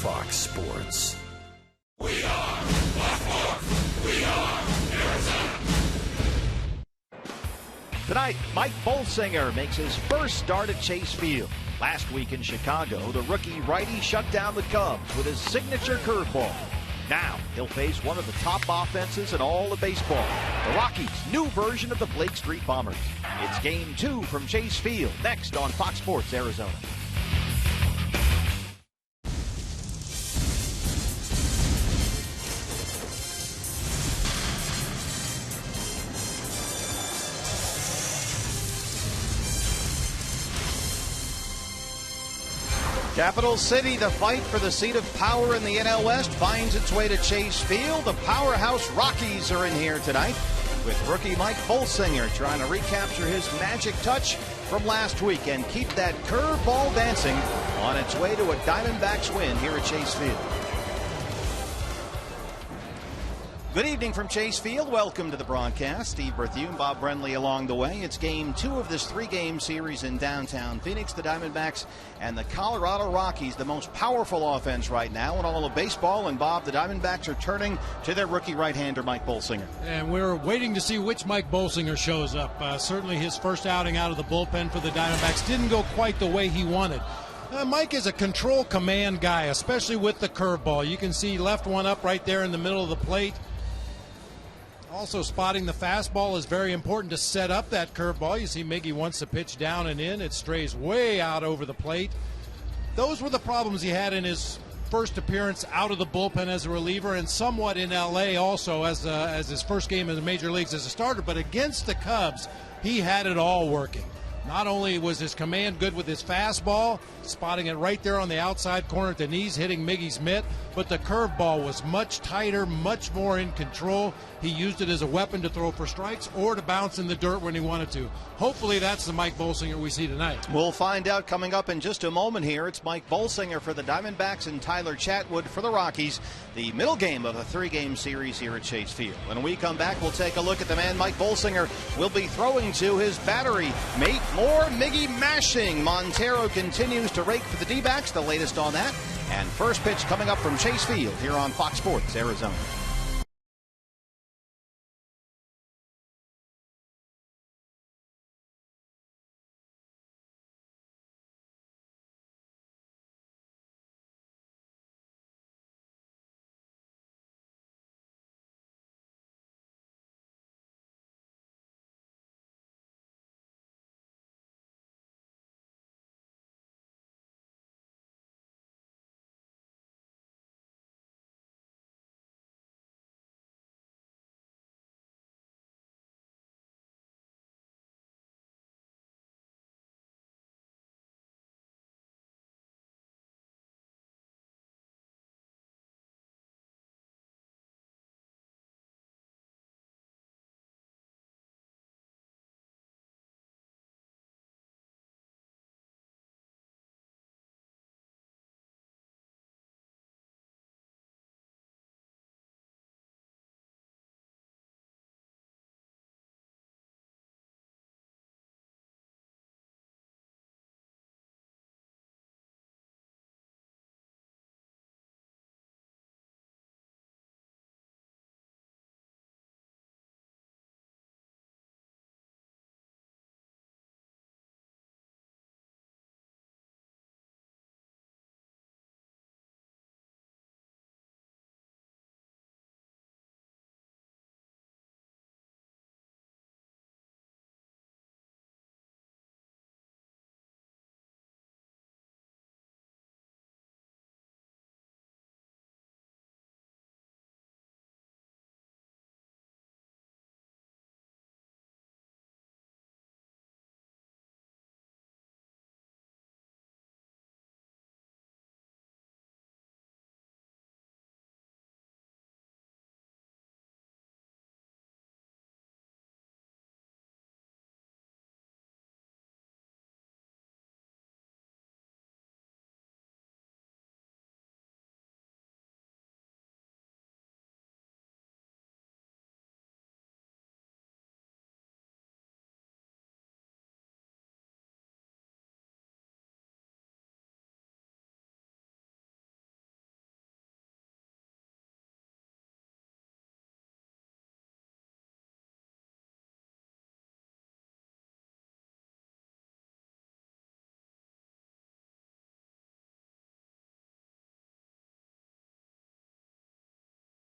Fox Sports. We are Fox Sports. We are Arizona. Tonight, Mike Bolsinger makes his first start at Chase Field. Last week in Chicago, the rookie righty shut down the Cubs with his signature curveball. Now, he'll face one of the top offenses in all of baseball, the Rockies' new version of the Blake Street Bombers. It's Game 2 from Chase Field, next on Fox Sports Arizona. Capital City, the fight for the seat of power in the NL West finds its way to Chase Field. The powerhouse Rockies are in here tonight with rookie Mike Bolsinger trying to recapture his magic touch from last week and keep that curveball dancing on its way to a Diamondbacks win here at Chase Field. Good evening from Chase Field. Welcome to the broadcast. Steve Berthune, Bob Brenly along the way. It's Game 2 of this 3-game series in downtown Phoenix. The Diamondbacks and the Colorado Rockies, the most powerful offense right now in all of baseball. And Bob, the Diamondbacks are turning to their rookie right-hander, Mike Bolsinger. And we're waiting to see which Mike Bolsinger shows up. Certainly his first outing out of the bullpen for the Diamondbacks didn't go quite the way he wanted. Mike is a control command guy, especially with the curveball. You can see he left one up right there in the middle of the plate. Also, spotting the fastball is very important to set up that curveball. You see Miggy wants to pitch down and in. It strays way out over the plate. Those were the problems he had in his first appearance out of the bullpen as a reliever, and somewhat in L.A. also as his first game in the major leagues as a starter. But against the Cubs, he had it all working. Not only was his command good with his fastball, spotting it right there on the outside corner at the knees, hitting Miggy's mitt, but the curveball was much tighter, much more in control. He used it as a weapon to throw for strikes or to bounce in the dirt when he wanted to. Hopefully that's the Mike Bolsinger we see tonight. We'll find out coming up in just a moment here. It's Mike Bolsinger for the Diamondbacks and Tyler Chatwood for the Rockies. The middle game of a 3-game series here at Chase Field. When we come back, we'll take a look at the man Mike Bolsinger will be throwing to his battery mate. More Miggy mashing. Montero continues to rake for the D-backs. The latest on that. And first pitch coming up from Chase Field here on Fox Sports Arizona.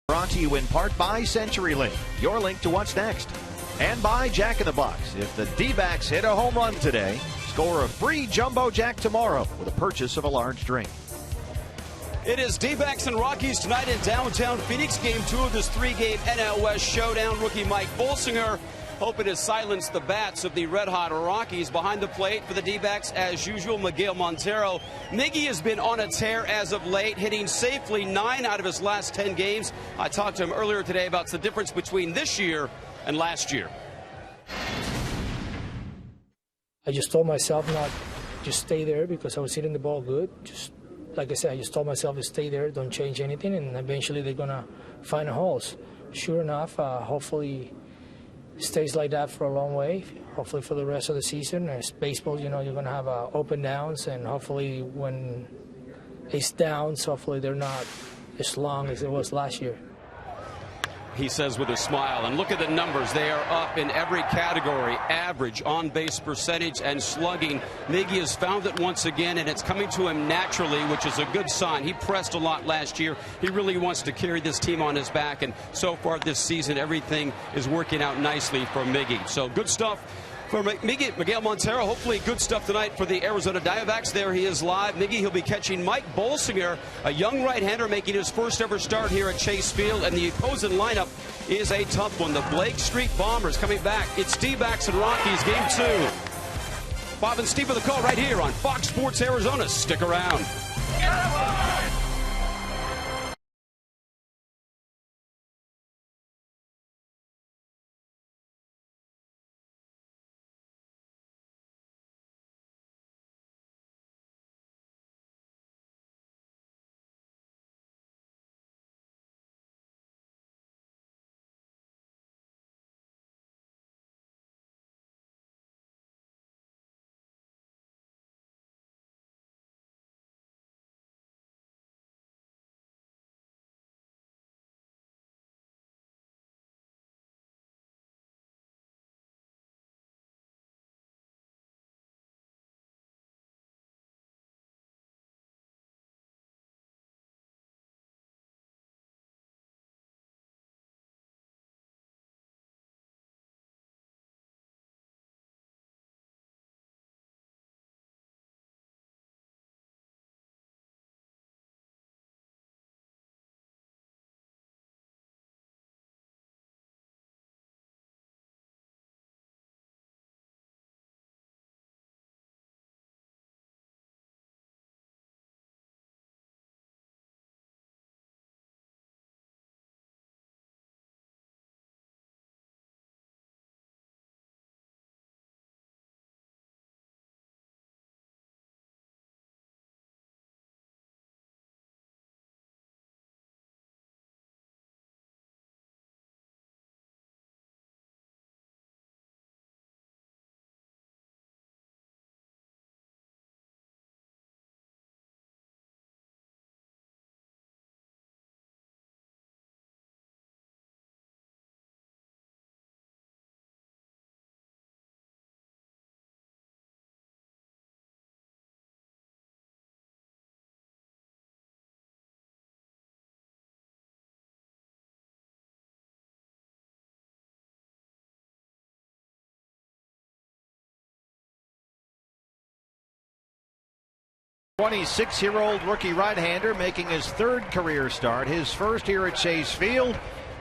Brought to you in part by CenturyLink, your link to what's next. And by Jack in the Box. If the D-backs hit a home run today, score a free Jumbo Jack tomorrow with a purchase of a large drink. It is D-backs and Rockies tonight in downtown Phoenix. Game 2 of this 3-game NL West showdown. Rookie Mike Bolsinger hoping to silence the bats of the red-hot Rockies. Behind the plate for the D-backs, as usual, Miguel Montero. Miggy has been on a tear as of late, hitting safely 9 out of his last 10 games. I talked to him earlier today about the difference between this year and last year. I just told myself not just stay there because I was hitting the ball good. Just like I said, I just told myself to stay there, don't change anything, and eventually they're going to find holes. Sure enough, hopefully stays like that for a long way, hopefully for the rest of the season. As baseball, you know, you're going to have up and downs, and hopefully when it's downs, hopefully they're not as long as it was last year. He says with a smile, and look at the numbers. They are up in every category: average, on-base percentage, and slugging. Miggy has found it once again, and it's coming to him naturally, which is a good sign. He pressed a lot last year. He really wants to carry this team on his back, and so far this season, everything is working out nicely for Miggy. So good stuff for Miguel Montero. Hopefully good stuff tonight for the Arizona Diamondbacks. There he is live. Miggy, he'll be catching Mike Bolsinger, a young right-hander making his first ever start here at Chase Field. And the opposing lineup is a tough one. The Blake Street Bombers coming back. It's D-backs and Rockies, Game 2. Bob and Steve with the call right here on Fox Sports Arizona. Stick around. '26-year-old rookie right-hander making his third career start, his first here at Chase Field,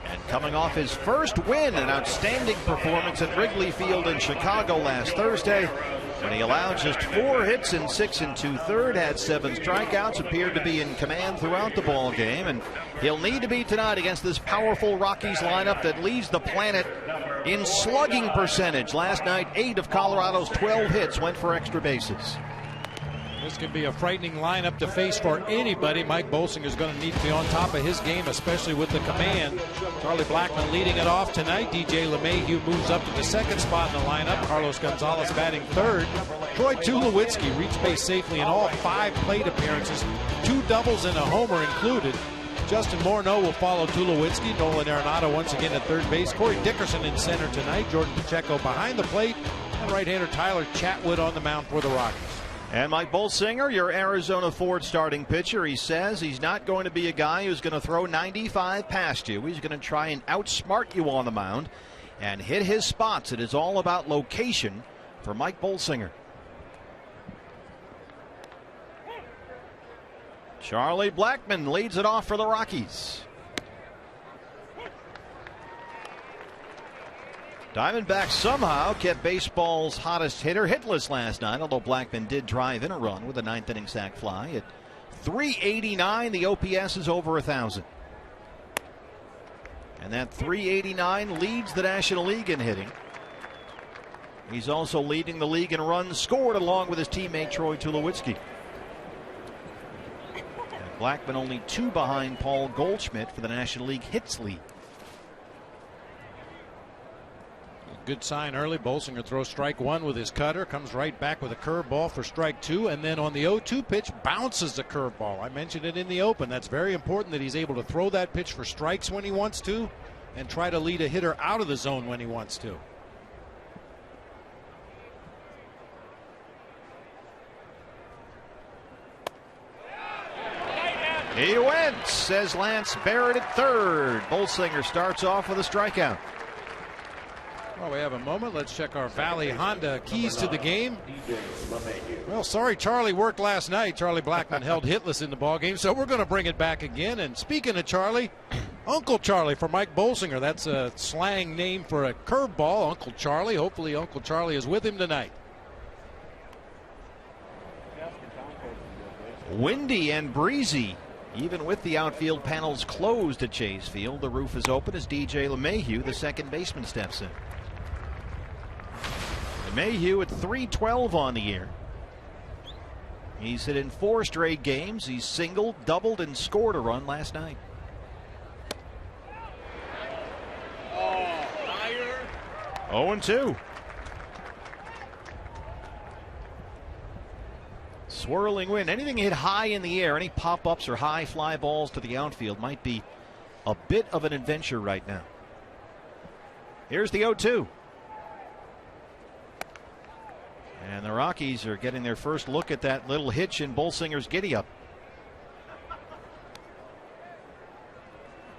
and coming off his first win, an outstanding performance at Wrigley Field in Chicago last Thursday, when he allowed just 4 hits in 6 2/3, had 7 strikeouts, appeared to be in command throughout the ball game, and he'll need to be tonight against this powerful Rockies lineup that leads the planet in slugging percentage. Last night, 8 of Colorado's 12 hits went for extra bases. This could be a frightening lineup to face for anybody. Mike Bolsinger is going to need to be on top of his game, especially with the command. Charlie Blackmon leading it off tonight. DJ LeMahieu moves up to the second spot in the lineup. Carlos Gonzalez batting third. Troy Tulowitzki reached base safely in all 5 plate appearances, 2 doubles and a homer included. Justin Morneau will follow Tulowitzki. Nolan Arenado once again at third base. Corey Dickerson in center tonight. Jordan Pacheco behind the plate. And right-hander Tyler Chatwood on the mound for the Rockies. And Mike Bolsinger, your Arizona Ford starting pitcher, he says he's not going to be a guy who's going to throw 95 past you. He's going to try and outsmart you on the mound and hit his spots. It is all about location for Mike Bolsinger. Charlie Blackmon leads it off for the Rockies. Diamondbacks somehow kept baseball's hottest hitter hitless last night, although Blackmon did drive in a run with a ninth-inning sac fly. At 389, the OPS is over 1,000. And that 389 leads the National League in hitting. He's also leading the league in runs scored along with his teammate Troy Tulowitzki. And Blackmon only 2 behind Paul Goldschmidt for the National League hits lead. Good sign early. Bolsinger throws strike 1 with his cutter, comes right back with a curveball for strike 2, and then on the 0-2 pitch bounces the curveball. I mentioned it in the open. That's very important that he's able to throw that pitch for strikes when he wants to and try to lead a hitter out of the zone when he wants to. He went, says Lance Barrett at third. Bolsinger starts off with a strikeout. Well, we have a moment. Let's check our Valley Honda keys to the game. Well, sorry, Charlie worked last night. Charlie Blackmon held hitless in the ballgame, so we're going to bring it back again. And speaking of Charlie, Uncle Charlie for Mike Bolsinger. That's a slang name for a curveball, Uncle Charlie. Hopefully Uncle Charlie is with him tonight. Windy and breezy. Even with the outfield panels closed at Chase Field, the roof is open as DJ LeMahieu, the second baseman, steps in. LeMahieu at .312 on the year. He's hit in 4 straight games. He's singled, doubled, and scored a run last night. Oh, 0-2. Swirling wind. Anything hit high in the air, any pop-ups or high fly balls to the outfield might be a bit of an adventure right now. Here's the 0-2. And the Rockies are getting their first look at that little hitch in Bolsinger's giddy-up.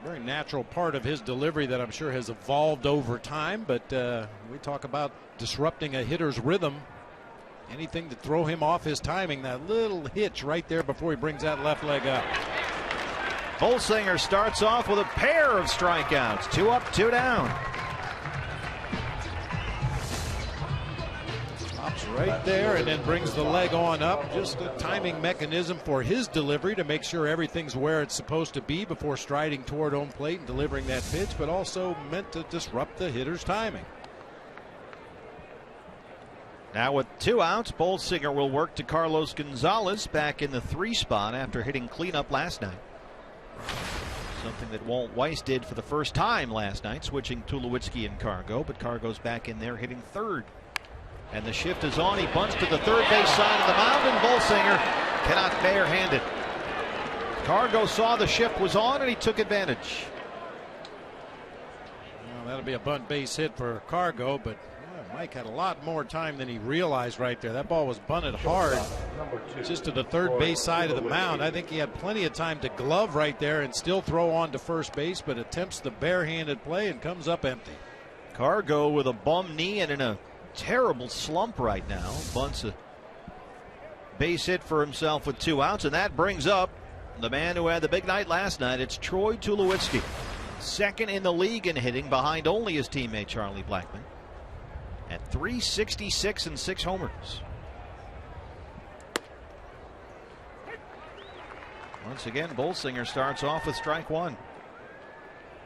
Very natural part of his delivery that I'm sure has evolved over time, but we talk about disrupting a hitter's rhythm. Anything to throw him off his timing, that little hitch right there before he brings that left leg up. Bolsinger starts off with a pair of strikeouts. 2 up, 2 down. Stops right there and then brings the leg on up. Just a timing mechanism for his delivery to make sure everything's where it's supposed to be before striding toward home plate and delivering that pitch, but also meant to disrupt the hitter's timing. Now with 2 outs, Bolsinger will work to Carlos Gonzalez back in the 3 spot after hitting cleanup last night. Something that Walt Weiss did for the first time last night, switching Tulowitzki and Cargo, but Cargo's back in there hitting third. And the shift is on. He bunts to the third base side of the mound, and Bolsinger cannot barehand it. Cargo saw the shift was on and he took advantage. Well, that'll be a bunt base hit for Cargo, but Mike had a lot more time than he realized right there. That ball was bunted hard just to the third base side of the mound. I think he had plenty of time to glove right there and still throw on to first base, but attempts the barehanded play and comes up empty. Cargo with a bum knee and in a terrible slump right now. Bunts a base hit for himself with 2 outs, and that brings up the man who had the big night last night. It's Troy Tulowitzki, second in the league in hitting behind only his teammate Charlie Blackmon at .366 and 6 homers. Once again, Bolsinger starts off with strike 1.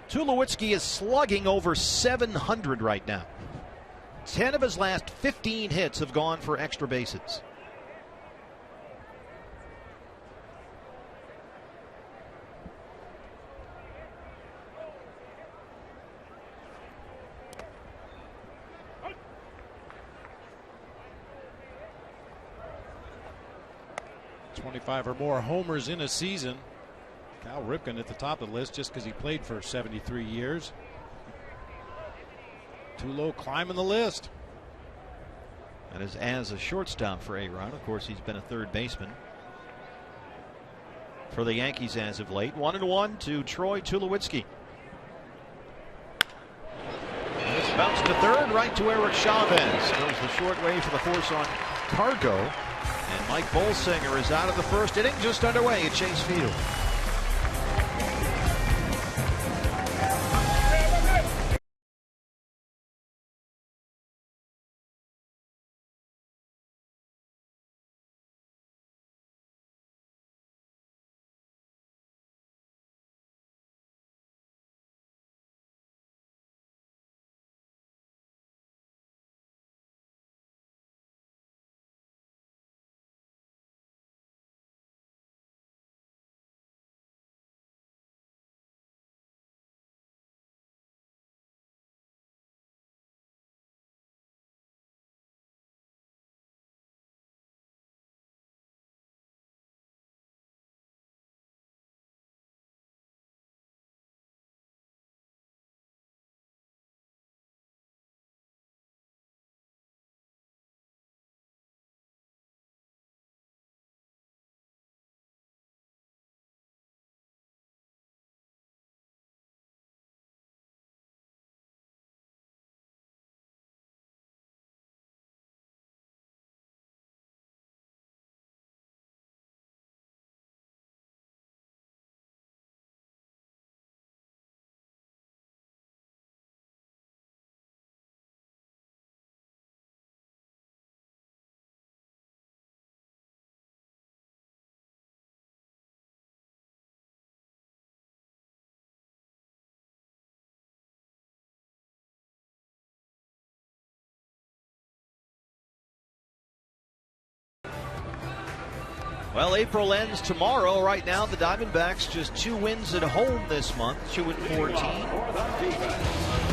Tulowitzki is slugging over 700 right now. 10 of his last 15 hits have gone for extra bases. .25 or more homers in a season. Cal Ripken at the top of the list just because he played for 73 years. Tulo climbing the list. And as a shortstop for A-Rod. Of course, he's been a third baseman for the Yankees as of late. 1-1 to Troy Tulowitzki. It's bounced to third, right to Eric Chavez. Goes the short way for the force on Cargo. And Mike Bolsinger is out of the first inning, just underway at Chase Field. Well, April ends tomorrow. Right now, the Diamondbacks just 2 wins at home this month, 2-14.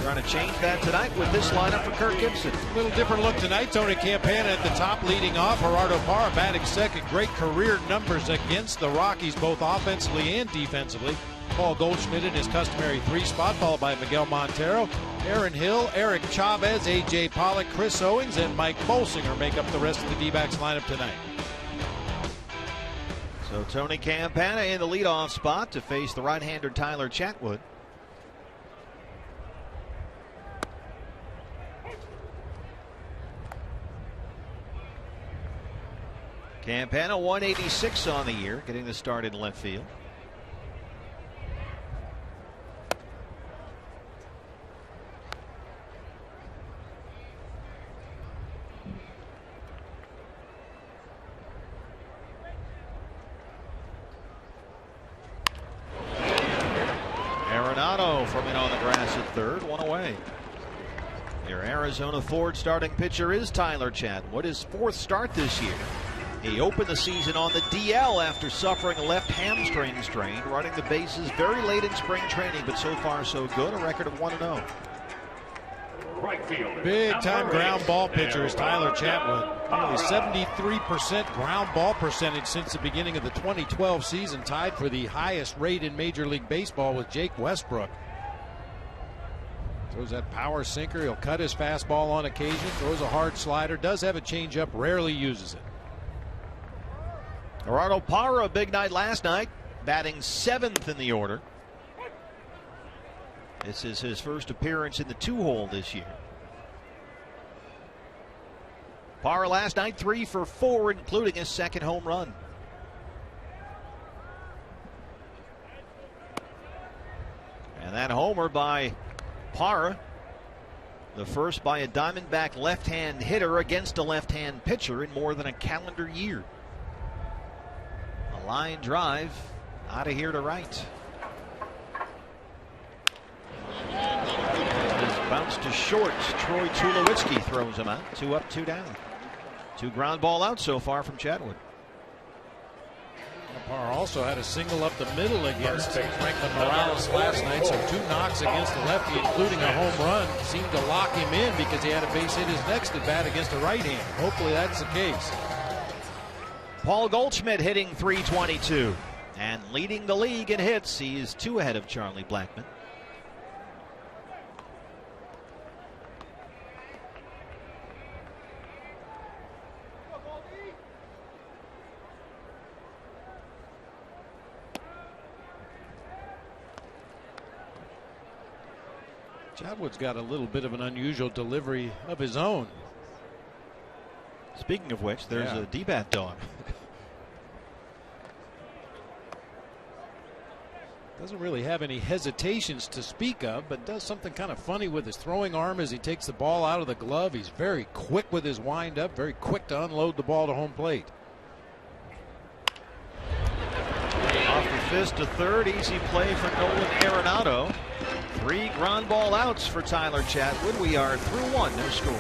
Trying to change that tonight with this lineup for Kirk Gibson. A little different look tonight. Tony Campana at the top leading off. Gerardo Parra batting second. Great career numbers against the Rockies, both offensively and defensively. Paul Goldschmidt in his customary 3 spot, followed by Miguel Montero, Aaron Hill, Eric Chavez, A.J. Pollock, Chris Owings, and Mike Bolsinger make up the rest of the D-backs lineup tonight. So Tony Campana in the leadoff spot to face the right-hander Tyler Chatwood. Campana 186 on the year, getting the start in left field. From in on the grass at third, 1 away. Your Arizona Ford starting pitcher is Tyler Chatwood, his 4th start this year. He opened the season on the DL after suffering a left hamstring strain, running the bases very late in spring training, but so far so good, a record of 1-0. Big time ground ball pitcher is Tyler Chatwood. Nearly 73% ground ball percentage since the beginning of the 2012 season, tied for the highest rate in Major League Baseball with Jake Westbrook. Throws that power sinker. He'll cut his fastball on occasion. Throws a hard slider. Does have a changeup. Rarely uses it. Gerardo Parra, a big night last night, batting 7th in the order. This is his first appearance in the 2-hole this year. Parra last night 3 for 4, including his 2nd home run. And that homer by Parra, the first by a Diamondback left-hand hitter against a left-hand pitcher in more than a calendar year. A line drive out of here to right. Bounce to short. Troy Tulowitzki throws him out. 2 up, 2 down. 2 ground ball out so far from Chatwood. Parra also had a single up the middle against Franklin Morales last night, so 2 knocks against the lefty, including a home run. Seemed to lock him in because he had a base hit his next at bat against a right-hander. Hopefully that's the case. Paul Goldschmidt hitting .322 and leading the league in hits. He is 2 ahead of Charlie Blackmon. Chatwood's got a little bit of an unusual delivery of his own. Speaking of which, there's a D-bat dog. Doesn't really have any hesitations to speak of, but does something kind of funny with his throwing arm as he takes the ball out of the glove. He's very quick with his wind-up, very quick to unload the ball to home plate. Off the fist to third, easy play for Nolan Arenado. 3 ground ball outs for Tyler Chatwood. We are through 1, no score.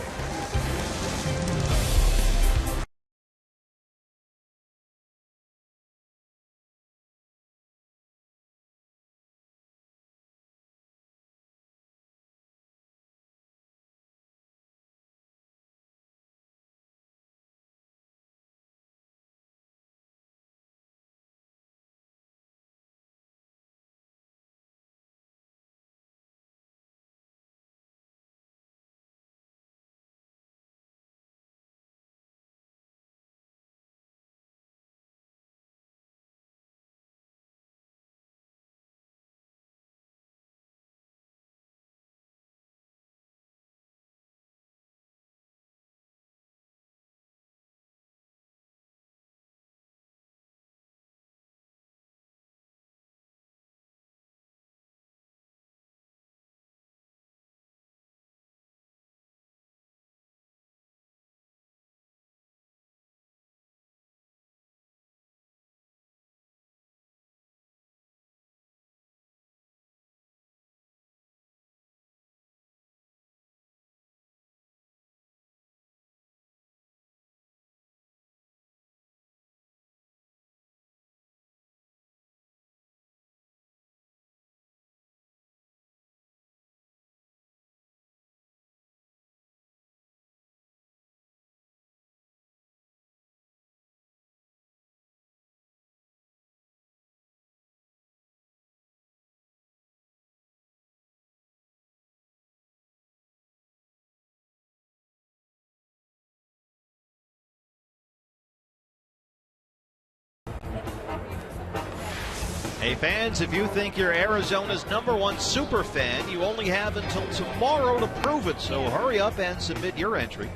Hey fans, if you think you're Arizona's #1 super fan, you only have until tomorrow to prove it, so hurry up and submit your entry.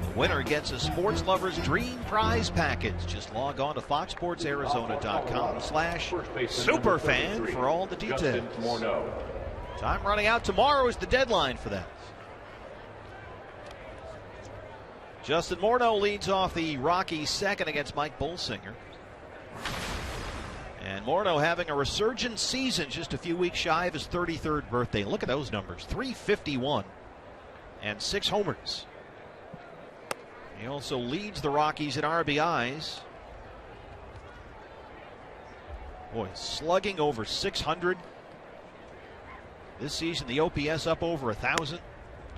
The winner gets a Sports Lover's Dream Prize package. Just log on to foxsportsarizona.com/superfan for all the details. Time running out. Tomorrow is the deadline for that. Justin Morneau leads off the Rockies' second against Mike Bolsinger. And Morneau having a resurgent season, just a few weeks shy of his 33rd birthday. Look at those numbers, 351 and 6 homers. He also leads the Rockies in RBIs. Boy, slugging over 600. This season, the OPS up over 1,000.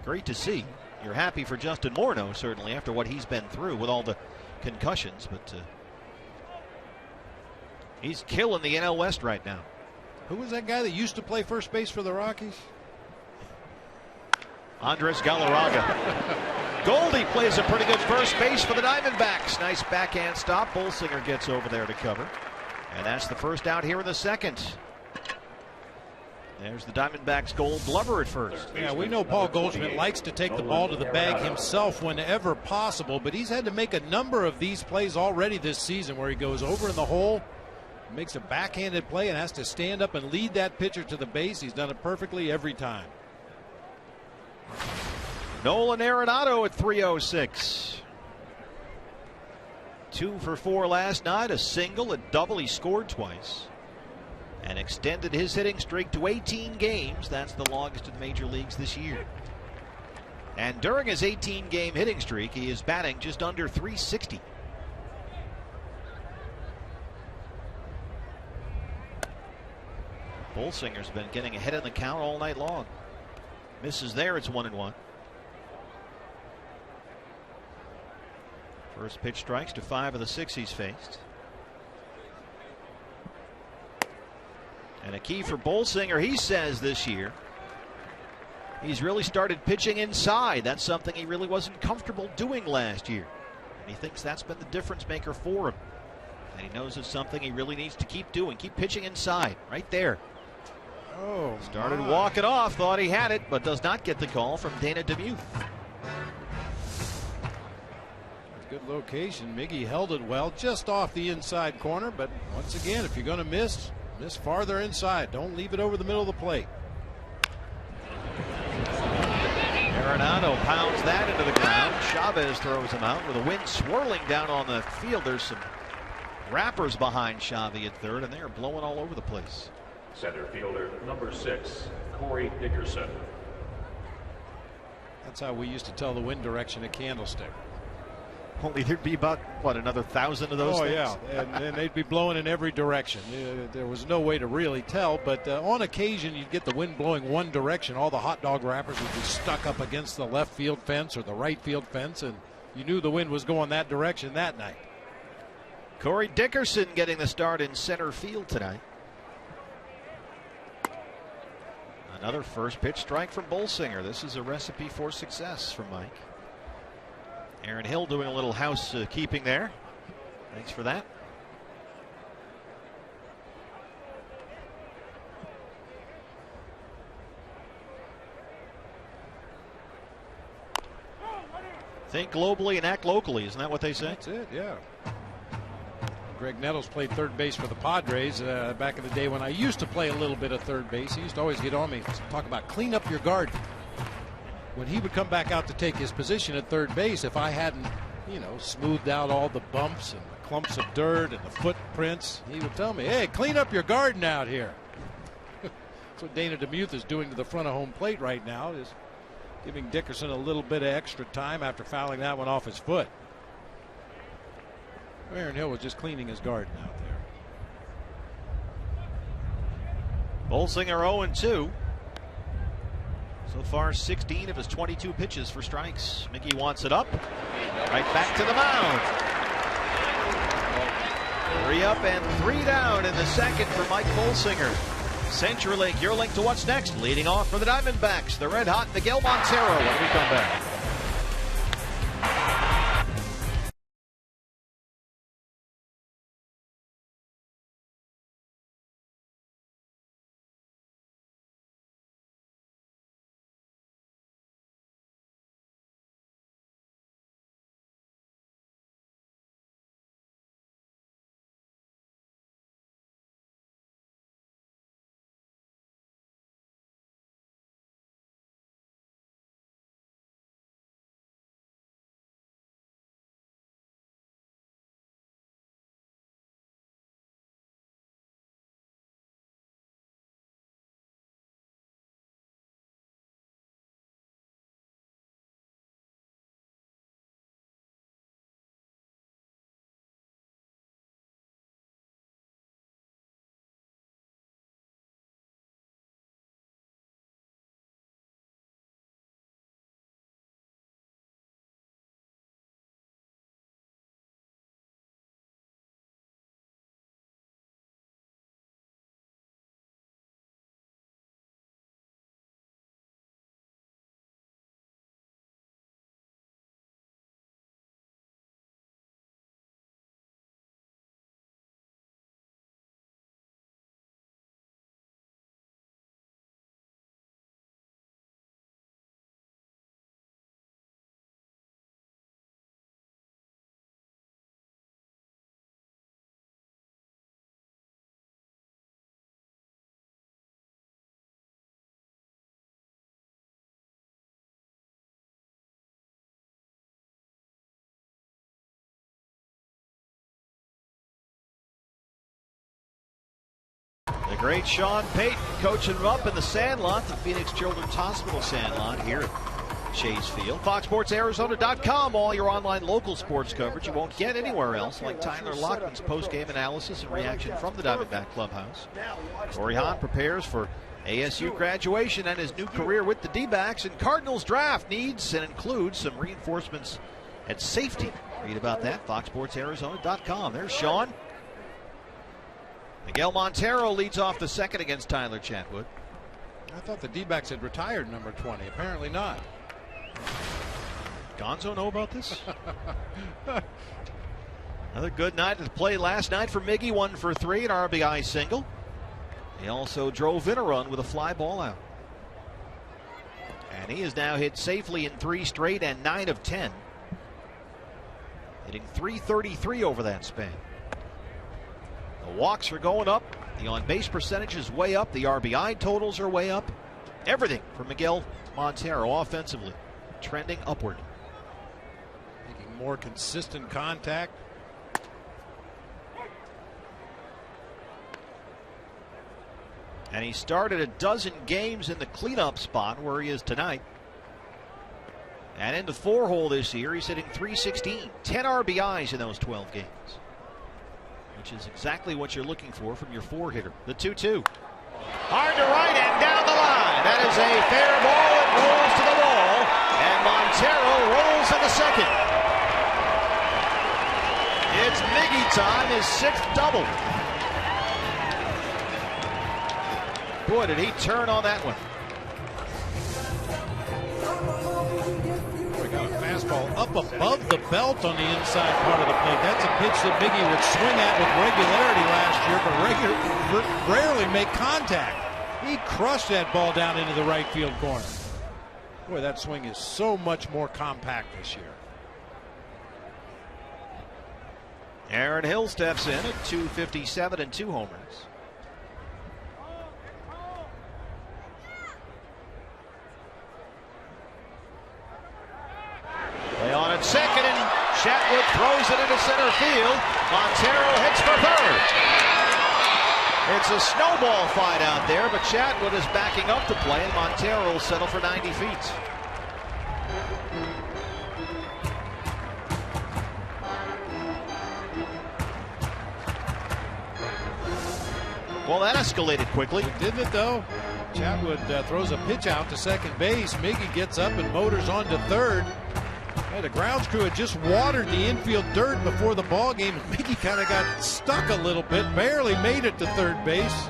Great to see. You're happy for Justin Morneau, certainly, after what he's been through with all the concussions, but he's killing the NL West right now. Who was that guy that used to play first base for the Rockies? Andres Galarraga. Goldie plays a pretty good first base for the Diamondbacks. Nice backhand stop. Bolsinger gets over there to cover. And that's the first out here in the second. There's the Diamondbacks' Gold Glover at first. Yeah, we know Paul Goldschmidt likes to take the ball to the bag himself whenever possible, but he's had to make a number of these plays already this season where he goes over in the hole, makes a backhanded play, and has to stand up and lead that pitcher to the base. He's done it perfectly every time. Nolan Arenado at 306. 2 for 4 last night, a single, a double. He scored twice and extended his hitting streak to 18 games. That's the longest in the major leagues this year. And during his 18-game hitting streak, he is batting just under 360. Bolsinger's been getting ahead in the count all night long. Misses there, it's 1-1. First pitch strikes to 5 of the 6 he's faced. And a key for Bolsinger, he says this year, he's really started pitching inside. That's something he really wasn't comfortable doing last year. And he thinks that's been the difference maker for him. And he knows it's something he really needs to keep doing. Keep pitching inside, right there. Oh, started walking off, thought he had it, but does not get the call from Dana DeMuth. Good location. Miggy held it well, just off the inside corner. But once again, if you're going to miss farther inside. Don't leave it over the middle of the plate. Arenado pounds that into the ground. Chavez throws him out with the wind swirling down on the field. There's some wrappers behind Chavez at third, and they are blowing all over the place. Center fielder number 6, Corey Dickerson. That's how we used to tell the wind direction at Candlestick. Only there'd be about, what, another 1,000 of those things? Yeah, and they'd be blowing in every direction. There was no way to really tell, but on occasion you'd get the wind blowing one direction. All the hot dog wrappers would be stuck up against the left field fence or the right field fence, and you knew the wind was going that direction that night. Corey Dickerson getting the start in center field tonight. Another first pitch strike from Bolsinger. This is a recipe for success for Mike. Aaron Hill doing a little housekeeping there. Thanks for that. Think globally and act locally. Isn't that what they say? That's it, yeah. Greg Nettles played third base for the Padres back in the day when I used to play a little bit of third base. He used to always get on me to talk about clean up your garden. When he would come back out to take his position at third base, if I hadn't, smoothed out all the bumps and the clumps of dirt and the footprints, he would tell me, hey, clean up your garden out here. That's what Dana DeMuth is doing to the front of home plate right now, is giving Dickerson a little bit of extra time after fouling that one off his foot. Aaron Hill was just cleaning his garden out there. Bolsinger 0-2. So far, 16 of his 22 pitches for strikes. Miggy wants it up. Right back to the mound. 3 up and 3 down in the second for Mike Bolsinger. CenturyLink, your link to what's next. Leading off for the Diamondbacks, the red-hot Miguel Montero when we come back. The great Sean Payton coaching him up in the Sandlot, the Phoenix Children's Hospital Sandlot here at Chase Field. FoxSportsArizona.com, all your online local sports coverage you won't get anywhere else, like Tyler Lockman's post-game analysis and reaction from the Diamondback clubhouse. Corey Hahn prepares for ASU graduation and his new career with the D-backs, and Cardinals draft needs and includes some reinforcements at safety. Read about that, FoxSportsArizona.com. There's Sean. Miguel Montero leads off the second against Tyler Chatwood. I thought the D-backs had retired number 20. Apparently not. Gonzo know about this? Another good night of play last night for Miggy. 1 for 3, an RBI single. He also drove in a run with a fly ball out. And he has now hit safely in 3 straight and 9 of 10. Hitting .333 over that span. The walks are going up. The on-base percentage is way up. The RBI totals are way up. Everything for Miguel Montero offensively trending upward. Making more consistent contact. And he started a dozen games in the cleanup spot where he is tonight. And in the 4-hole this year, he's hitting .316. 10 RBIs in those 12 games. Which is exactly what you're looking for from your 4-hitter. The 2-2. Hard to right and down the line. That is a fair ball. It rolls to the wall. And Montero rolls into second. It's Miggy time, his 6th double. Boy, did he turn on that one. We got a fastball up above the belt on the inside part of the plate. That's a pitch that Miggy would swing at with regularity last year, but rarely make contact. He crushed that ball down into the right field corner. Boy, that swing is so much more compact this year. Aaron Hill steps in at .257 and 2 homers. Play on at second, and Chatwood throws it into center field. Montero hits for third. It's a snowball fight out there, but Chatwood is backing up to play, and Montero will settle for 90 feet. Well, that escalated quickly. Didn't it, though? Chatwood throws a pitch out to second base. Miggy gets up and motors on to third. Hey, the grounds crew had just watered the infield dirt before the ball game. Miggy kind of got stuck a little bit, barely made it to third base.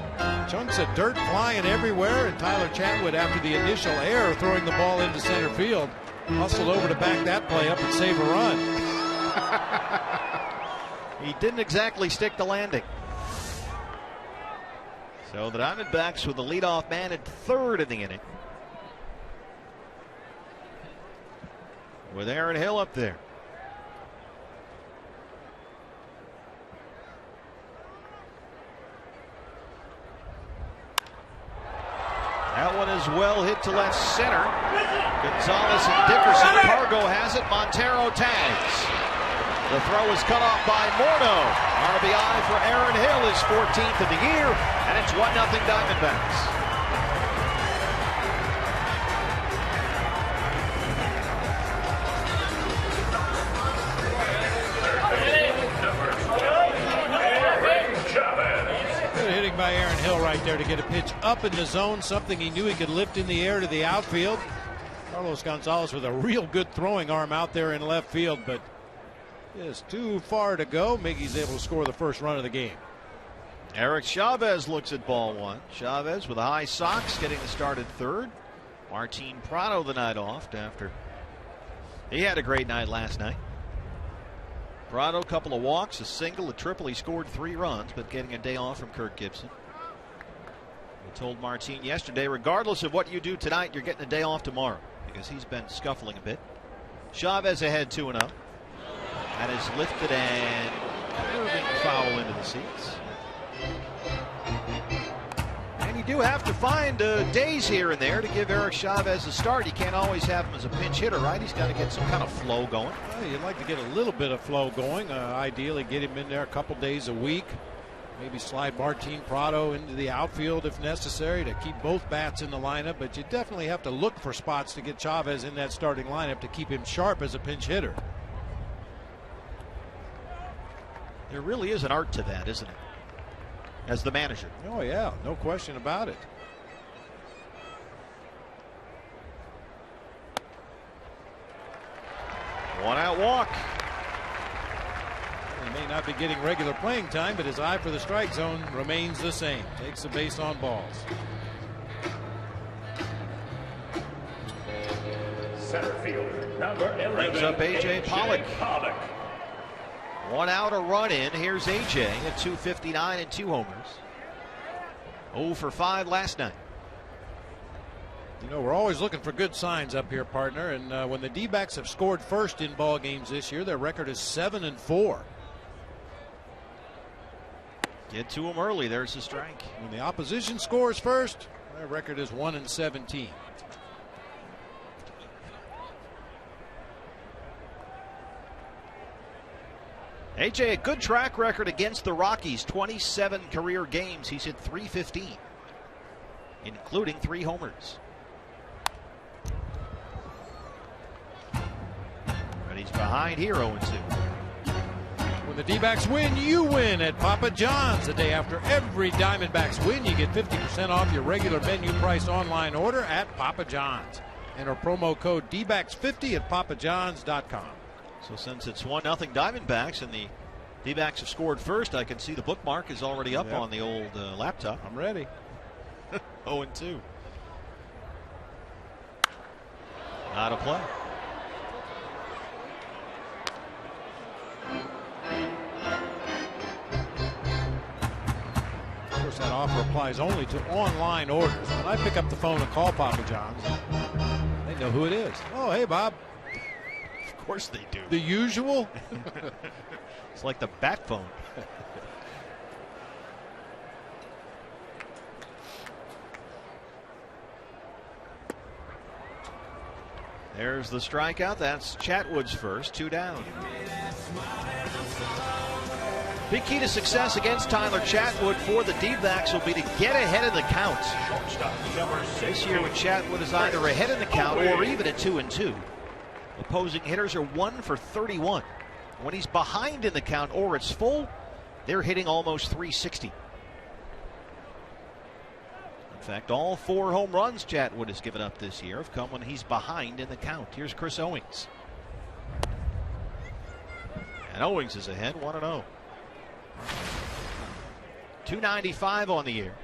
Chunks of dirt flying everywhere, and Tyler Chatwood, after the initial error throwing the ball into center field, hustled over to back that play up and save a run. He didn't exactly stick the landing. So the Diamondbacks with the leadoff man at third in the inning, with Aaron Hill up there. That one is well hit to left center. Gonzalez and Dickerson. Cargo has it. Montero tags. The throw is cut off by Morneau. RBI for Aaron Hill, his 14th of the year, and it's 1-0 Diamondbacks. Good hitting by Aaron Hill right there to get a pitch up in the zone, something he knew he could lift in the air to the outfield. Carlos Gonzalez with a real good throwing arm out there in left field, but just too far to go. Miggy's able to score the first run of the game. Eric Chavez looks at ball one. Chavez with a high socks getting the start at third. Martin Prado the night off after he had a great night last night. Prado, a couple of walks, a single, a triple. He scored 3 runs, but getting a day off from Kirk Gibson. We told Martin yesterday, regardless of what you do tonight, you're getting a day off tomorrow because he's been scuffling a bit. Chavez ahead 2-0. That is lifted and curving foul into the seats. And you do have to find days here and there to give Eric Chavez a start. You can't always have him as a pinch hitter, right? He's got to get some kind of flow going. Well, you'd like to get a little bit of flow going. Ideally, get him in there a couple days a week. Maybe slide Martin Prado into the outfield if necessary to keep both bats in the lineup. But you definitely have to look for spots to get Chavez in that starting lineup to keep him sharp as a pinch hitter. There really is an art to that, isn't it? As the manager. Oh, yeah, no question about it. One out walk. He may not be getting regular playing time, but his eye for the strike zone remains the same. Takes the base on balls. Center fielder, number 11. Brings up A.J. Pollock. 1 out, a run in. Here's A.J. at .259 and 2 homers. 0 for 5 last night. You know, we're always looking for good signs up here, partner. And when the D-backs have scored first in ball games this year, their record is 7-4. Get to him early. There's the strike. When the opposition scores first, their record is 1-17. AJ, a good track record against the Rockies. 27 career games. He's hit .315, including 3 homers. But he's behind here 0-2. When the D-backs win, you win at Papa John's. The day after every Diamondbacks win, you get 50% off your regular menu price online order at Papa John's. Enter promo code DBACKS50 at papajohns.com. So since it's 1-0 Diamondbacks and the D-backs have scored first, I can see the bookmark is already up on the old laptop. I'm ready. 0-2. Not a play. Of course, that offer applies only to online orders. When I pick up the phone and call Papa John's, they know who it is. Oh, hey, Bob. Of course they do. The usual? It's like the bat phone. There's the strikeout. That's Chatwood's first. 2 down. Big key to success against Tyler Chatwood for the D-backs will be to get ahead of the count. This year with Chatwood is either ahead in the count or even at 2-2. Opposing hitters are 1 for 31. When he's behind in the count or it's full, they're hitting almost .360. In fact, all 4 home runs Chatwood has given up this year have come when he's behind in the count. Here's Chris Owings. And Owings is ahead 1-0. 295 on the year.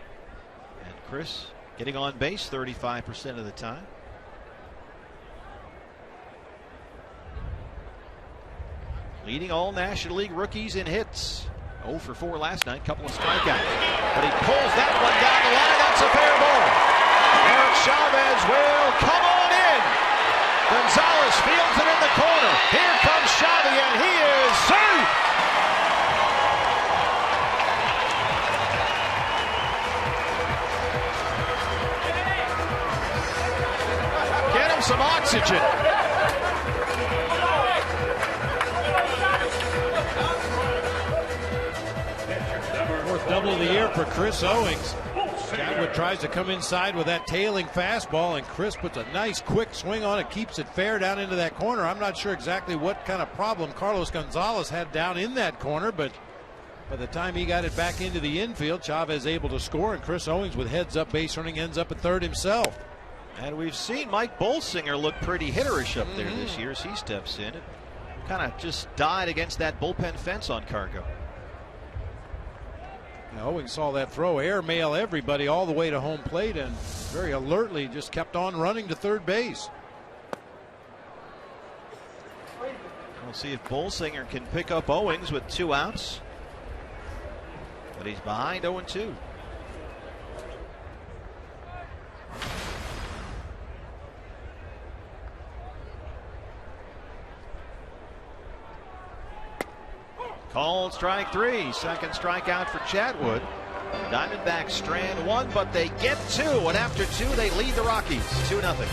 And Chris getting on base 35% of the time. Leading all National League rookies in hits. 0 for 4 last night, couple of strikeouts. But he pulls that one down the line. That's a fair ball. Eric Chavez will come on in. Gonzalez fields it in the corner. Here comes Chavez, and he is safe. Get him some oxygen. Double of the year for Chris Owings. Chatwood tries to come inside with that tailing fastball, and Chris puts a nice quick swing on it, keeps it fair down into that corner. I'm not sure exactly what kind of problem Carlos Gonzalez had down in that corner, but by the time he got it back into the infield, Chavez able to score, and Chris Owings with heads up base running ends up at third himself. And we've seen Mike Bolsinger look pretty hitterish up there this year as he steps in. It kind of just died against that bullpen fence on Cargo. Owings saw that throw airmail everybody all the way to home plate and very alertly just kept on running to third base. We'll see if Bolsinger can pick up Owings with 2 outs. But he's behind 0-2. Called strike 3. Second strikeout for Chatwood. Diamondbacks strand 1, but they get 2. And after 2, they lead the Rockies 2-0.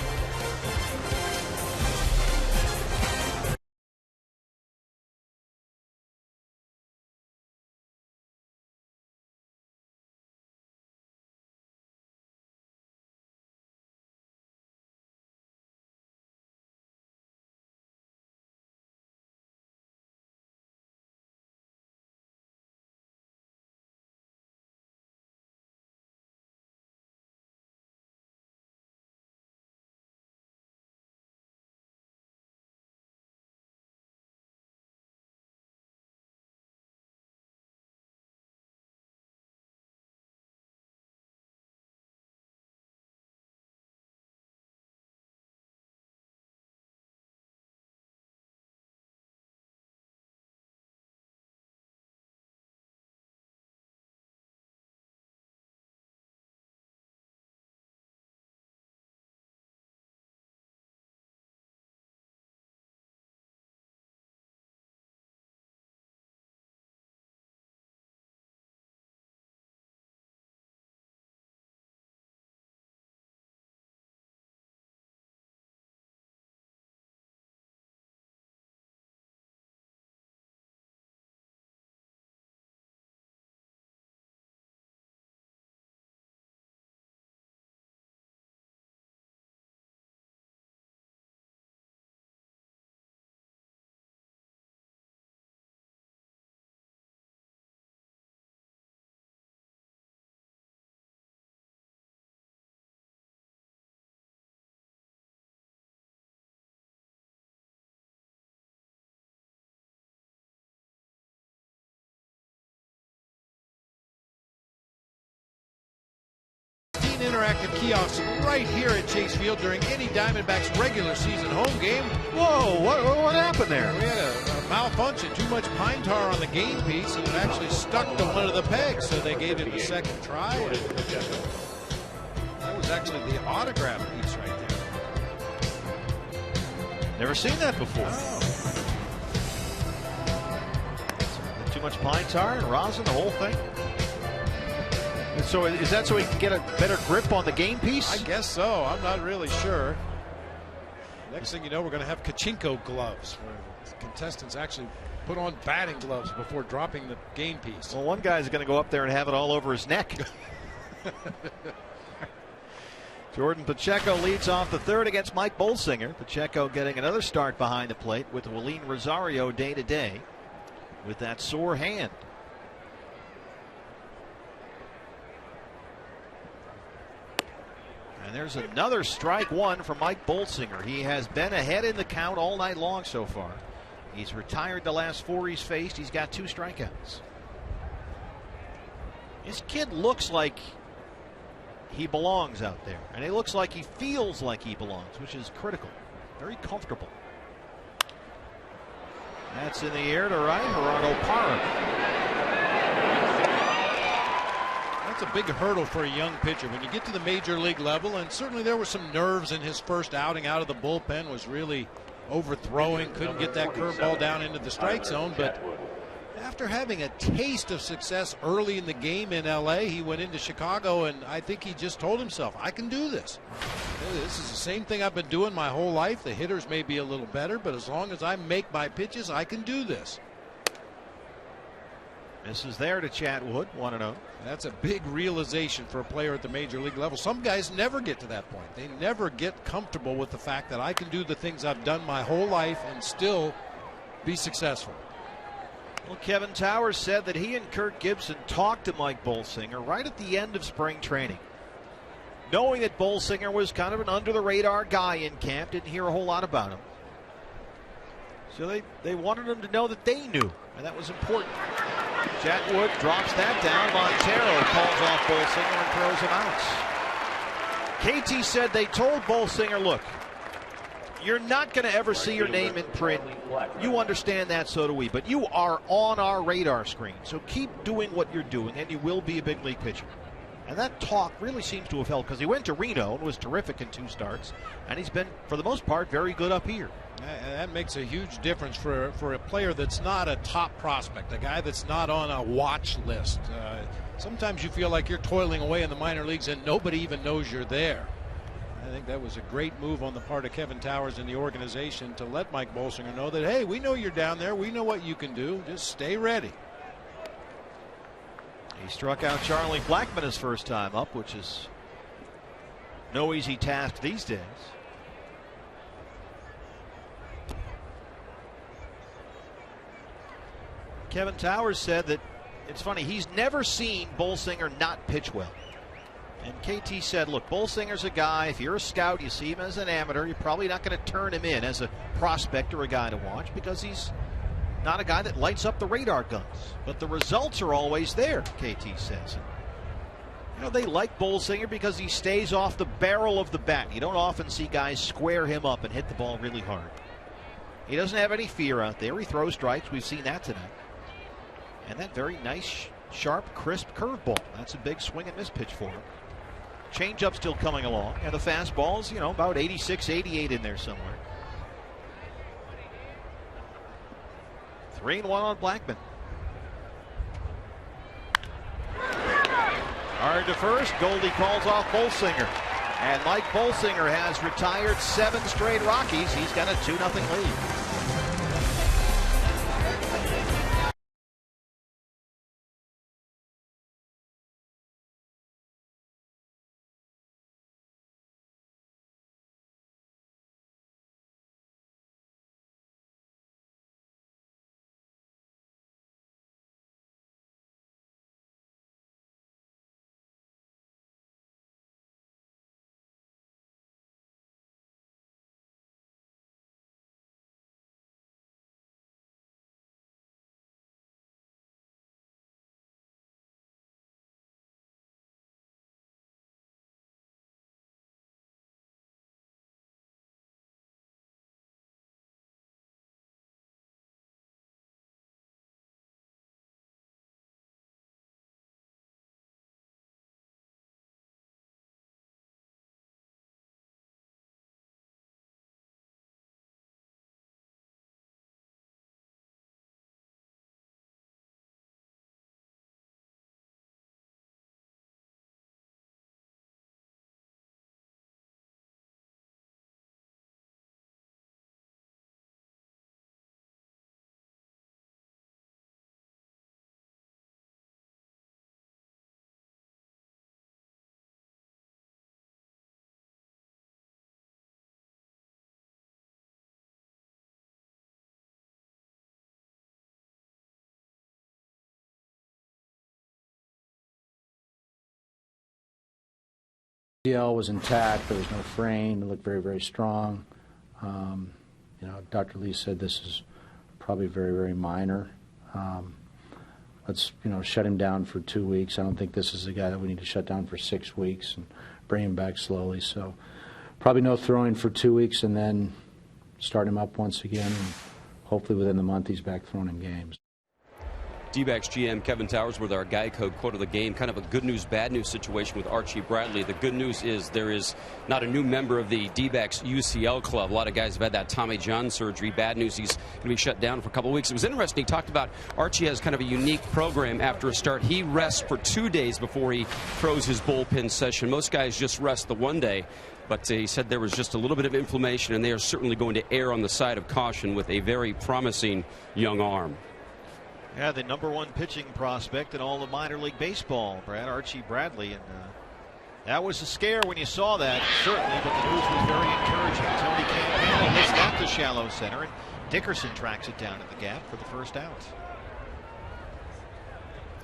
interactive kiosks right here at Chase Field during any Diamondbacks regular season home game. Whoa, what happened there? We had a malfunction, too much pine tar on the game piece, and it actually stuck to one of the pegs, so they gave him a second try. And that was actually the autograph piece right there. Never seen that before. Oh. Too much pine tar and rosin, the whole thing. And so is that so he can get a better grip on the game piece? I guess so. I'm not really sure. Next thing you know, we're going to have Kachinko gloves, where contestants actually put on batting gloves before dropping the game piece. Well, one guy's going to go up there and have it all over his neck. Jordan Pacheco leads off the third against Mike Bolsinger. Pacheco getting another start behind the plate with Wilin Rosario day to day with that sore hand. And there's another strike one for Mike Bolsinger. He has been ahead in the count all night long so far. He's retired the last 4 he's faced. He's got 2 strikeouts. This kid looks like he belongs out there, and he looks like he feels like he belongs, which is critical. Very comfortable. That's in the air to right. Gerardo Parra. That's a big hurdle for a young pitcher when you get to the major league level, and certainly there were some nerves in his first outing out of the bullpen. Was really overthrowing, couldn't get that curveball down into the strike zone, but after having a taste of success early in the game in LA, he went into Chicago, and I think he just told himself, I can do this. This is the same thing I've been doing my whole life. The hitters may be a little better, but as long as I make my pitches, I can do this. Misses there to Chatwood, 1-0. That's a big realization for a player at the major league level. Some guys never get to that point. They never get comfortable with the fact that I can do the things I've done my whole life and still be successful. Well, Kevin Towers said that he and Kirk Gibson talked to Mike Bolsinger right at the end of spring training, knowing that Bolsinger was kind of an under-the-radar guy in camp, didn't hear a whole lot about him. So they wanted him to know that they knew, and that was important. Chatwood drops that down. Montero calls off Bolsinger and throws him out. KT said they told Bolsinger, look, you're not going to ever see your name in print. You understand that, so do we. But you are on our radar screen. So keep doing what you're doing, and you will be a big league pitcher. And that talk really seems to have helped, because he went to Reno and was terrific in 2 starts. And he's been, for the most part, very good up here. That makes a huge difference for a player that's not a top prospect, a guy that's not on a watch list. Sometimes you feel like you're toiling away in the minor leagues and nobody even knows you're there. I think that was a great move on the part of Kevin Towers and the organization to let Mike Bolsinger know that, hey, we know you're down there. We know what you can do. Just stay ready. He struck out Charlie Blackmon his first time up, which is no easy task these days. Kevin Towers said that it's funny, he's never seen Bolsinger not pitch well. And KT said, look, Bolsinger's a guy, if you're a scout, you see him as an amateur, you're probably not going to turn him in as a prospect or a guy to watch, because he's not a guy that lights up the radar guns. But the results are always there, KT says. And, you know, they like Bolsinger because he stays off the barrel of the bat. You don't often see guys square him up and hit the ball really hard. He doesn't have any fear out there. He throws strikes. We've seen that tonight. And that very nice, sharp, crisp curveball. That's a big swing and miss pitch for him. Changeup still coming along. And the fastball's, you know, about 86, 88 in there somewhere. 3-1 on Blackmon. Hard to first. Goldie calls off Bolsinger. And Mike Bolsinger has retired 7 straight Rockies. He's got a 2-0 lead. ACL was intact. There was no fraying. It looked very, very strong. Dr. Lee said this is probably very, very minor. Let's, shut him down for 2 weeks. I don't think this is a guy that we need to shut down for 6 weeks and bring him back slowly. So probably no throwing for 2 weeks and then start him up once again. And hopefully within the month he's back throwing in games. D-backs GM Kevin Towers with our Geico quote of the game. Kind of a good news, bad news situation with Archie Bradley. The good news is there is not a new member of the D-backs UCL club. A lot of guys have had that Tommy John surgery. Bad news, he's going to be shut down for a couple of weeks. It was interesting. He talked about Archie has kind of a unique program after a start. He rests for 2 days before he throws his bullpen session. Most guys just rest the 1 day. But he said there was just a little bit of inflammation, and they are certainly going to err on the side of caution with a very promising young arm. Yeah, the #1 pitching prospect in all of minor league baseball, Archie Bradley. And that was a scare when you saw that, certainly, but the news was very encouraging. Tony Campana hits that to shallow center, and Dickerson tracks it down in the gap for the first out.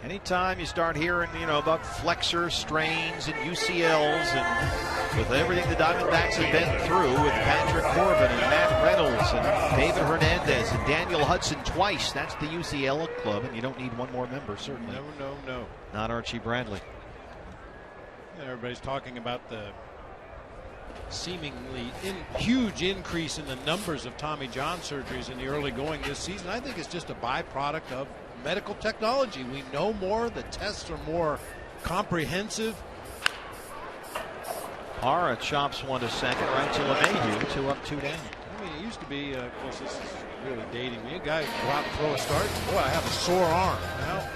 Anytime you start hearing, about flexor strains and UCLs, and with everything the Diamondbacks have been through with Patrick Corbin and Matt Reynolds and David Hernandez and Daniel Hudson twice, that's the UCL club, and you don't need one more member, certainly. No. Not Archie Bradley. Yeah, everybody's talking about the seemingly huge increase in the numbers of Tommy John surgeries in the early going this season. I think it's just a byproduct of medical technology. We know more. The tests are more comprehensive. Hara chops one to second, right to LeMahieu, 2 up, 2 down. I mean, it used to be, of course, this is really dating me. A guy would go out and throw a start. Boy, I have a sore arm. Now,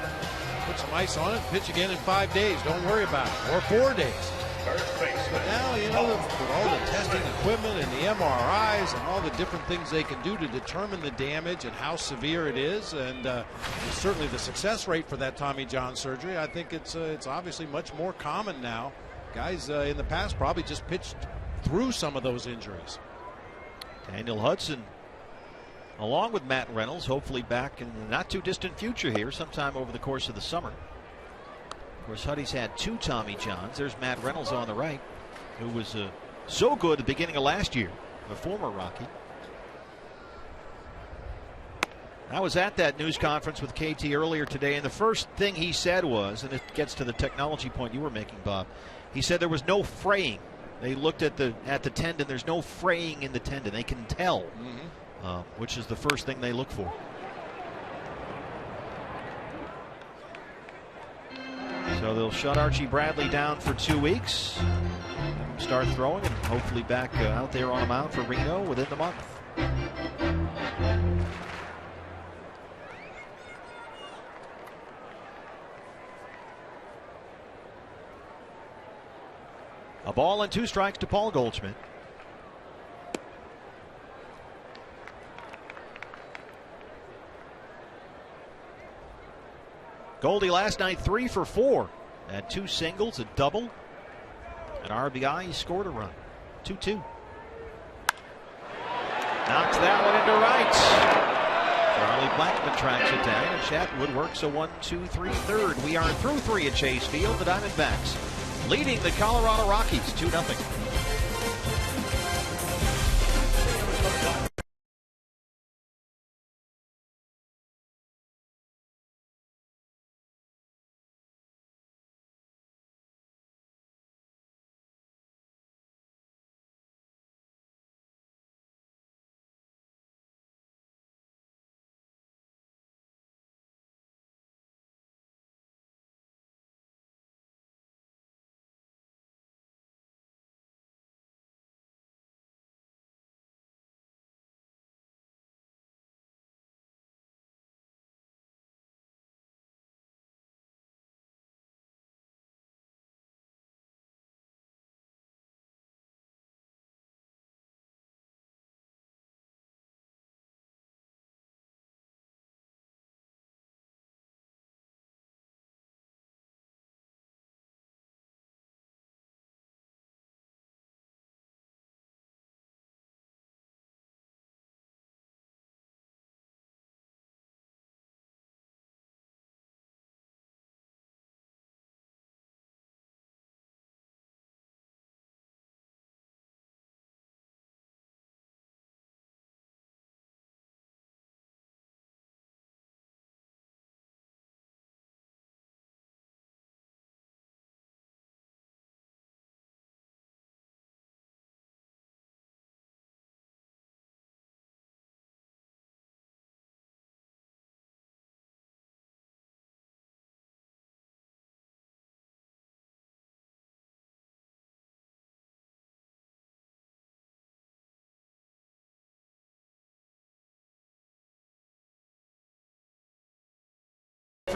put some ice on it, pitch again in 5 days. Don't worry about it. Or 4 days. But now, with all the testing equipment and the MRIs and all the different things they can do to determine the damage and how severe it is, and certainly the success rate for that Tommy John surgery, I think it's obviously much more common now. Guys in the past probably just pitched through some of those injuries. Daniel Hudson, along with Matt Reynolds, hopefully back in the not too distant future here, sometime over the course of the summer. Of course, Huddy's had 2 Tommy Johns. There's Matt Reynolds on the right, who was so good at the beginning of last year, the former Rocky. I was at that news conference with KT earlier today, and the first thing he said was, and it gets to the technology point you were making, Bob, he said there was no fraying. They looked at the tendon. There's no fraying in the tendon. They can tell, which is the first thing they look for. So they'll shut Archie Bradley down for 2 weeks, start throwing, and hopefully back out there on a mound for Reno within the month. A ball and 2 strikes to Paul Goldschmidt. Goldie last night 3 for 4. Had 2 singles, a double, an RBI. He scored a run. 2-2. Knocks that one into right. Charlie Blackmon tracks it down, and Chatwood works a 1-2-3 third. We are through 3 at Chase Field. The Diamondbacks leading the Colorado Rockies 2-0.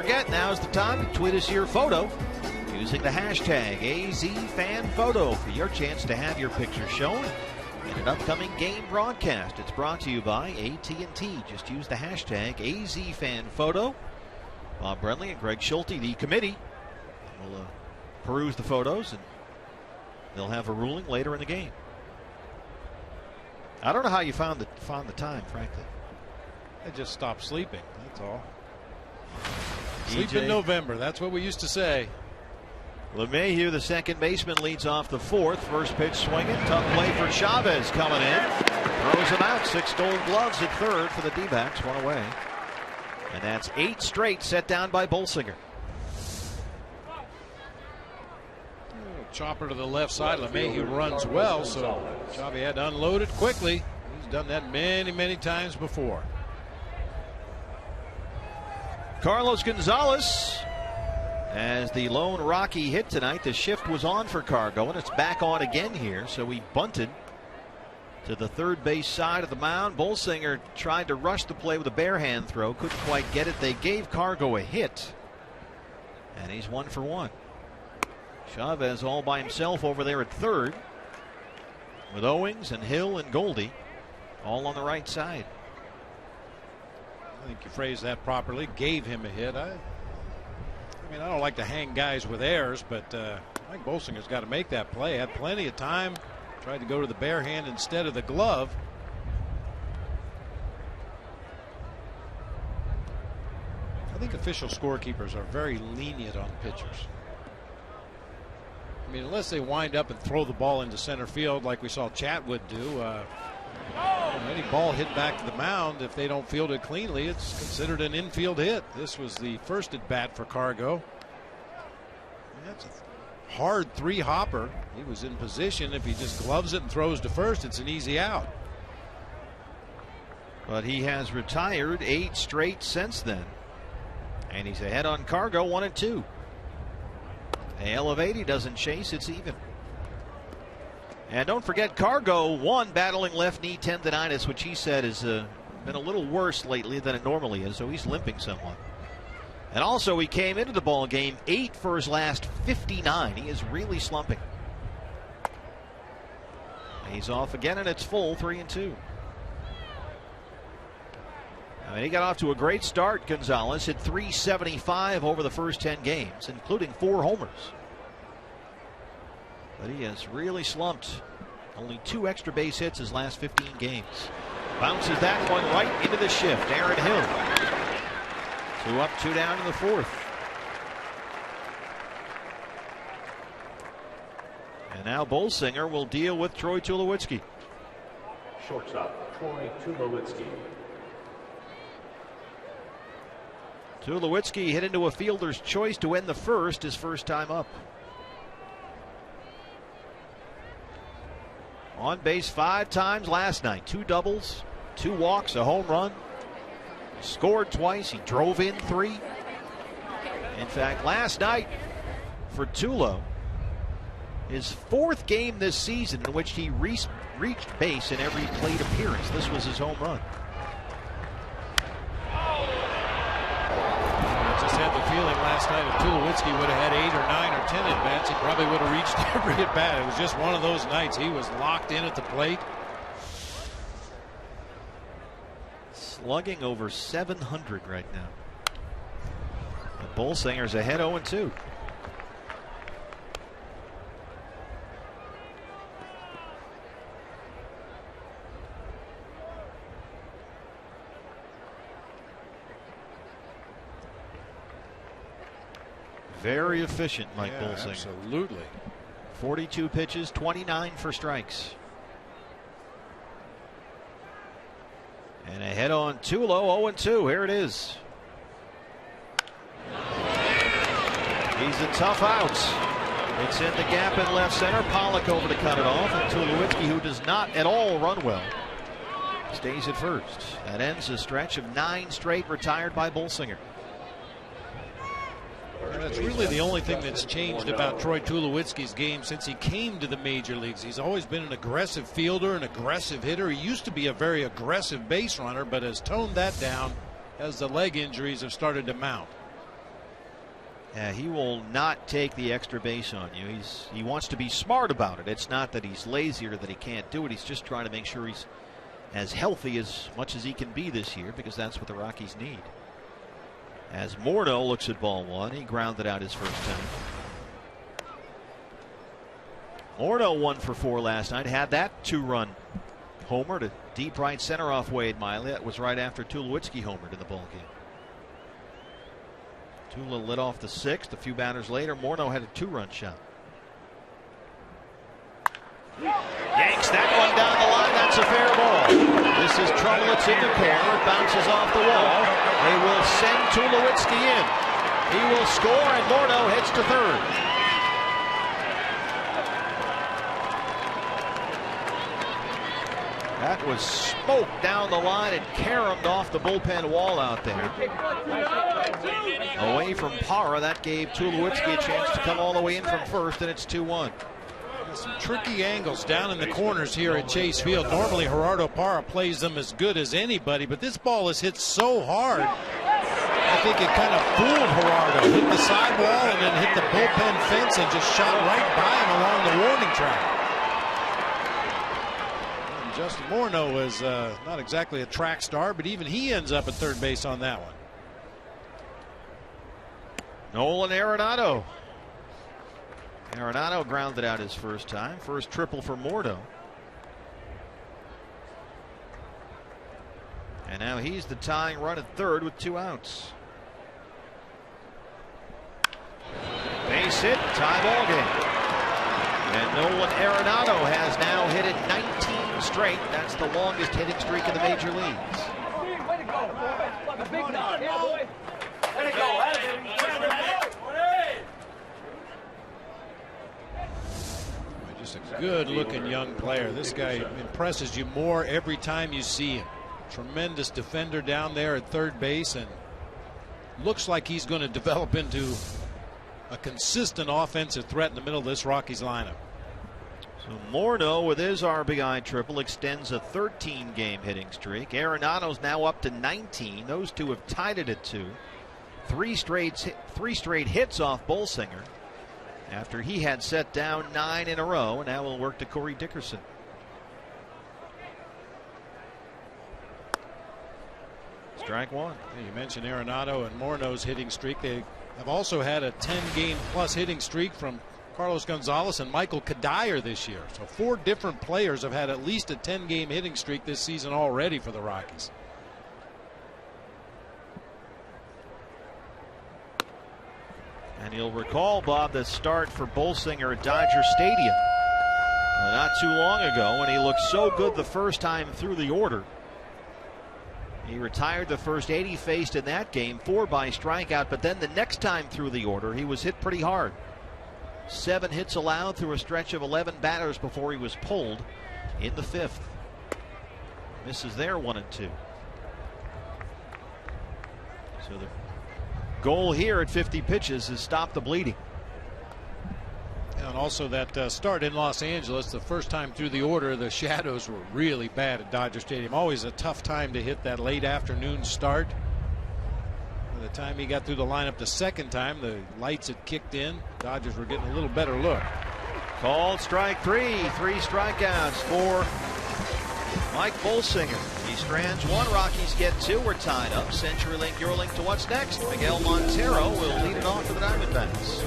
forget, now's the time to tweet us your photo using the hashtag AZFanPhoto for your chance to have your picture shown in an upcoming game broadcast. It's brought to you by AT&T. Just use the hashtag AZFanPhoto. Bob Brenly and Greg Schulte, the committee, will peruse the photos, and they'll have a ruling later in the game. I don't know how you found the time, frankly. I just stopped sleeping, that's all. Sleep in November, that's what we used to say. LeMahieu, the second baseman, leads off the fourth. First pitch swinging. Tough play for Chavez coming in. Throws him out. 6 gold gloves at third for the D-backs. 1 away. And that's 8 straight set down by Bolsinger. Chopper to the left side. LeMahieu runs well, so Chavez had to unload it quickly. He's done that many, many times before. Carlos Gonzalez as the lone Rocky hit tonight. The shift was on for Cargo, and it's back on again here. So he bunted to the third base side of the mound. Bolsinger tried to rush the play with a bare hand throw. Couldn't quite get it. They gave Cargo a hit, and he's 1 for 1. Chavez all by himself over there at third with Owings and Hill and Goldie all on the right side. I think you phrased that properly. Gave him a hit. I mean, I don't like to hang guys with errors, but I think Bolsinger's got to make that play. Had plenty of time. Tried to go to the bare hand instead of the glove. I think official scorekeepers are very lenient on pitchers. I mean, unless they wind up and throw the ball into center field like we saw Chatwood do. Any ball hit back to the mound, if they don't field it cleanly, it's considered an infield hit. This was the first at bat for Cargo. That's a hard 3-hopper. He was in position. If he just gloves it and throws to first, it's an easy out. But he has retired 8 straight since then. And he's ahead on Cargo 1 and 2. They elevate, he doesn't chase, it's even. And don't forget, Cargo won battling left knee tendonitis, which he said has been a little worse lately than it normally is, so he's limping somewhat. And also, he came into the ball game 8 for his last 59. He is really slumping. He's off again, and it's full 3 and 2. I mean, he got off to a great start. Gonzalez hit .375 over the first 10 games, including 4 homers. But he has really slumped. Only 2 extra base hits his last 15 games. Bounces that one right into the shift. Aaron Hill. 2 up, 2 down in the fourth. And now Bolsinger will deal with Troy Tulowitzki. Shortstop, Troy Tulowitzki. Tulowitzki hit into a fielder's choice to end the first, his first time up. On base 5 times last night. 2 doubles, 2 walks, a home run. Scored twice. He drove in 3. In fact, last night for Tulo, his 4th game this season in which he reached base in every plate appearance. This was his home run. I just had the feeling last night if Tulowitzki would have had 8 or 9 or 10 at bats, he probably would have reached every at bat. It was just one of those nights. He was locked in at the plate. Slugging over 700 right now. The Bolsinger's ahead 0-2. Very efficient, Mike Bolsinger. Absolutely. 42 pitches, 29 for strikes. And ahead on Tulo, 0-2. Here it is. He's a tough out. It's in the gap in left center. Pollock over to cut it off. And Tulowitzki, who does not at all run well, stays at first. That ends a stretch of 9 straight retired by Bolsinger. That's really the only thing that's changed about Troy Tulowitzki's game since he came to the major leagues. He's always been an aggressive fielder, an aggressive hitter. He used to be a very aggressive base runner, but has toned that down as the leg injuries have started to mount. He will not take the extra base on you. He wants to be smart about it. It's not that he's lazy or that he can't do it. He's just trying to make sure he's as healthy as much as he can be this year, because that's what the Rockies need. As Morneau looks at ball one, he grounded out his first time. Morneau 1 for 4 last night. Had that 2-run homer to deep right center off Wade Miley. That was right after Tulowitzki homered in the ball game. Tula lit off the 6th. A few batters later, Morneau had a 2-run shot. Yanks that one down the line. That's a fair ball. This is trouble. It's in the corner. It bounces off the wall. They will send Tulowitzki in. He will score, and Morneau heads to third. That was smoke down the line and caromed off the bullpen wall out there. Away from Parra, that gave Tulowitzki a chance to come all the way in from first, and it's 2-1. Some tricky angles down in the corners here at Chase Field. Normally Gerardo Parra plays them as good as anybody, but this ball is hit so hard. I think it kind of fooled Gerardo. Hit the sidewall and then hit the bullpen fence and just shot right by him along the warning track. Justin Morneau is not exactly a track star, but even he ends up at third base on that one. Nolan Arenado. Arenado grounded out his first time. First triple for Morneau. And now he's the tying run at third with 2 outs. Base hit, tie ball game. And Nolan Arenado has now hit it 19 straight. That's the longest hitting streak in the major leagues. Just a good looking young player. This guy impresses you more every time you see him. Tremendous defender down there at third base, and looks like he's going to develop into a consistent offensive threat in the middle of this Rockies lineup. So Morneau with his RBI triple extends a 13-game hitting streak. Arenado's now up to 19. Those two have tied it at 2. Three straight hits off Bolsinger after he had set down 9 in a row, and now will work to Corey Dickerson. Strike one. Yeah, you mentioned Arenado and Morneau's hitting streak. They have also had a 10-game plus hitting streak from Carlos Gonzalez and Michael Kadire this year. So 4 different players have had at least a 10-game hitting streak this season already for the Rockies. And you'll recall, Bob, the start for Bolsinger at Dodger Stadium not too long ago when he looked so good the first time through the order. He retired the first 8 he faced in that game, 4 by strikeout, but then the next time through the order he was hit pretty hard. 7 hits allowed through a stretch of 11 batters before he was pulled in the 5th. Misses there 1 and 2. So the goal here at 50 pitches is stop the bleeding. And also that start in Los Angeles, the first time through the order, the shadows were really bad at Dodger Stadium. Always a tough time to hit that late afternoon start. By the time he got through the lineup the second time, the lights had kicked in. Dodgers were getting a little better look. Called strike 3. 3 strikeouts for Mike Bolsinger. He strands 1. Rockies get 2. We're tied up. CenturyLink, your link to what's next. Miguel Montero will lead it off for the Diamondbacks.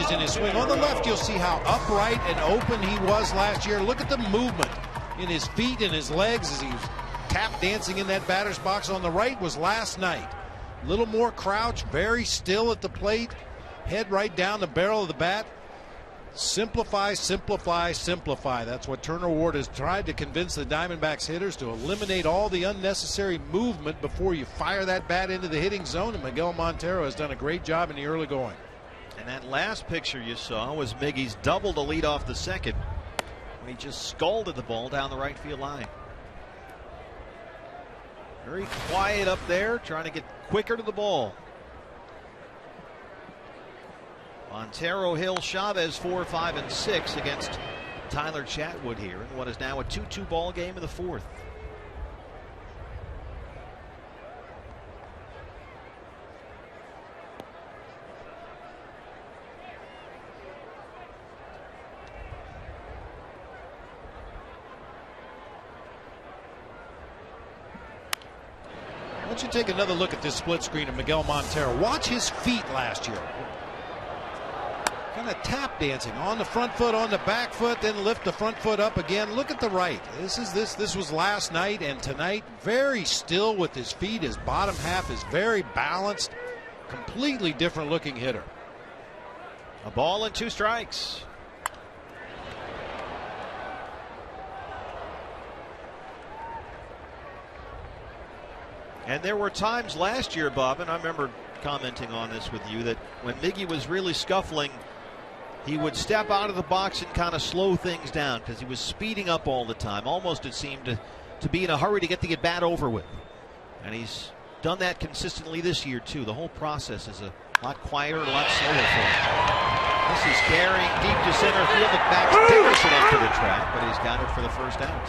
changes in his swing. On the left, you'll see how upright and open he was last year. Look at the movement in his feet and his legs as he was tap dancing in that batter's box. On the right was last night. A little more crouch, very still at the plate, head right down the barrel of the bat. Simplify, simplify, simplify. That's what Turner Ward has tried to convince the Diamondbacks hitters, to eliminate all the unnecessary movement before you fire that bat into the hitting zone. And Miguel Montero has done a great job in the early going. And that last picture you saw was Miggy's double to lead off the second, when he just scalded the ball down the right field line. Very quiet up there, trying to get quicker to the ball. Montero, Hill, Chavez 4, 5, and 6 against Tyler Chatwood here in what is now a 2-2 ball game in the fourth. Why don't you take another look at this split screen of Miguel Montero. Watch his feet last year. Kind of tap dancing on the front foot, on the back foot, then lift the front foot up again. Look at the right. This was last night, and tonight very still with his feet. His bottom half is very balanced. Completely different looking hitter. A ball and 2 strikes. And there were times last year, Bob, and I remember commenting on this with you, that when Miggy was really scuffling, he would step out of the box and kind of slow things down because he was speeding up all the time. Almost, it seemed, to be in a hurry to get the at-bat over with. And he's done that consistently this year, too. The whole process is a lot quieter, a lot slower for him. This is carrying deep to center field. The Max Dickerson into the track, but he's got it for the first out.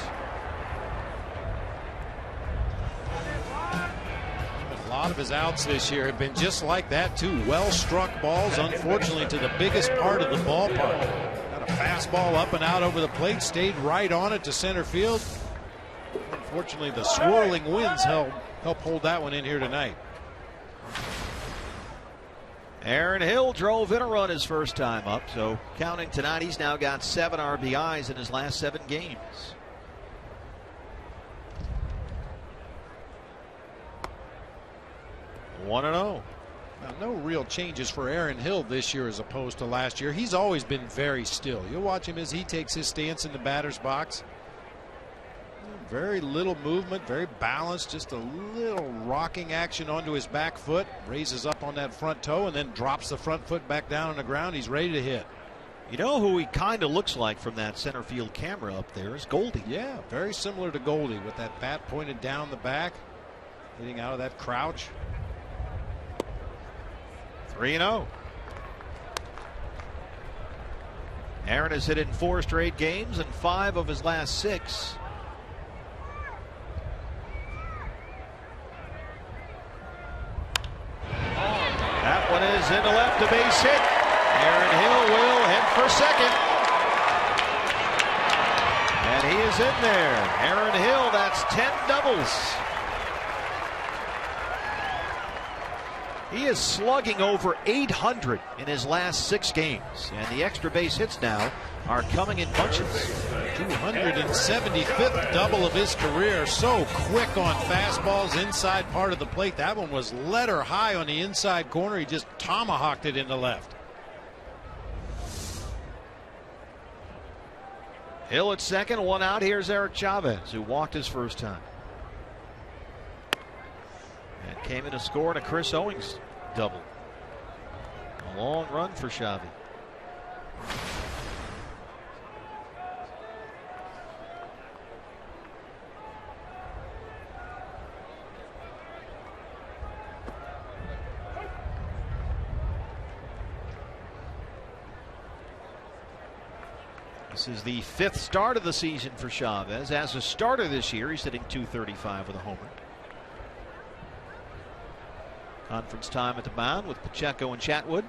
A lot of his outs this year have been just like that, too. Well-struck balls, unfortunately, to the biggest part of the ballpark. Got a fastball up and out over the plate, stayed right on it to center field. Unfortunately, the swirling winds help hold that one in here tonight. Aaron Hill drove in a run his first time up, so counting tonight, he's now got 7 RBIs in his last 7 games. One and 0. Now, no real changes for Aaron Hill this year as opposed to last year. He's always been very still. You'll watch him as he takes his stance in the batter's box. Very little movement, very balanced, just a little rocking action onto his back foot, raises up on that front toe and then drops the front foot back down on the ground. He's ready to hit. You know who he kind of looks like from that center field camera up there is Goldie. Yeah, very similar to Goldie with that bat pointed down the back, hitting out of that crouch. 3-0. Aaron has hit in 4 straight games and 5 of his last 6. That one is into left, a base hit. Aaron Hill will head for second. And he is in there. Aaron Hill, that's 10 doubles. He is slugging over 800 in his last 6 games. And the extra base hits now are coming in bunches. 275th double of his career. So quick on fastballs inside part of the plate. That one was letter high on the inside corner. He just tomahawked it into left. Hill at second, 1 out. Here's Eric Chavez, who walked his first time. And came in to score in a Chris Owings double. A long run for Chavez. This is the 5th start of the season for Chavez. As a starter this year, he's hitting .235 with a homer. Conference time at the mound with Pacheco and Chatwood.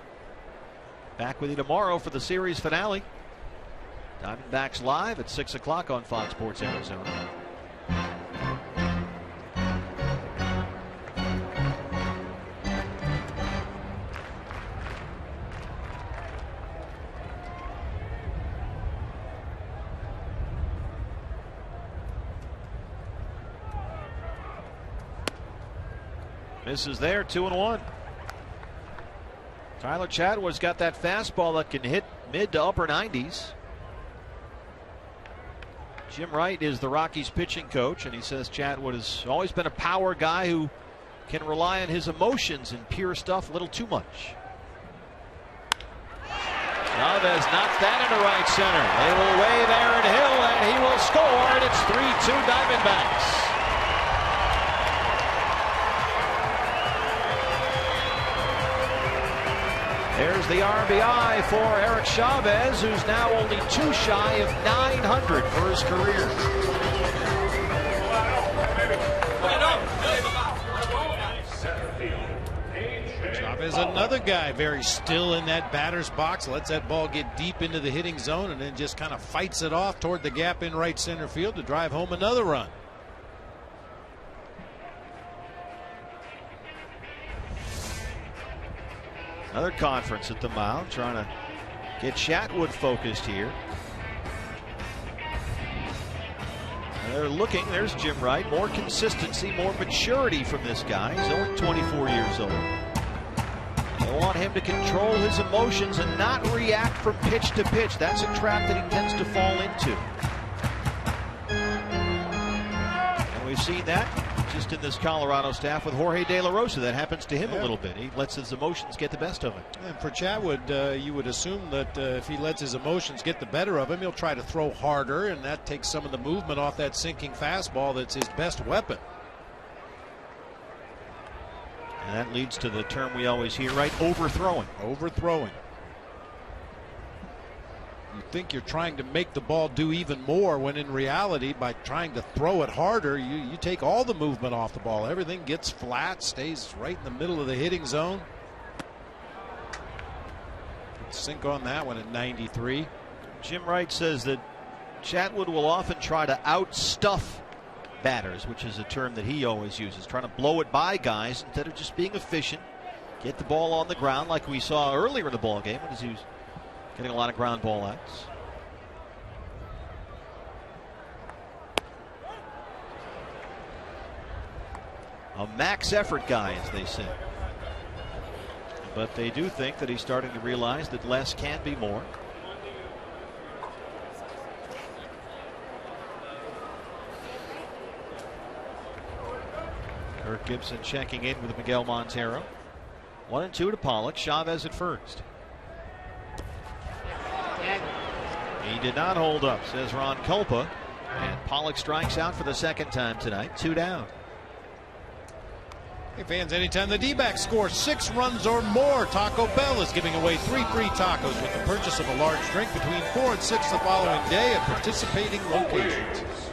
Back with you tomorrow for the series finale. Diamondbacks live at 6 o'clock on Fox Sports Arizona. Misses there, 2-1. Tyler Chatwood's got that fastball that can hit mid to upper 90s. Jim Wright is the Rockies pitching coach, and he says Chatwood has always been a power guy who can rely on his emotions and pure stuff a little too much. Chavez knocks that into right center. They will wave Aaron Hill, and he will score, and it's 3-2 Diamondbacks. There's the RBI for Eric Chavez, who's now only 2 shy of 900 for his career. Chavez, another guy very still in that batter's box, lets that ball get deep into the hitting zone and then just kind of fights it off toward the gap in right center field to drive home another run. Another conference at the mound, trying to get Chatwood focused here. And they're looking, there's Jim Wright. More consistency, more maturity from this guy. He's only 24 years old. They want him to control his emotions and not react from pitch to pitch. That's a trap that he tends to fall into. And we've seen that just in this Colorado staff with Jorge De La Rosa. That happens to him a little bit. He lets his emotions get the best of him. And for Chatwood, you would assume that if he lets his emotions get the better of him, he'll try to throw harder, and that takes some of the movement off that sinking fastball that's his best weapon. And that leads to the term we always hear, right? Overthrowing. Overthrowing. You think you're trying to make the ball do even more, when in reality, by trying to throw it harder, you take all the movement off the ball. Everything gets flat, stays right in the middle of the hitting zone. Sink on that one at 93. Jim Wright says that Chatwood will often try to outstuff batters, which is a term that he always uses, trying to blow it by guys instead of just being efficient, get the ball on the ground like we saw earlier in the ball game as he was getting a lot of ground ball outs. A max effort guy, as they say. But they do think that he's starting to realize that less can be more. Kirk Gibson checking in with Miguel Montero. 1-2 to Pollock. Chavez at first. He did not hold up, says Ron Kulpa. And Pollock strikes out for the second time tonight. 2 down. Hey fans, anytime the D-backs score 6 runs or more, Taco Bell is giving away 3 free tacos with the purchase of a large drink between 4 and 6 the following day at participating locations.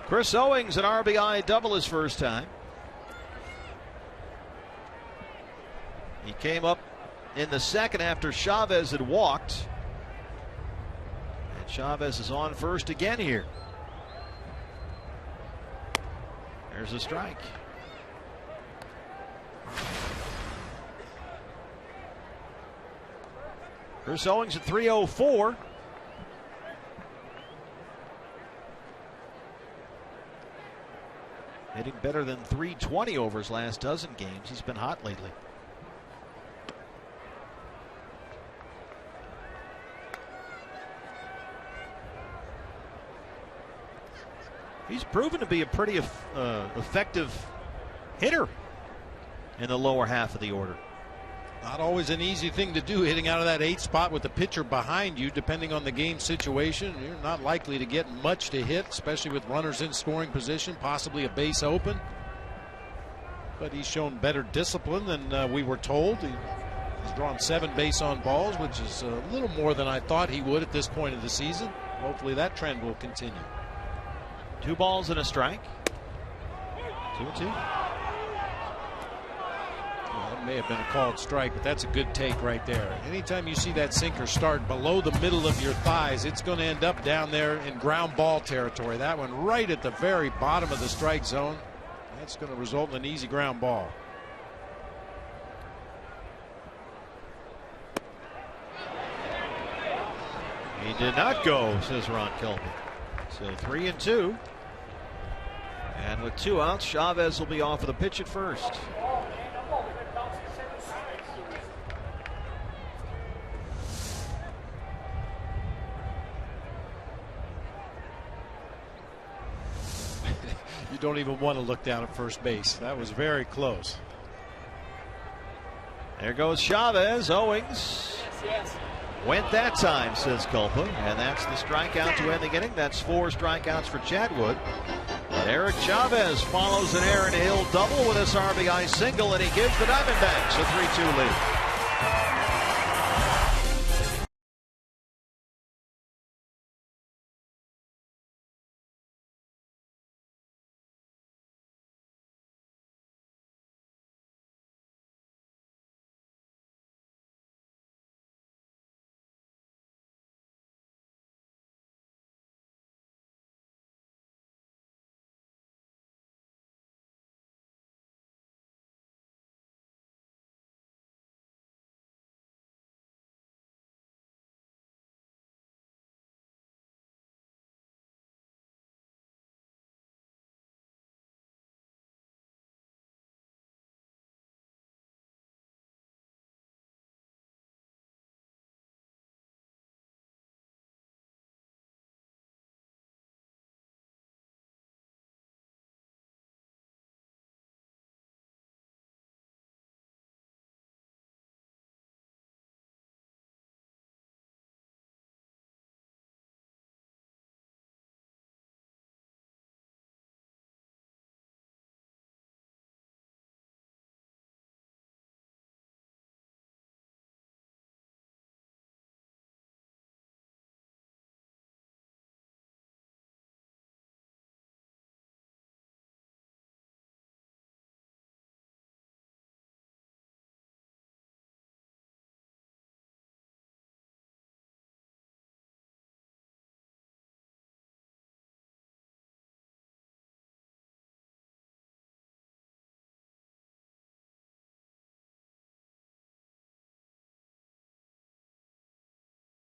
Chris Owings, an RBI double his first time. He came up in the second after Chavez had walked. And Chavez is on first again here. There's a strike. Chris Owings at 304. Hitting better than 320 over his last dozen games. He's been hot lately. He's proven to be a pretty effective hitter in the lower half of the order. Not always an easy thing to do, hitting out of that 8 spot with the pitcher behind you, depending on the game situation. You're not likely to get much to hit, especially with runners in scoring position, possibly a base open. But he's shown better discipline than we were told. He's drawn 7 base on balls, which is a little more than I thought he would at this point of the season. Hopefully that trend will continue. 2 balls and a strike. 2-2. Well, it may have been a called strike, but that's a good take right there. Anytime you see that sinker start below the middle of your thighs, it's going to end up down there in ground ball territory. That one right at the very bottom of the strike zone. That's going to result in an easy ground ball. He did not go, says Ron Kelby. So 3-2. And with 2 outs, Chavez will be off of the pitch at first. You don't even want to look down at first base. That was very close. There goes Chavez. Owings went that time, says Culpa. And that's the strikeout to end the inning. That's 4 strikeouts for Chatwood. But Eric Chavez follows an Aaron Hill double with his RBI single, and he gives the Diamondbacks a 3-2 lead.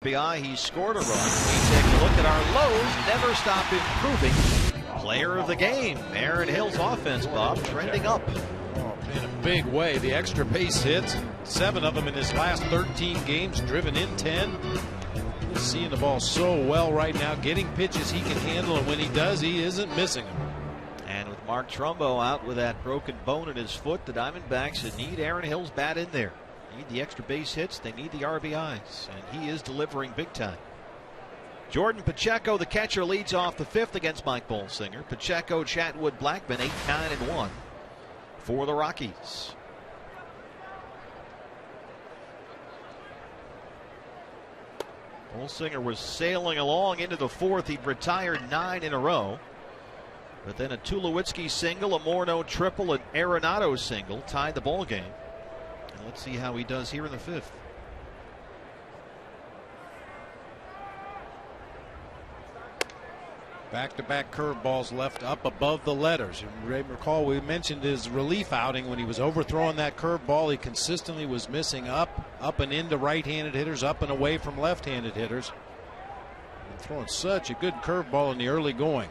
He scored a run. We take a look at our lows. Never stop improving. Player of the game, Aaron Hill's offense, Bob, trending up. Oh, in a big way. The extra base hits, 7 of them in his last 13 games, driven in 10. He's seeing the ball so well right now, getting pitches he can handle, and when he does, he isn't missing them. And with Mark Trumbo out with that broken bone in his foot, the Diamondbacks need Aaron Hill's bat in there. Need the extra base hits. They need the RBIs. And he is delivering big time. Jordan Pacheco, the catcher, leads off the 5th against Mike Bolsinger. Pacheco, Chatwood, Blackman, 8-9-1 for the Rockies. Bolsinger was sailing along into the 4th. He'd retired 9 in a row. But then a Tulowitzki single, a Morneau triple, an Arenado single tied the ball game. Let's see how he does here in the 5th. Back-to-back curveballs left up above the letters. You may recall we mentioned his relief outing when he was overthrowing that curveball. He consistently was missing up and into right-handed hitters, up and away from left-handed hitters. And throwing such a good curveball in the early going.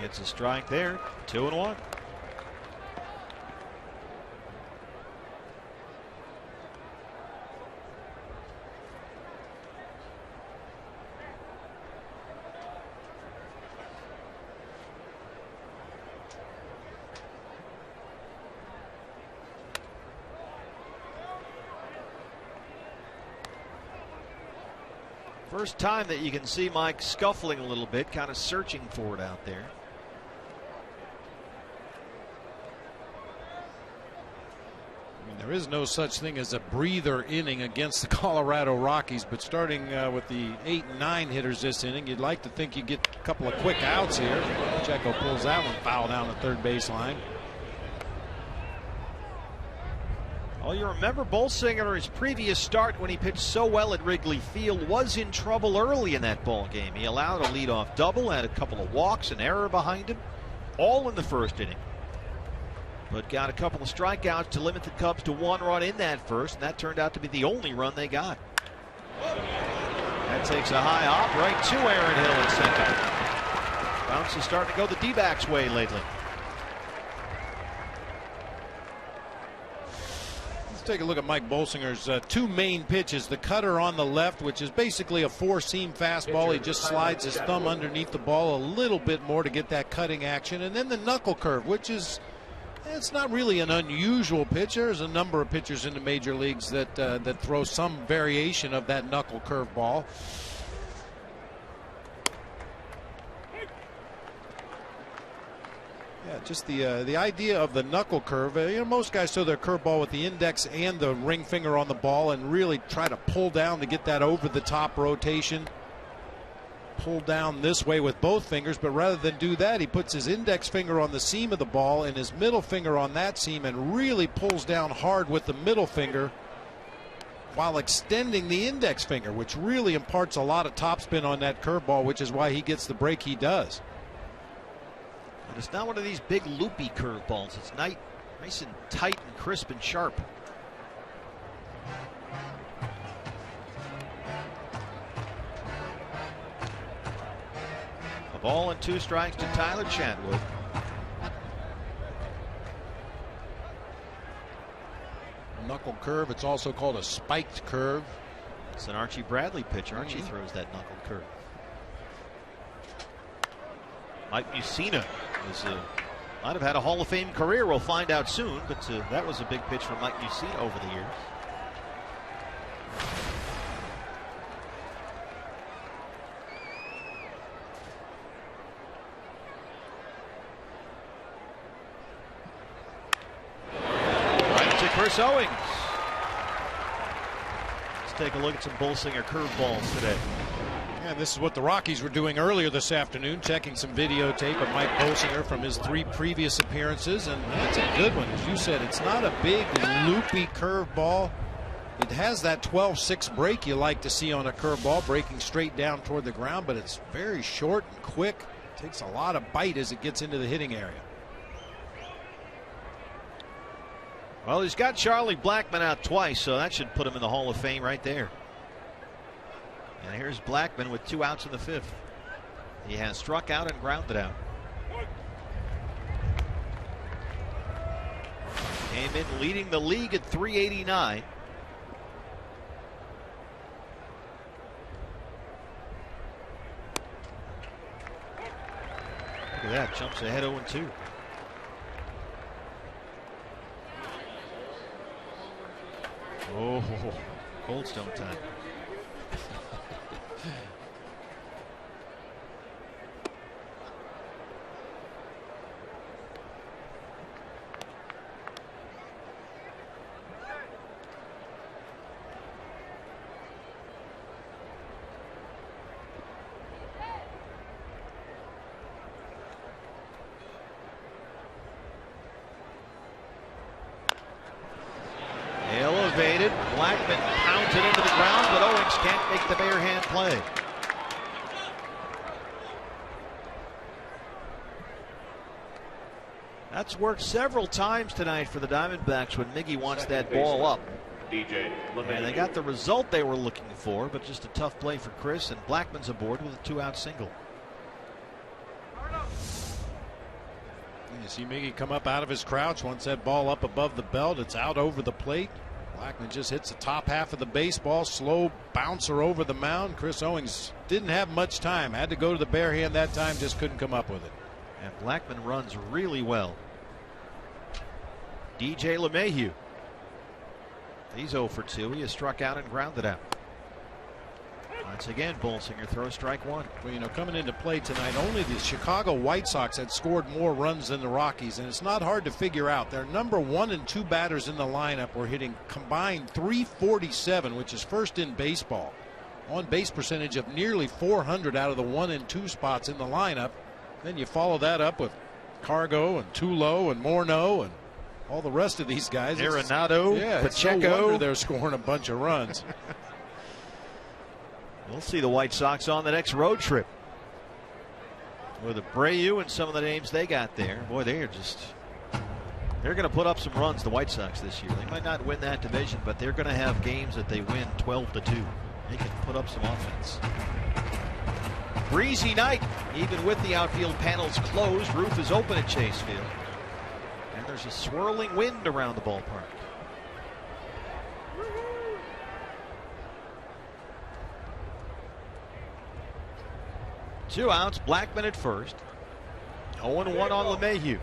It's a strike there, 2-1. First time that you can see Mike scuffling a little bit, kind of searching for it out there. There is no such thing as a breather inning against the Colorado Rockies, but starting with the 8 and 9 hitters this inning, you'd like to think you get a couple of quick outs here. Pacheco pulls that one foul down the third baseline. Well, you remember Bolsinger, his previous start when he pitched so well at Wrigley Field, was in trouble early in that ball game. He allowed a leadoff double, had a couple of walks, an error behind him, all in the first inning. But got a couple of strikeouts to limit the Cubs to 1 run in that first, and that turned out to be the only run they got. That takes a high hop right to Aaron Hill at second. Bounce is starting to go the D-backs way lately. Let's take a look at Mike Bolsinger's two main pitches. The cutter on the left, which is basically a four-seam fastball. He just slides his thumb underneath the ball a little bit more to get that cutting action. And then the knuckle curve, which is, it's not really an unusual pitch. There's a number of pitchers in the major leagues that that throw some variation of that knuckle curve ball. Yeah, just the idea of the knuckle curve. Most guys throw their curveball with the index and the ring finger on the ball and really try to pull down to get that over the top rotation. Pull down this way with both fingers, but rather than do that, he puts his index finger on the seam of the ball and his middle finger on that seam and really pulls down hard with the middle finger while extending the index finger, which really imparts a lot of topspin on that curveball, which is why he gets the break he does. And it's not one of these big loopy curveballs. It's nice and tight and crisp and sharp. A ball and 2 strikes to Tyler Chatwood. Knuckle curve. It's also called a spiked curve. It's an Archie Bradley pitch. Archie throws that knuckle curve. Mike Mussina might have had a Hall of Fame career. We'll find out soon, but that was a big pitch for Mike Mussina over the years. Right to Chris Owings. Let's take a look at some Bolsinger curveballs today. And this is what the Rockies were doing earlier this afternoon, checking some videotape of Mike Bolsinger from his 3 previous appearances, and that's a good one. As you said, it's not a big loopy curveball. It has that 12-6 break you like to see on a curveball, breaking straight down toward the ground, but it's very short and quick. It takes a lot of bite as it gets into the hitting area. Well, he's got Charlie Blackmon out twice, so that should put him in the Hall of Fame right there. And here's Blackmon with 2 outs in the 5th. He has struck out and grounded out. Came in leading the league at 389. Look at that, jumps ahead 0-2. Oh, Cold Stone time. Elevated, Blackmon pounds it into the ground, but Owings can't make the bare hand play. That's worked several times tonight for the Diamondbacks when Miggy wants that ball up. And they got the result they were looking for, but just a tough play for Chris, and Blackmon's aboard with a 2-out single. You see Miggy come up out of his crouch. Once that ball up above the belt, it's out over the plate. Blackmon just hits the top half of the baseball, slow bouncer over the mound. Chris Owings didn't have much time, had to go to the bare hand that time, just couldn't come up with it. And Blackmon runs really well. DJ LeMahieu. He's 0 for 2. He has struck out and grounded out. Once again, Bolsinger throws strike 1. Well, coming into play tonight, only the Chicago White Sox had scored more runs than the Rockies, and it's not hard to figure out. Their number 1 and 2 batters in the lineup were hitting combined .347, which is first in baseball. On base percentage of nearly 400 out of the 1 and 2 spots in the lineup. Then you follow that up with Cargo and Tulo and Morneau and all the rest of these guys. Arenado, Pacheco. No wonder they're scoring a bunch of runs. We'll see the White Sox on the next road trip with Abreu and some of the names they got there. Boy, they're going to put up some runs, the White Sox, this year. They might not win that division, but they're going to have games that they win 12-2. They can put up some offense. Breezy night, even with the outfield panels closed. Roof is open at Chase Field. And there's a swirling wind around the ballpark. Two outs, Blackman at first. 0-1 on LeMahieu.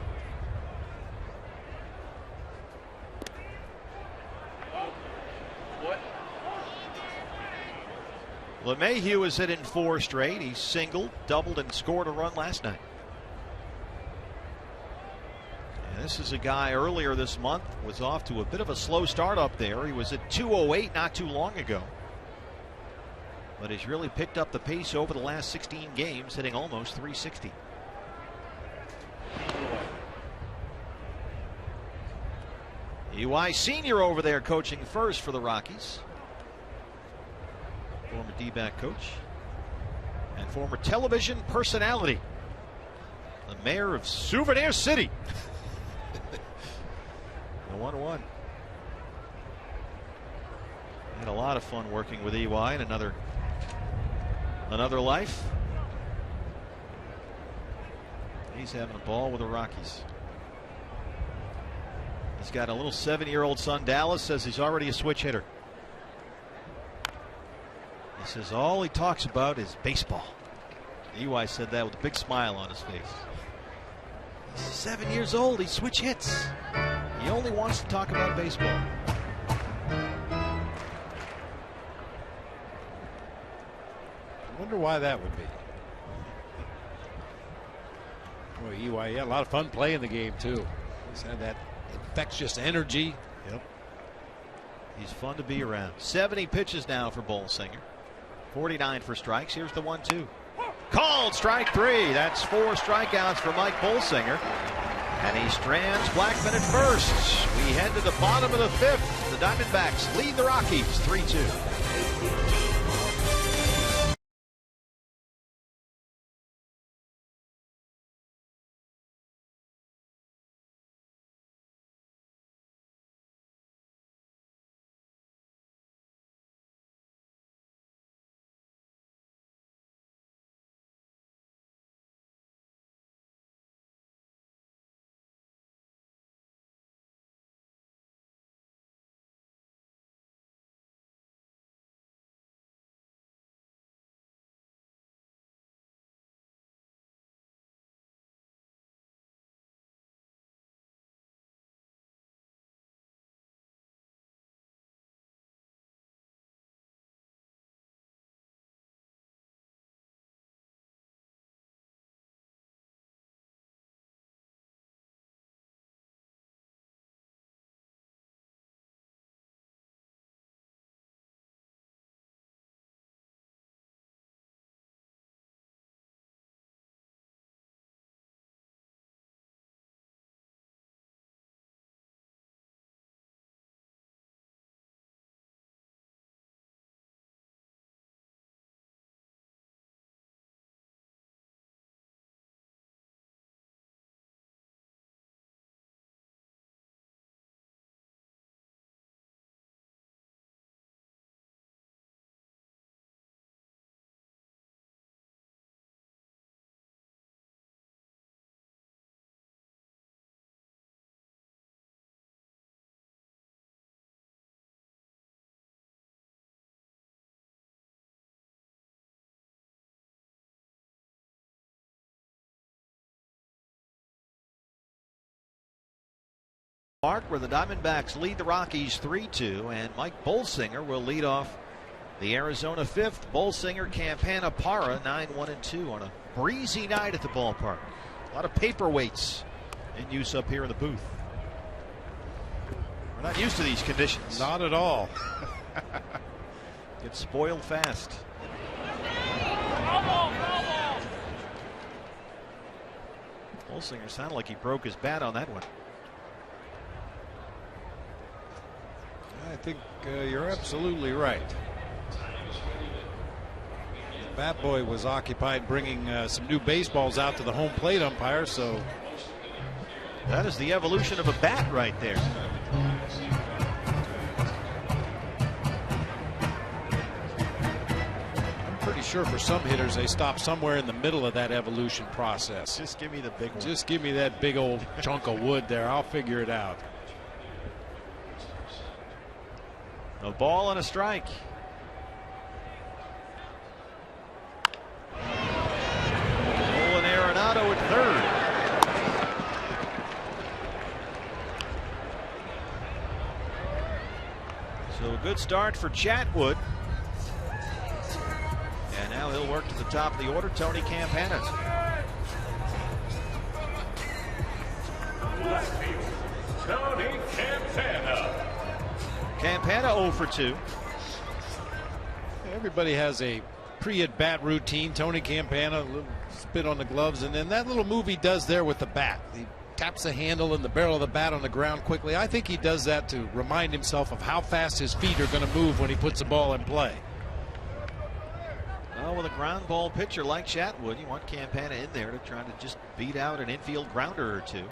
LeMahieu has hit in 4 straight. He singled, doubled, and scored a run last night. And this is a guy earlier this month was off to a bit of a slow start up there. He was at 208 not too long ago. But he's really picked up the pace over the last 16 games, hitting almost 360. EY Sr. over there coaching first for the Rockies. Former D-back coach and former television personality. The mayor of Souvenir City. The 1-1. Had a lot of fun working with EY in another life. He's having a ball with the Rockies. He's got a little 7-year-old son. Dallas says he's already a switch hitter. He says all he talks about is baseball. EY said that with a big smile on his face. He's 7 years old. He switch hits. He only wants to talk about baseball. I wonder why that would be. Boy, EY, yeah, a lot of fun playing the game too. He's had that infectious energy. Yep. He's fun to be around. 70 pitches now for Bolsinger. 49 for strikes. Here's the 1-2. Called strike 3. That's 4 strikeouts for Mike Bolsinger. And he strands Blackman at first. We head to the bottom of the 5th. The Diamondbacks lead the Rockies 3-2. Where the Diamondbacks lead the Rockies 3-2, and Mike Bolsinger will lead off the Arizona 5th. Bolsinger, Campana, Parra 9-1-2 on a breezy night at the ballpark. A lot of paperweights in use up here in the booth. We're not used to these conditions. Not at all. Get spoiled fast. Bolsinger sounded like he broke his bat on that one. I think you're absolutely right. The Bat Boy was occupied bringing some new baseballs out to the home plate umpire, so that is the evolution of a bat right there. sure for some hitters they stop somewhere in the middle of that evolution process. Just give me the big one. Just give me that big old chunk of wood there. I'll figure it out. A ball and a strike. Nolan Arenado at third. So a good start for Chatwood. And now he'll work to the top of the order. Tony Campana. Tony Campana. Campana 0 for 2. Everybody has a pre-at-bat routine. Tony Campana, a little spit on the gloves, and then that little move he does there with the bat. He taps the handle and the barrel of the bat on the ground quickly. I think he does that to remind himself of how fast his feet are going to move when he puts the ball in play. Well, with a ground ball pitcher like Chatwood, you want Campana in there to try to just beat out an infield grounder or two.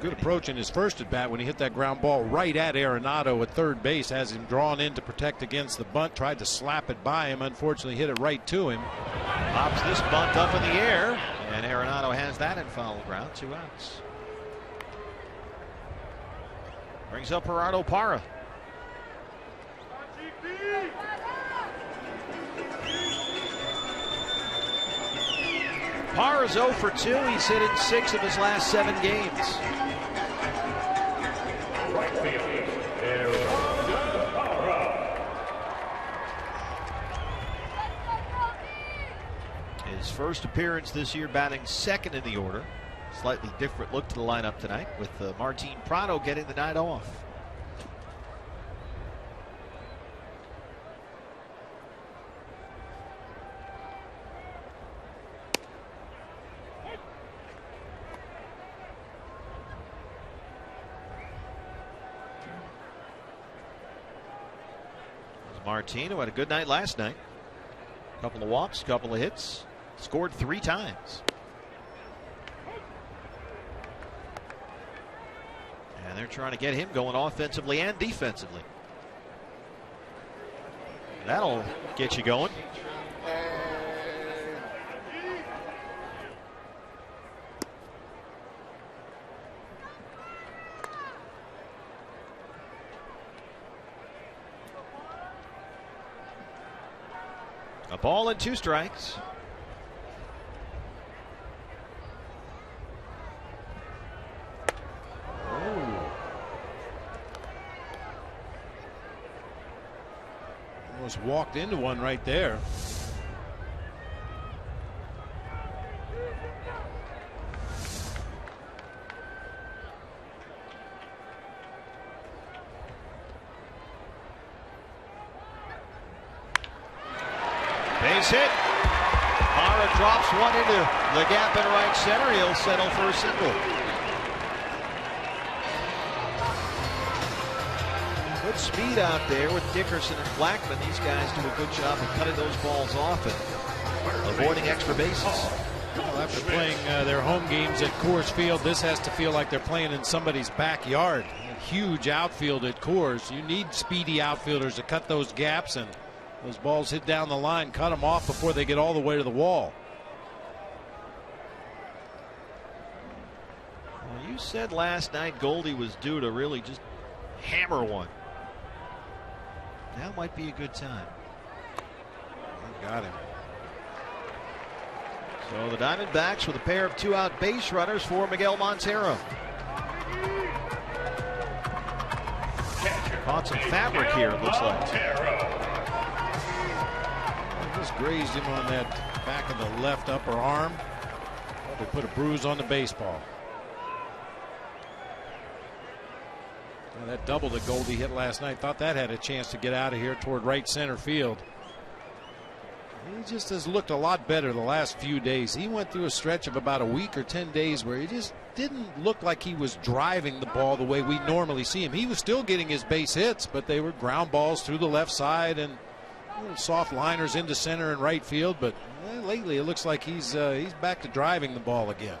Good approach in his first at bat when he hit that ground ball right at Arenado at third base, has him drawn in to protect against the bunt, tried to slap it by him, unfortunately hit it right to him. Pops this bunt up in the air, and Arenado has that in foul ground. 2 outs. Brings up Gerardo Parra. Parra's 0 for 2. He's hit in 6 of his last 7 games. Right field, Gerardo Parra. His first appearance this year, batting second in the order. Slightly different look to the lineup tonight, with Martin Prado getting the night off. Martin, who had a good night last night. A couple of walks, a couple of hits, scored 3 times. And they're trying to get him going offensively and defensively. That'll get you going. A ball and 2 strikes. Almost walked into one right there. Base hit. Parra drops one into the gap in right center. He'll settle for a single. Good speed out there with Dickerson and Blackman. These guys do a good job of cutting those balls off and avoiding extra bases. Well, after playing their home games at Coors Field, this has to feel like they're playing in somebody's backyard. A huge outfield at Coors. You need speedy outfielders to cut those gaps, and those balls hit down the line, cut them off before they get all the way to the wall. Well, you said last night Goldie was due to really just hammer one. Now might be a good time. Got him. So the Diamondbacks with a pair of 2-out base runners for Miguel Montero. Caught some fabric here, it looks like. Just grazed him on that back of the left upper arm. They put a bruise on the baseball. Now that double that Goldie hit last night, thought that had a chance to get out of here toward right center field. He just has looked a lot better the last few days. He went through a stretch of about a week or 10 days where he just didn't look like he was driving the ball the way we normally see him. He was still getting his base hits, but they were ground balls through the left side and little soft liners into center and right field. But lately it looks like he's back to driving the ball again.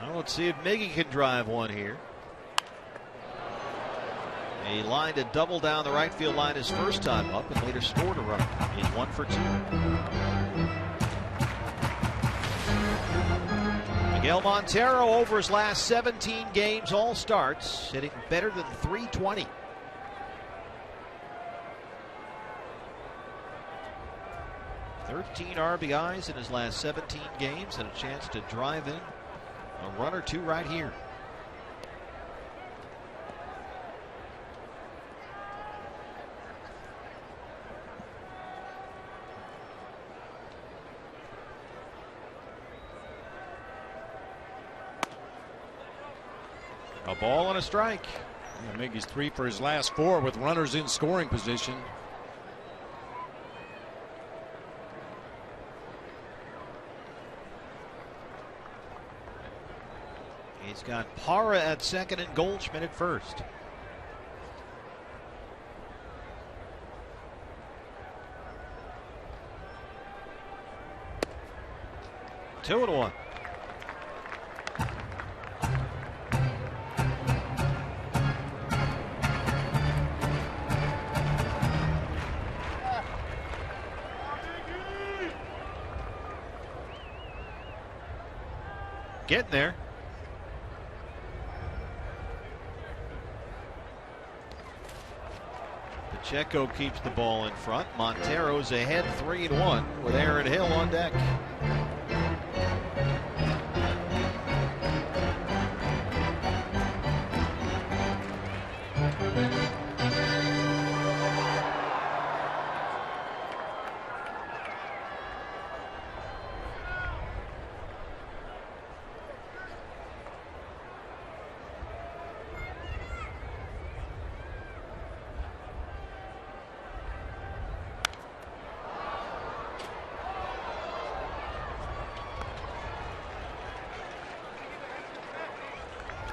Well, let's see if Miggy can drive one here. He lined a double down the right field line his first time up and later scored a run. He's 1 for 2. Miguel Montero over his last 17 games, all starts, hitting better than .320. "13 RBIs in his last 17 games and a chance to drive in a run or two right here." A ball and a strike. Yeah, Miggy's 3 for his last 4 with runners in scoring position. He's got Parra at second and Goldschmidt at first. Two and one. Getting there. Pacheco keeps the ball in front. Montero's ahead 3-1 with Aaron Hill on deck.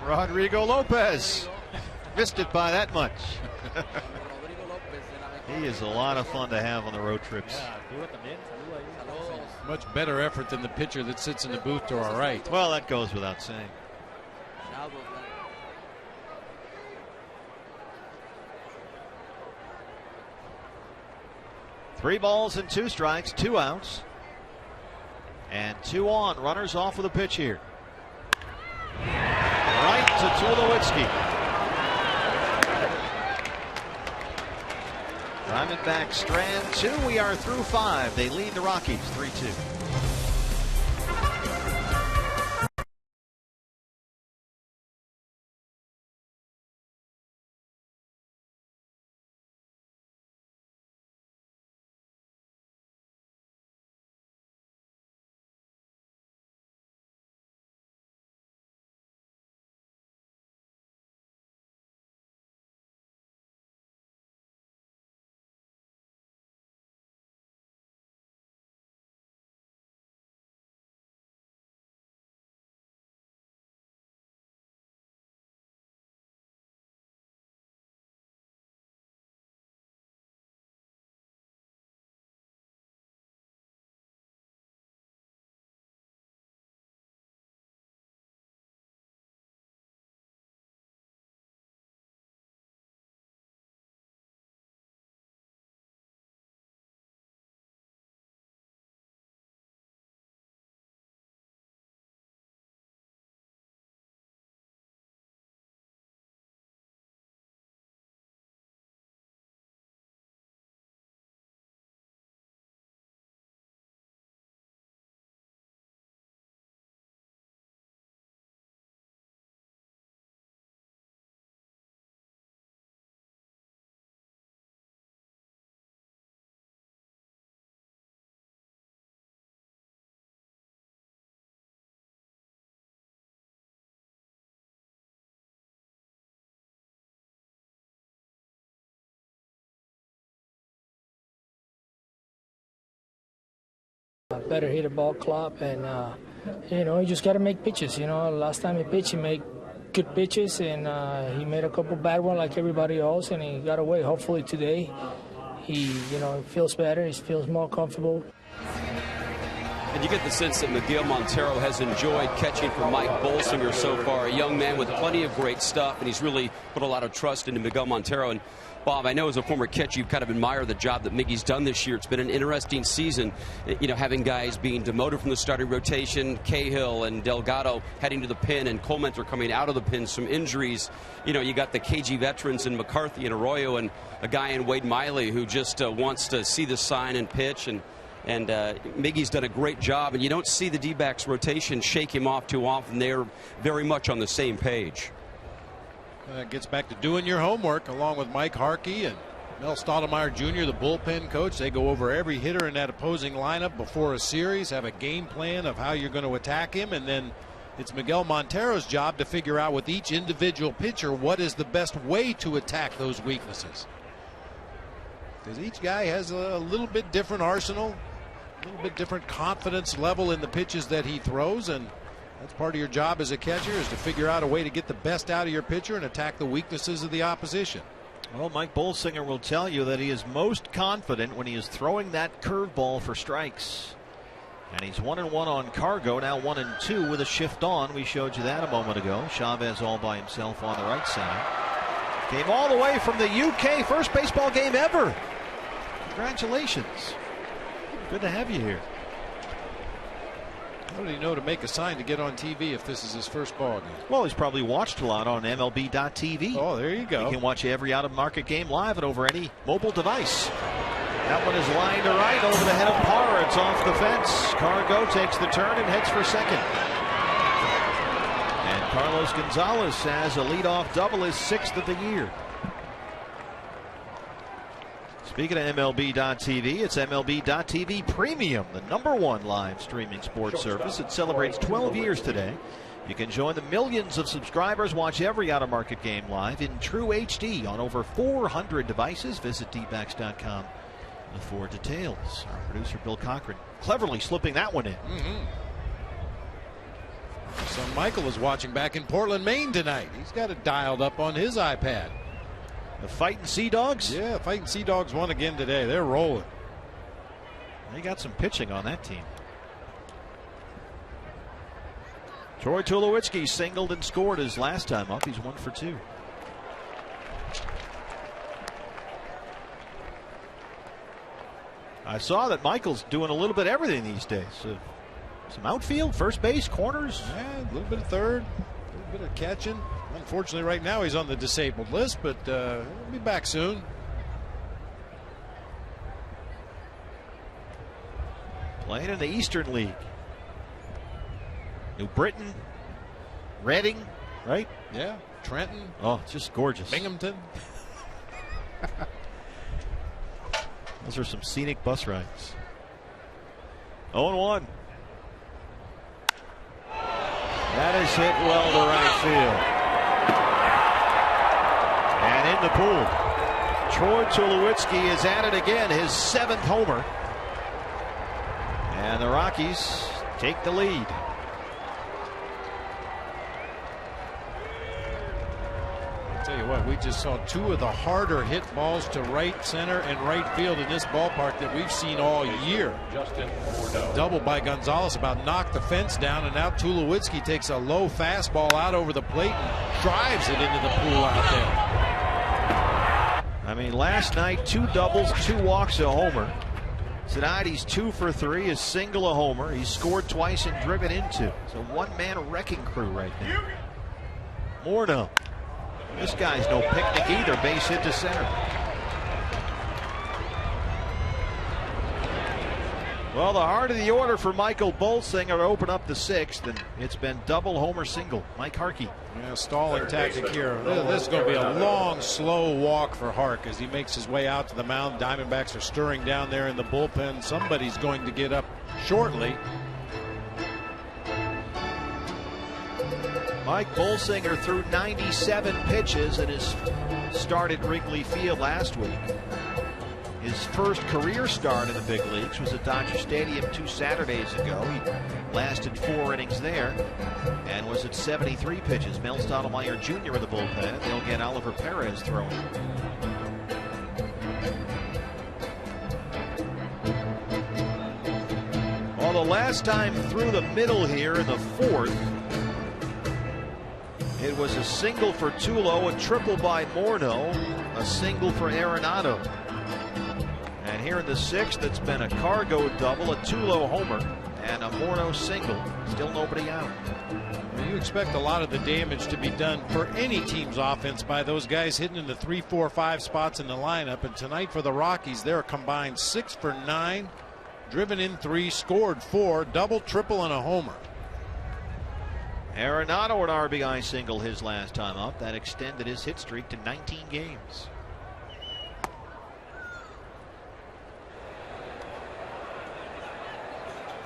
Rodrigo Lopez missed it by that much. He is a lot of fun to have on the road trips. Much better effort than the pitcher that sits in the booth to our right. Well, that goes without saying. Three balls and 2 strikes, 2 outs, and 2 on. Runners off with a pitch here. Right to Tulowitzki. Diamondbacks strand 2. We are through 5. They lead the Rockies 3-2. Better hit a ball club, and you just got to make pitches. Last time he pitched, he made good pitches, and he made a couple bad ones like everybody else, and he got away. Hopefully today, he feels better. He feels more comfortable. And you get the sense that Miguel Montero has enjoyed catching for Mike Bolsinger so far. A young man with plenty of great stuff, and he's really put a lot of trust into Miguel Montero. And Bob, I know as a former catcher, you kind of admire the job that Miggy's done this year. It's been an interesting season, you know, having guys being demoted from the starting rotation, Cahill and Delgado heading to the pen, and Colementor coming out of the pen, some injuries. You know, you got the KG veterans in McCarthy and Arroyo, and a guy in Wade Miley who just wants to see the sign and pitch. And Miggy's done a great job, and you don't see the D-backs rotation shake him off too often. They're very much on the same page. Gets back to doing your homework along with Mike Harkey and Mel Stottlemyre Jr., the bullpen coach. They go over every hitter in that opposing lineup before a series, have a game plan of how you're going to attack him, and then it's Miguel Montero's job to figure out with each individual pitcher what is the best way to attack those weaknesses. Because each guy has a little bit different arsenal, a little bit different confidence level in the pitches that he throws, and that's part of your job as a catcher, is to figure out a way to get the best out of your pitcher and attack the weaknesses of the opposition. Well, Mike Bolsinger will tell you that he is most confident when he is throwing that curveball for strikes. And he's 1-1 on Cargo, now 1-2 with a shift on. We showed you that a moment ago. Chavez all by himself on the right side. Came all the way from the UK, first baseball game ever. Congratulations. Good to have you here. How did he know to make a sign to get on TV if this is his first ball game? Well, he's probably watched a lot on MLB.TV. Oh, there you go. You can watch every out-of-market game live and over any mobile device. That one is lined to right over the head of Parra. It's off the fence. Cargo takes the turn and heads for second. And Carlos Gonzalez has a leadoff double, his 6th of the year. Speaking of MLB.TV, it's MLB.TV Premium, the #1 live streaming sports service. It celebrates 12 years today. You can join the millions of subscribers, watch every out-of-market game live in true HD on over 400 devices. Visit dbacks.com for details. Our producer Bill Cochran cleverly slipping that one in. So Michael is watching back in Portland, Maine tonight. He's got it dialed up on his iPad. The Fighting Sea Dogs? Yeah, Fighting Sea Dogs won again today. They're rolling. They got some pitching on that team. Troy Tulowitzki singled and scored his last time up. He's 1 for 2. I saw that Michael's doing a little bit of everything these days. Some outfield, first base, corners. Yeah, a little bit of third, a little bit of catching. Unfortunately, right now he's on the disabled list, but he'll be back soon. Playing in the Eastern League. New Britain, Reading, right? Yeah, Trenton. Oh, it's just gorgeous. Binghamton. Those are some scenic bus rides. 0-1. That is hit well to right field. And in the pool, Troy Tulowitzki is at it again, his 7th homer. And the Rockies take the lead. I'll tell you what, we just saw 2 of the harder hit balls to right center and right field in this ballpark that we've seen all year. Double by Gonzalez about knocked the fence down, and now Tulowitzki takes a low fastball out over the plate and drives it into the pool out there. I mean, last night 2 doubles, 2 walks, a homer. Tonight he's 2 for 3, a single, a homer. He's scored twice and driven into. It's a one-man wrecking crew right now. Morneau. This guy's no picnic either. Base hit to center. Well, the heart of the order for Michael Bolsinger to open up the 6th, and it's been double, homer, single. Mike Harkey. Yeah, stalling tactic here. This is going to be a long, slow walk for Hark as he makes his way out to the mound. Diamondbacks are stirring down there in the bullpen. Somebody's going to get up shortly. Mike Bolsinger threw 97 pitches in his start at Wrigley Field last week. His first career start in the big leagues was at Dodger Stadium 2 Saturdays ago. He lasted 4 innings there and was at 73 pitches. Mel Stottlemyre Jr. in the bullpen. They'll get Oliver Perez throwing. Well, the last time through the middle here in the fourth, it was a single for Tulo, a triple by Morneau, a single for Arenado. And here in the sixth, it's been a Cargo double, a Tulo homer, and a Morneau single. Still nobody out. Well, you expect a lot of the damage to be done for any team's offense by those guys hitting in the 3, 4, 5 spots in the lineup. And tonight for the Rockies, they're a combined 6 for 9, driven in 3, scored 4, double, triple, and a homer. Arenado an RBI single his last time up. That extended his hit streak to 19 games.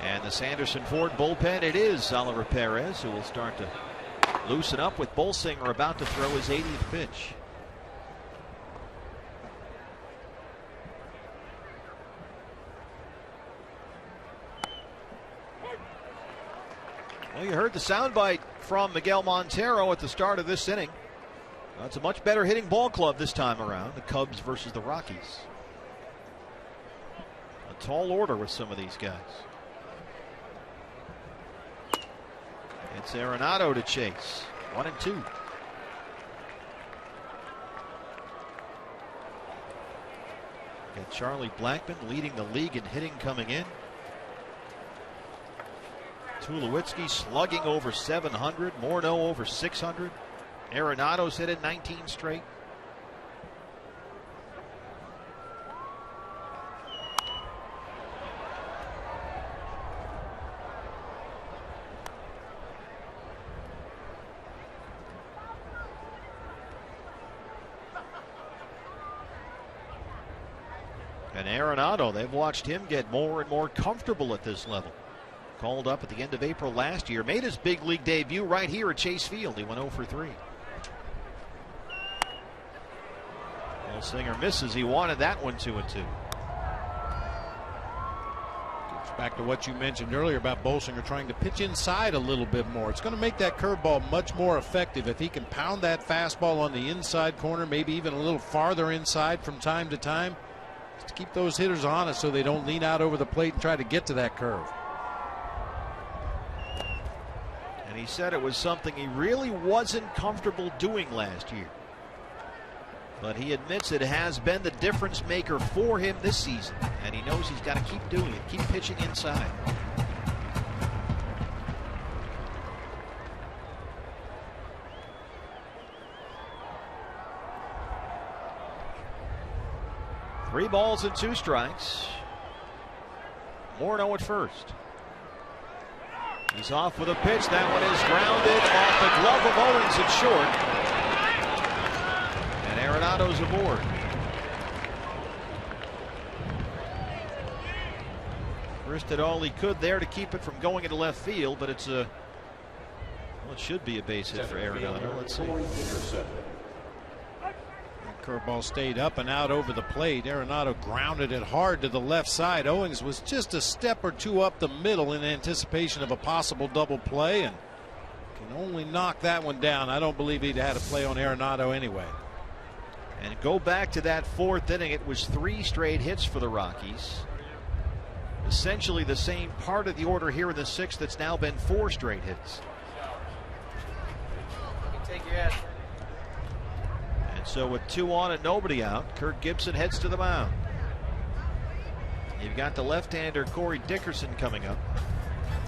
And the Sanderson Ford bullpen, it is Oliver Perez who will start to loosen up with Bolsinger about to throw his 80th pitch. Well, you heard the soundbite from Miguel Montero at the start of this inning. It's a much better hitting ball club this time around, the Cubs versus the Rockies. A tall order with some of these guys. It's Arenado to chase. 1-2. Got Charlie Blackmon leading the league in hitting coming in. Tulowitzki slugging over 700. Morneau over 600. Arenado's hit in 19 straight. And Arenado, they've watched him get more and more comfortable at this level. Called up at the end of April last year, made his big league debut right here at Chase Field. He went 0 for 3. Bolsinger misses. He wanted that one 2-2. Goes back to what you mentioned earlier about Bolsinger trying to pitch inside a little bit more. It's going to make that curveball much more effective if he can pound that fastball on the inside corner, maybe even a little farther inside from time to time, just to keep those hitters honest so they don't lean out over the plate and try to get to that curve. And he said it was something he really wasn't comfortable doing last year. But he admits it has been the difference maker for him this season. And he knows he's got to keep doing it, keep pitching inside. Three balls and 2 strikes. Morneau at first. He's off with a pitch. That one is grounded off the glove of Owens at short. And Arenado's aboard. Chris did all he could there to keep it from going into left field, but it's a, well, it should be a base hit for Arenado. Let's see. Curveball stayed up and out over the plate. Arenado grounded it hard to the left side. Owings was just a step or 2 up the middle in anticipation of a possible double play and can only knock that one down. I don't believe he'd had a play on Arenado anyway. And go back to that 4th inning. It was 3 straight hits for the Rockies. Essentially the same part of the order here in the 6th. That's now been 4 straight hits. Take your ass. And so with 2 on and nobody out, Kirk Gibson heads to the mound. You've got the left-hander Corey Dickerson coming up.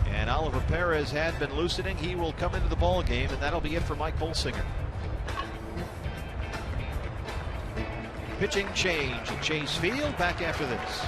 And Oliver Perez had been loosening. He will come into the ball game, and that'll be it for Mike Bolsinger. Pitching change at Chase Field. Back after this.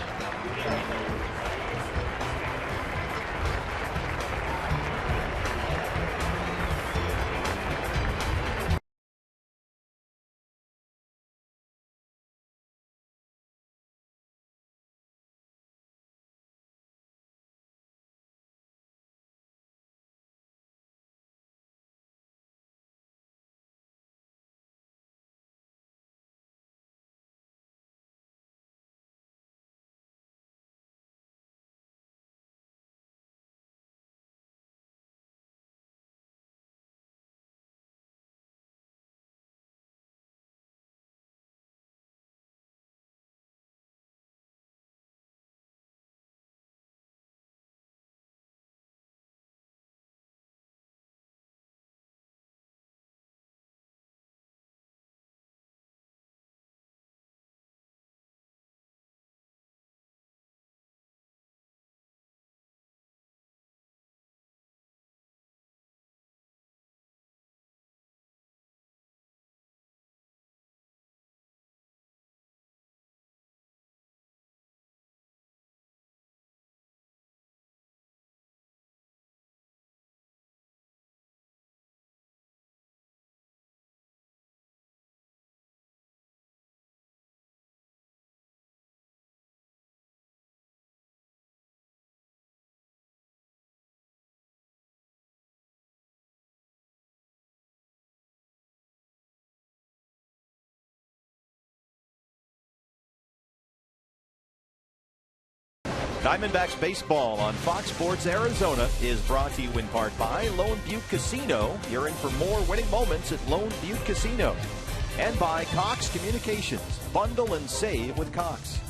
Diamondbacks baseball on Fox Sports Arizona is brought to you in part by Lone Butte Casino. You're in for more winning moments at Lone Butte Casino. And by Cox Communications. Bundle and save with Cox.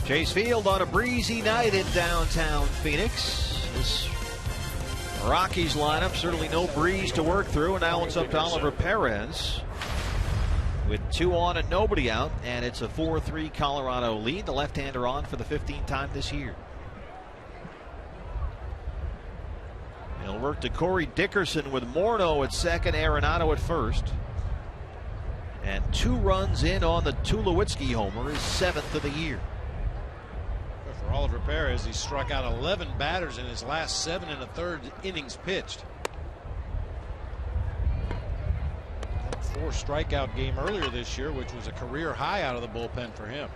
Chase Field on a breezy night in downtown Phoenix. This Rockies lineup, certainly no breeze to work through, and now it's up to Oliver Perez with 2 on and nobody out, and it's a 4-3 Colorado lead. The left-hander on for the 15th time this year. He'll work to Corey Dickerson with Morneau at second, Arenado at first. And 2 runs in on the Tulowitzki homer, his 7th of the year. For Oliver Perez, he struck out 11 batters in his last 7 1/3 innings pitched. 4 strikeout game earlier this year, which was a career high out of the bullpen for him.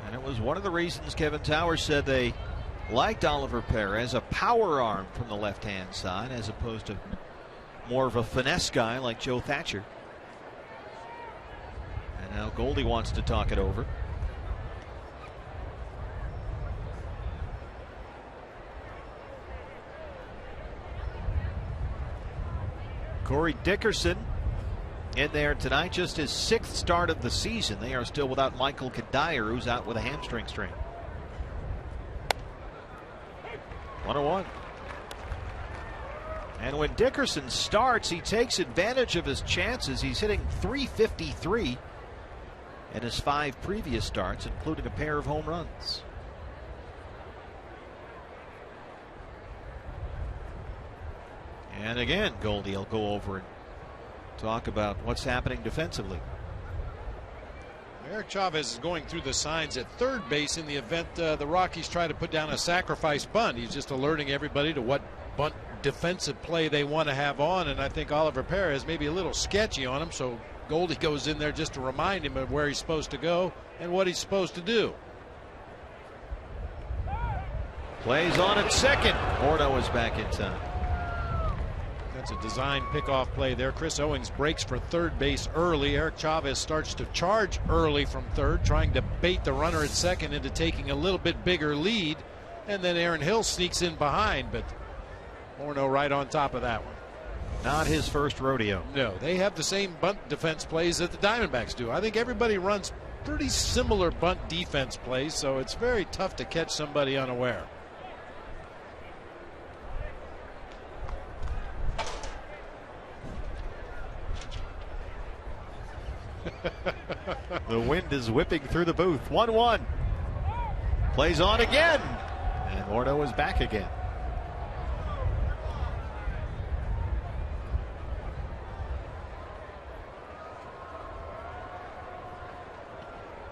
And it was one of the reasons Kevin Towers said they liked Oliver Perez, a power arm from the left-hand side, as opposed to more of a finesse guy like Joe Thatcher. And now Goldie wants to talk it over. Corey Dickerson in there tonight, just his 6th start of the season. They are still without Michael Kadire, who's out with a hamstring strain. 1-1. And when Dickerson starts, he takes advantage of his chances. He's hitting .353 in his 5 previous starts, including a pair of home runs. And again, Goldie will go over and talk about what's happening defensively. Eric Chavez is going through the signs at third base in the event the Rockies try to put down a sacrifice bunt. He's just alerting everybody to what bunt defensive play they want to have on, and I think Oliver Perez may be a little sketchy on him, so Goldie goes in there just to remind him of where he's supposed to go and what he's supposed to do. Plays on at second. Morneau is back in time. That's a design pickoff play there. Chris Owings breaks for third base early. Eric Chavez starts to charge early from third, trying to bait the runner at second into taking a little bit bigger lead. And then Aaron Hill sneaks in behind, but Morneau right on top of that one. Not his first rodeo. No, they have the same bunt defense plays that the Diamondbacks do. I think everybody runs pretty similar bunt defense plays, so it's very tough to catch somebody unaware. The wind is whipping through the booth. 1-1. Plays on again. And Morneau is back again.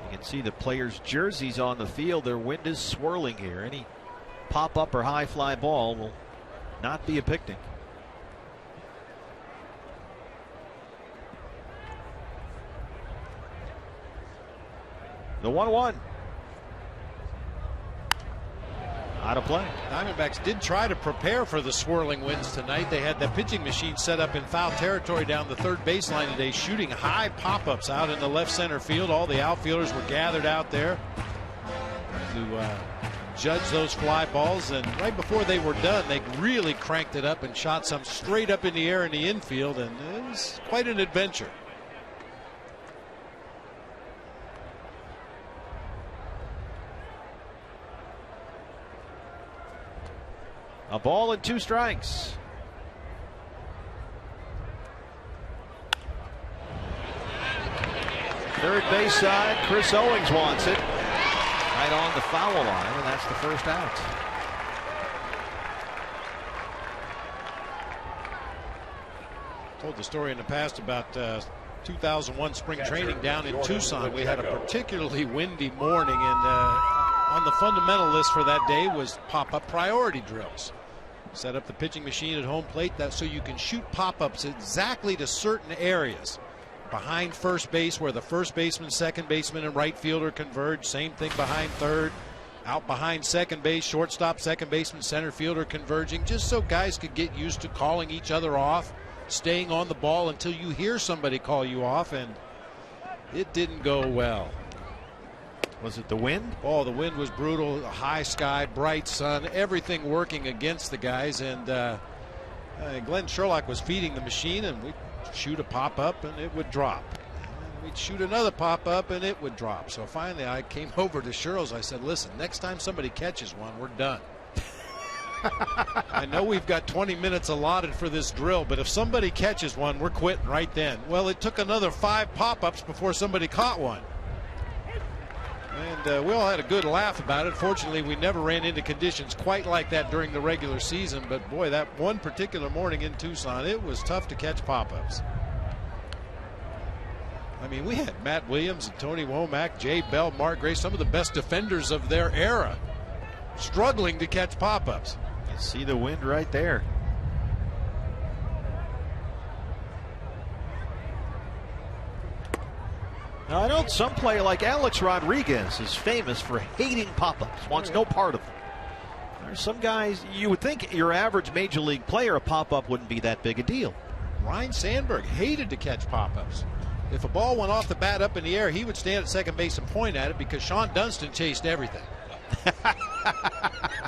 You can see the players' jerseys on the field. Their wind is swirling here. Any pop-up or high-fly ball will not be a picnic. The 1-1. Out of play. Diamondbacks did try to prepare for the swirling winds tonight. They had the pitching machine set up in foul territory down the third baseline today, shooting high pop-ups out in the left center field. All the outfielders were gathered out there to judge those fly balls, and right before they were done, they really cranked it up and shot some straight up in the air in the infield, and it was quite an adventure. A ball and 2 strikes. Third base side, Chris Owings wants it. Right on the foul line, and that's the first out. Told the story in the past about 2001 spring training down in Tucson. We had a particularly windy morning, and on the fundamental list for that day was pop-up priority drills. Set up the pitching machine at home plate so you can shoot pop-ups exactly to certain areas. Behind first base, where the first baseman, second baseman, and right fielder converge. Same thing behind third. Out behind second base, shortstop, second baseman, center fielder converging, just so guys could get used to calling each other off, staying on the ball until you hear somebody call you off, and it didn't go well. Was it the wind? Oh, the wind was brutal. High sky, bright sun, everything working against the guys. And Glenn Sherlock was feeding the machine, and we'd shoot a pop-up and it would drop. And we'd shoot another pop-up and it would drop. So finally I came over to Sherles. I said, listen, next time somebody catches one, we're done. I know we've got 20 minutes allotted for this drill, but if somebody catches one, we're quitting right then. Well, it took another 5 pop-ups before somebody caught one. And we all had a good laugh about it. Fortunately, we never ran into conditions quite like that during the regular season. But boy, that one particular morning in Tucson, it was tough to catch pop-ups. I mean, we had Matt Williams and Tony Womack, Jay Bell, Mark Gray, some of the best defenders of their era, struggling to catch pop-ups. You see the wind right there. Now, I know some player like Alex Rodriguez is famous for hating pop-ups, wants no part of them. There's some guys, you would think your average major league player, a pop-up wouldn't be that big a deal. Ryne Sandberg hated to catch pop-ups. If a ball went off the bat up in the air, he would stand at second base and point at it because Sean Dunston chased everything.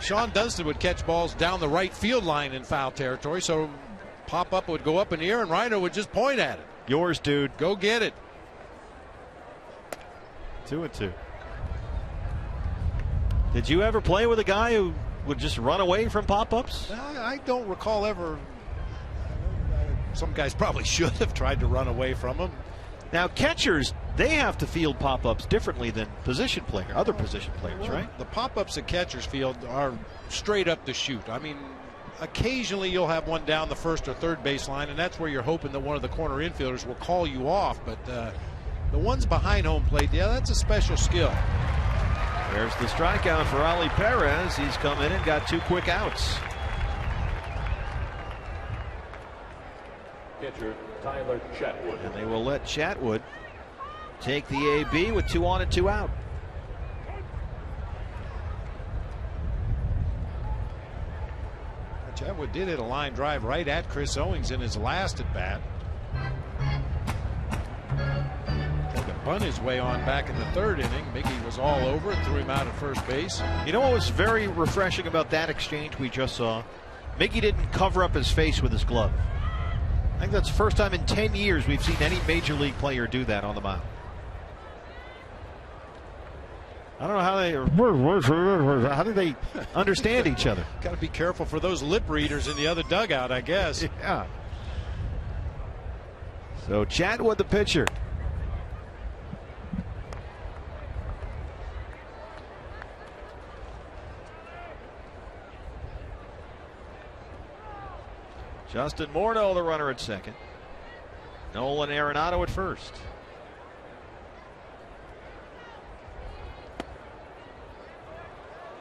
Sean Dunston would catch balls down the right field line in foul territory, so pop-up would go up in the air and Ryno would just point at it. Yours, dude. Go get it. 2-2. Did you ever play with a guy who would just run away from pop-ups? I don't recall ever. Some guys probably should have tried to run away from them. Now, catchers, they have to field pop-ups differently than other position players, right? The pop-ups at catcher's field are straight up the chute. I mean, occasionally you'll have one down the first or third baseline, and that's where you're hoping that one of the corner infielders will call you off. But the ones behind home plate, yeah, that's a special skill. There's the strikeout for Ollie Perez. He's come in and got 2 quick outs. Pitcher Tyler Chatwood. And they will let Chatwood take the AB with 2 on and 2 out. Chatwood did hit a line drive right at Chris Owings in his last at bat. Bunt his way on back in the 3rd inning. Miggy was all over it, threw him out at first base. You know what was very refreshing about that exchange we just saw? Miggy didn't cover up his face with his glove. I think that's the first time in 10 years we've seen any major league player do that on the mound. I don't know how do they understand each other? Got to be careful for those lip readers in the other dugout, I guess. Yeah. So Chatwood, the pitcher. Justin Morneau, the runner at second. Nolan Arenado at first.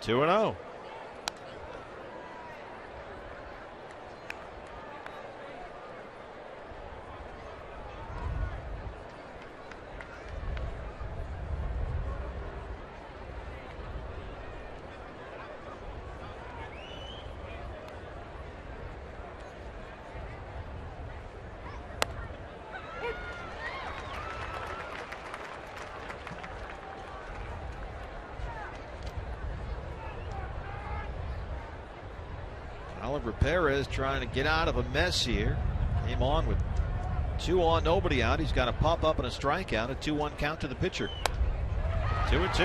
2-0. Oliver Perez trying to get out of a mess here. Came on with 2 on, nobody out. He's got a pop up and a strikeout. A 2-1 count to the pitcher. 2-2.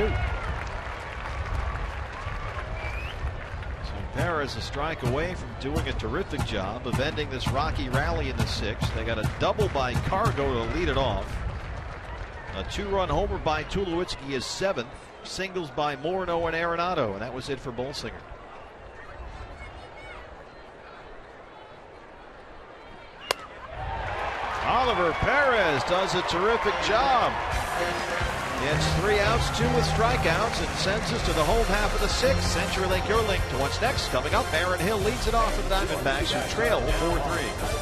So Perez a strike away from doing a terrific job of ending this rocky rally in the 6th. They got a double by Cargo to lead it off. A 2-run homer by Tulowitzki is 7th. Singles by Morneau and Arenado, and that was it for Bolsinger. Oliver Perez does a terrific job. Gets 3 outs, 2 with strikeouts, and sends us to the home half of the 6th. CenturyLink, your link to what's next. Coming up, Aaron Hill leads it off for the Diamondbacks, who trail 4-3.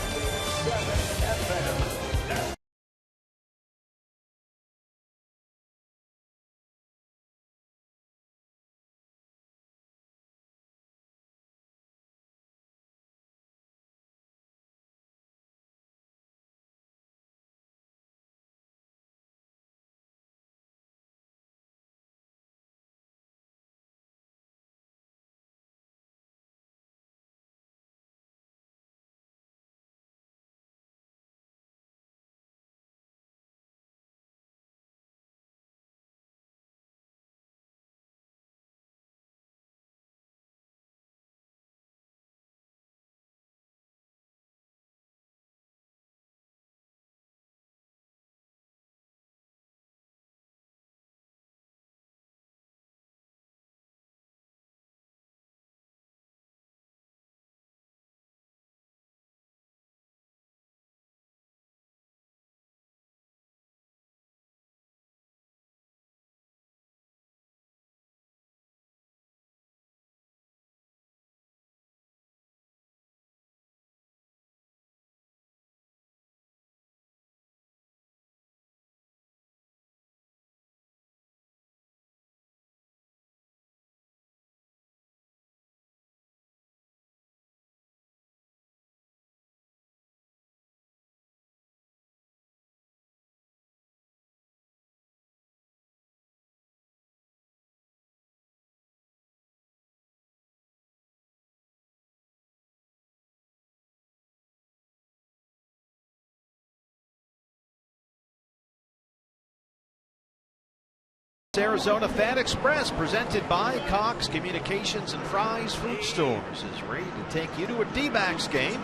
Arizona Fan Express, presented by Cox Communications and Fry's Food Stores, is ready to take you to a D-backs game.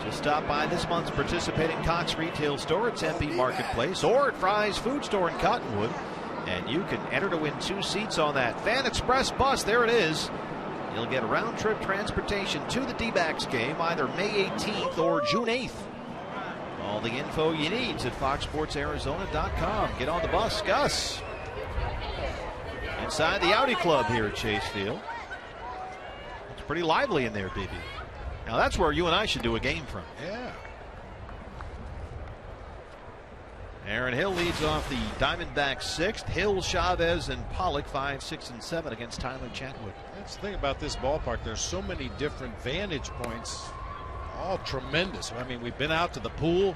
Just stop by this month's participating Cox retail store at Tempe Marketplace or at Fry's Food Store in Cottonwood, and you can enter to win 2 seats on that Fan Express bus. There it is. You'll get round-trip transportation to the D-backs game either May 18th or June 8th. All the info you need is at foxsportsarizona.com. Get on the bus, Gus. Inside the Audi Club here at Chase Field. It's pretty lively in there, BB. Now that's where you and I should do a game from. Yeah. Aaron Hill leads off the Diamondbacks 6th. Hill, Chavez, and Pollock 5, 6, and 7 against Tyler Chatwood. That's the thing about this ballpark. There's so many different vantage points, all tremendous. I mean, we've been out to the pool,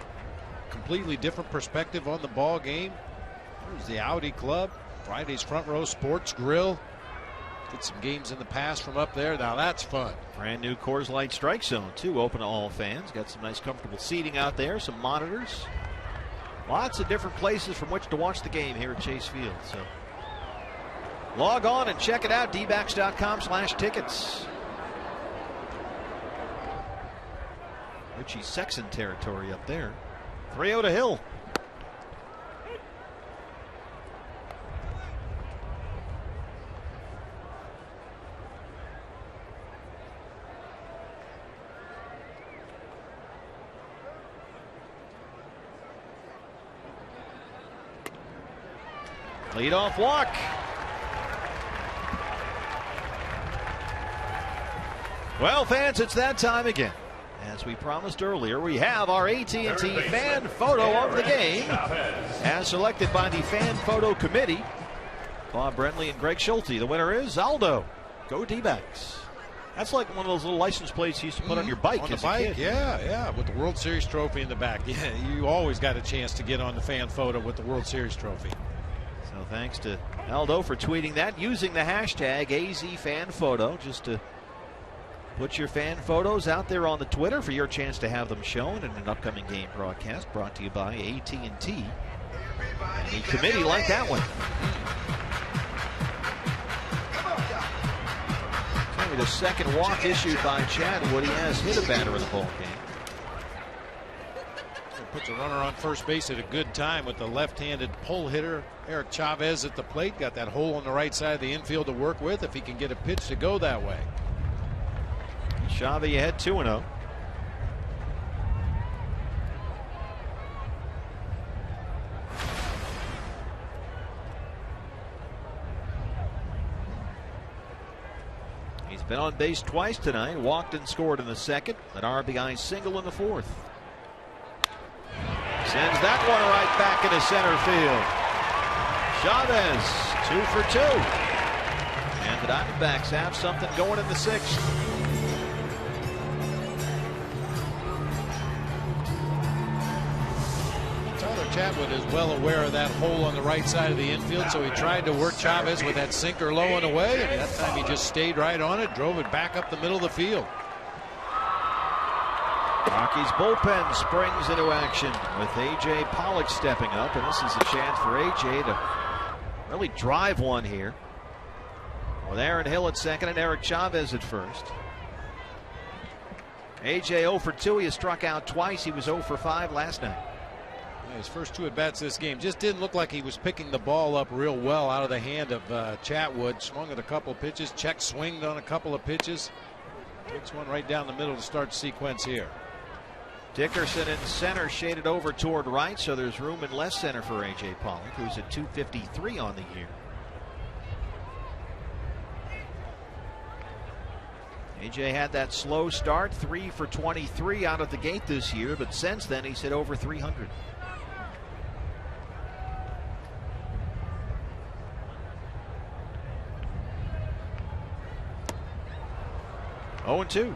completely different perspective on the ball game. There's the Audi Club, Friday's Front Row Sports Grill. Did some games in the past from up there. Now that's fun. Brand new Coors Light Strike Zone, too, open to all fans. Got some nice comfortable seating out there, some monitors. Lots of different places from which to watch the game here at Chase Field. So log on and check it out, dbacks.com/tickets. Richie Sexson territory up there. 3-0 to Hill. Leadoff walk. Well, fans, it's that time again. As we promised earlier, we have our AT&T fan photo of the game, as selected by the fan photo committee. Bob Brentley and Greg Schulte. The winner is Aldo. Go D-backs. That's like one of those little license plates you used to put on your bike. On the bike, yeah, with the World Series trophy in the back. Yeah, you always got a chance to get on the fan photo with the World Series trophy. So thanks to Aldo for tweeting that, using the hashtag AZFanPhoto, just to put your fan photos out there on the Twitter for your chance to have them shown in an upcoming game broadcast brought to you by AT&T. And the committee liked that one. It's only the second walk issued by Chatwood. He has hit a batter in the ball game. Puts a runner on first base at a good time with the left-handed pull hitter Eric Chavez at the plate. Got that hole on the right side of the infield to work with if he can get a pitch to go that way. Chavez ahead 2-0. He's been on base twice tonight. Walked and scored in the second. An RBI single in the fourth. Sends that one right back into center field. Chavez 2 for 2. And the Diamondbacks have something going in the 6th. Tyler Chatwood is well aware of that hole on the right side of the infield, so he tried to work Chavez with that sinker low and away, and that time he just stayed right on it, drove it back up the middle of the field. Rockies bullpen springs into action with A.J. Pollock stepping up, and this is a chance for A.J. to really drive one here. With Aaron Hill at second and Eric Chavez at first. A.J. 0 for 2. He has struck out twice. He was 0 for 5 last night. Yeah, his first 2 at-bats this game just didn't look like he was picking the ball up real well out of the hand of Chatwood. Swung at a couple of pitches. Check swinged on a couple of pitches. Takes one right down the middle to start the sequence here. Dickerson in center, shaded over toward right, so there's room in left center for A.J. Pollock, who's at 253 on the year. A.J. had that slow start, 3 for 23 out of the gate this year, but since then he's hit over 300. Oh, 0-2.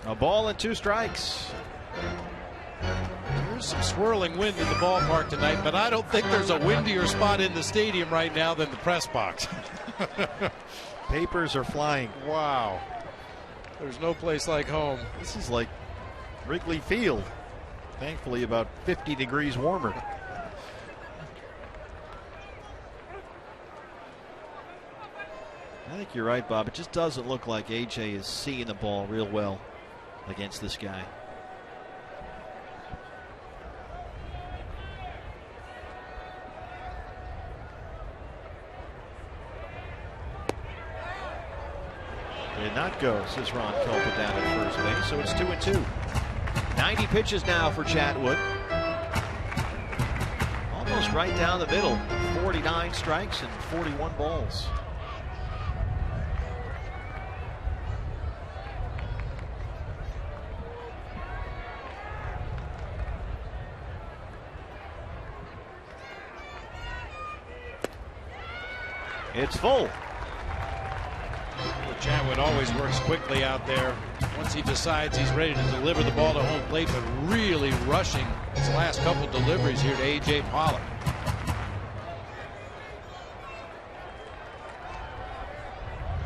A ball and 2 strikes. There's some swirling wind in the ballpark tonight, but I don't think there's a windier spot in the stadium right now than the press box. Papers are flying. Wow. There's no place like home. This is like Wrigley Field. Thankfully, about 50 degrees warmer. I think you're right, Bob. It just doesn't look like AJ is seeing the ball real well against this guy. Did not go, says Ron Kelpa down at first base, so it's 2-2. 90 pitches now for Chatwood. Almost right down the middle. 49 strikes and 41 balls. It's full. Chatwood always works quickly out there once he decides he's ready to deliver the ball to home plate, but really rushing his last couple deliveries here to A.J. Pollock.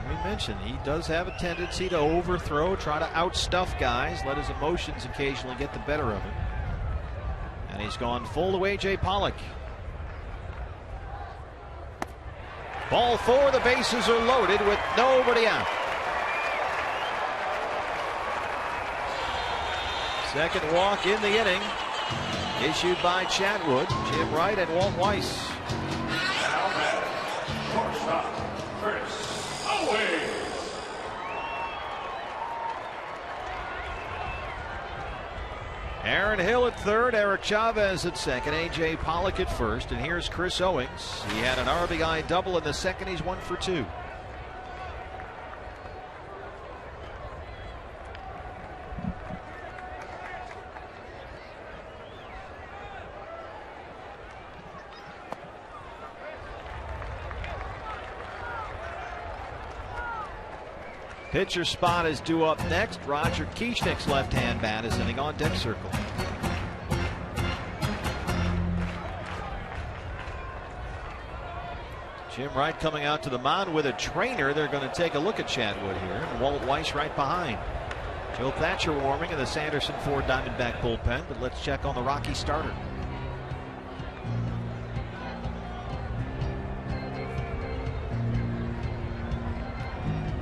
We mentioned he does have a tendency to overthrow, try to outstuff guys, let his emotions occasionally get the better of him. And he's gone full to A.J. Pollock. Ball 4, the bases are loaded with nobody out. Second walk in the inning, issued by Chatwood, Jim Wright, and Walt Weiss. Now batting, shortstop, Chris Owings. Aaron Hill at third, Eric Chavez at second, A.J. Pollock at first, and here's Chris Owings. He had an RBI double in the second. He's 1 for 2. Pitcher spot is due up next. Roger Kieschnick's left-hand bat is sitting on deck circle. Jim Wright coming out to the mound with a trainer. They're going to take a look at Chatwood here. And Walt Weiss right behind. Joe Thatcher warming in the Sanderson Ford Diamondback bullpen, but let's check on the Rocky starter.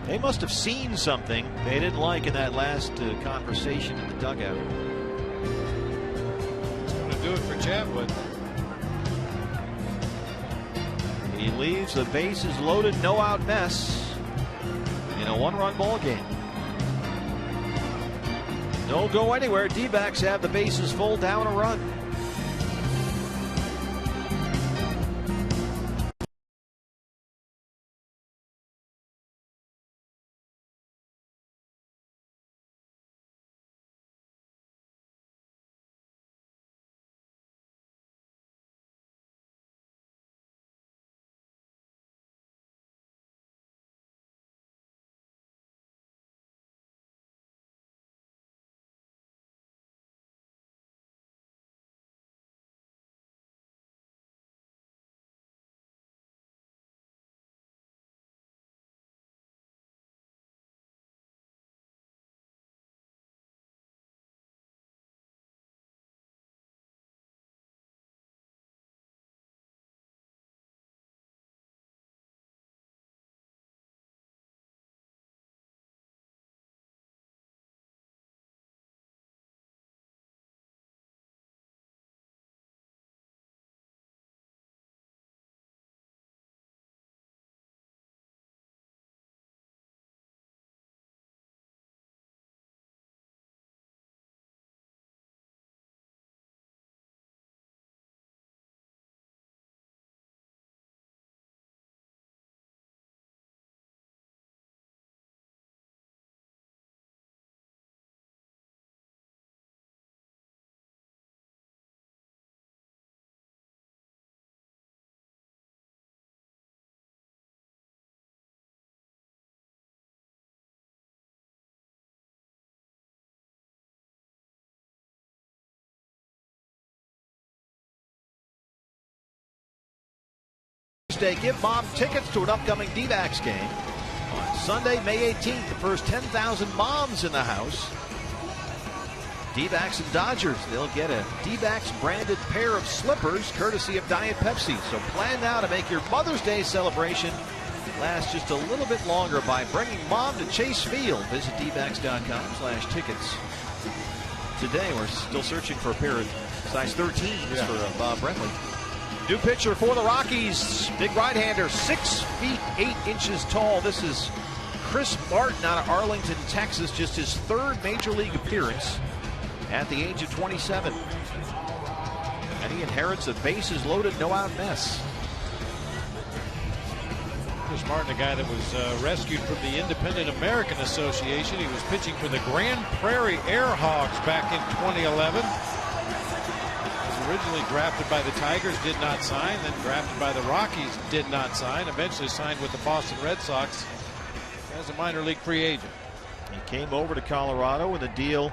They must have seen something they didn't like in that last conversation in the dugout. It's going to do it for Chatwood. He leaves the bases loaded, no out mess in a 1-run ball game. Don't go anywhere. D-backs have the bases full, down a run. Day, give Mom tickets to an upcoming D-backs game on Sunday, May 18th. The first 10,000 moms in the house. D-backs and Dodgers, they'll get a D-backs branded pair of slippers courtesy of Diet Pepsi. So plan now to make your Mother's Day celebration last just a little bit longer by bringing Mom to Chase Field. Visit dbacks.com/tickets today. We're still searching for a pair of size 13s for Bob Brentley. New pitcher for the Rockies, big right-hander, 6 feet 8 inches tall. This is Chris Martin out of Arlington, Texas, just his 3rd major league appearance at the age of 27. And he inherits a bases loaded, no out mess. Chris Martin, a guy that was rescued from the Independent American Association. He was pitching for the Grand Prairie Airhogs back in 2011. Was originally drafted by the Tigers, did not sign. Then drafted by the Rockies, did not sign. Eventually signed with the Boston Red Sox as a minor league free agent. He came over to Colorado with a deal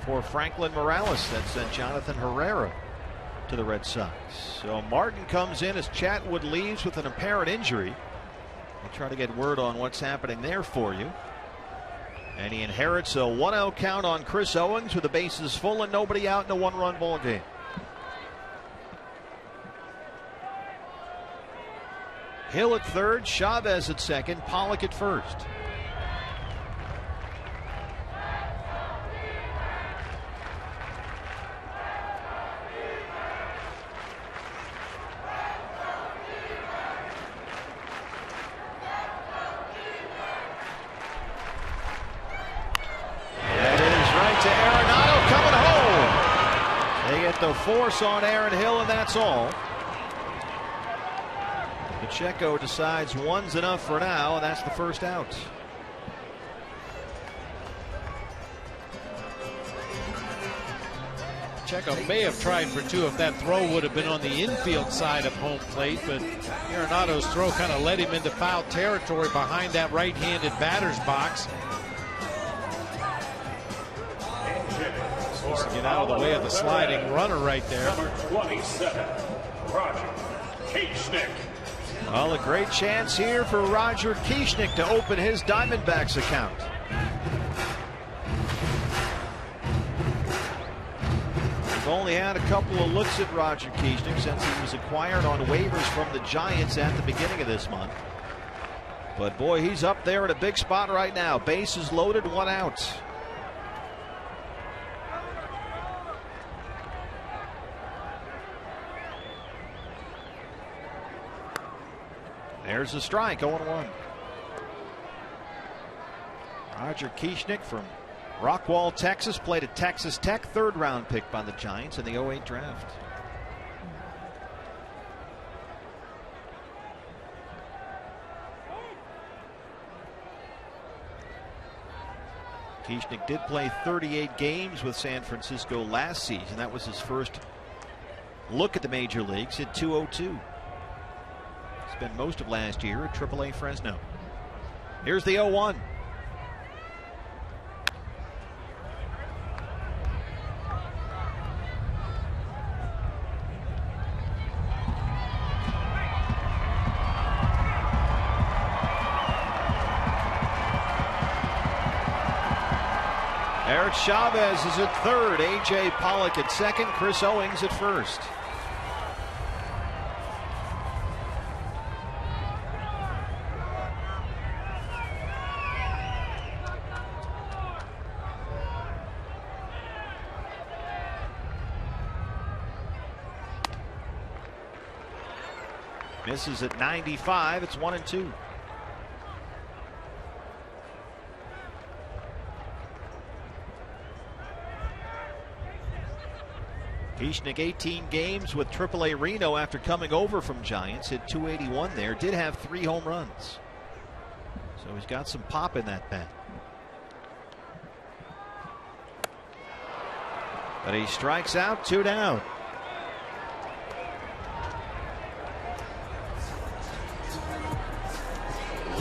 for Franklin Morales that sent Jonathan Herrera to the Red Sox. So Martin comes in as Chatwood leaves with an apparent injury. We'll try to get word on what's happening there for you. And he inherits a 1-0 count on Chris Owings with the bases full and nobody out in a 1-run ball game. Hill at third, Chavez at second, Pollock at first. The force on Aaron Hill, and that's all. Pacheco decides one's enough for now, and that's the first out. Pacheco may have tried for 2 if that throw would have been on the infield side of home plate, but Arenado's throw kind of led him into foul territory behind that right-handed batter's box. Supposed to get out of the way of the sliding runner right there. Number 27, Roger Kieschnick. Well, a great chance here for Roger Kieschnick to open his Diamondbacks account. We've only had a couple of looks at Roger Kieschnick since he was acquired on waivers from the Giants at the beginning of this month. But boy, he's up there at a big spot right now. Bases loaded, 1 out. There's a strike, 0-1. Roger Kieschnick from Rockwall, Texas, played at Texas Tech, 3rd round pick by the Giants in the 2008 draft. Kieschnick did play 38 games with San Francisco last season. That was his first look at the major leagues, hit .202. Spent most of last year at AAA Fresno. Here's the 0-1. Eric Chavez is at third, A.J. Pollock at second, Chris Owings at first. Misses at 95. It's 1-2. Kieschnick 18 games with AAA Reno after coming over from Giants. Hit .281 there. Did have 3 home runs. So he's got some pop in that bat. But he strikes out, 2 down.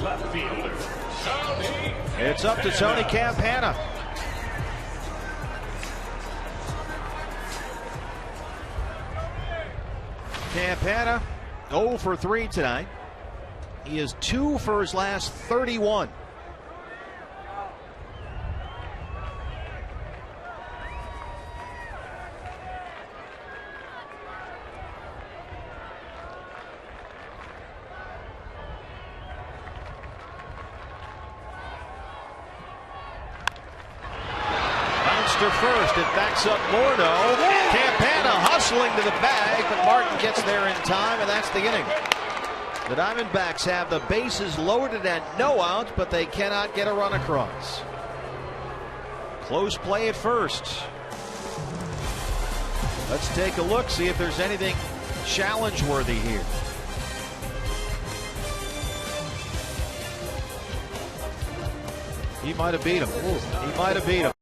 Left fielder, Tony. It's up to Tony Campana. Campana 0 for 3 tonight. He is 2 for his last 31. To first, it backs up Morneau. Campana hustling to the bag, but Martin gets there in time, and that's the inning. The Diamondbacks have the bases loaded and no outs, but they cannot get a run across. Close play at first. Let's take a look, see if there's anything challenge-worthy here. He might have beat him. He might have beat him.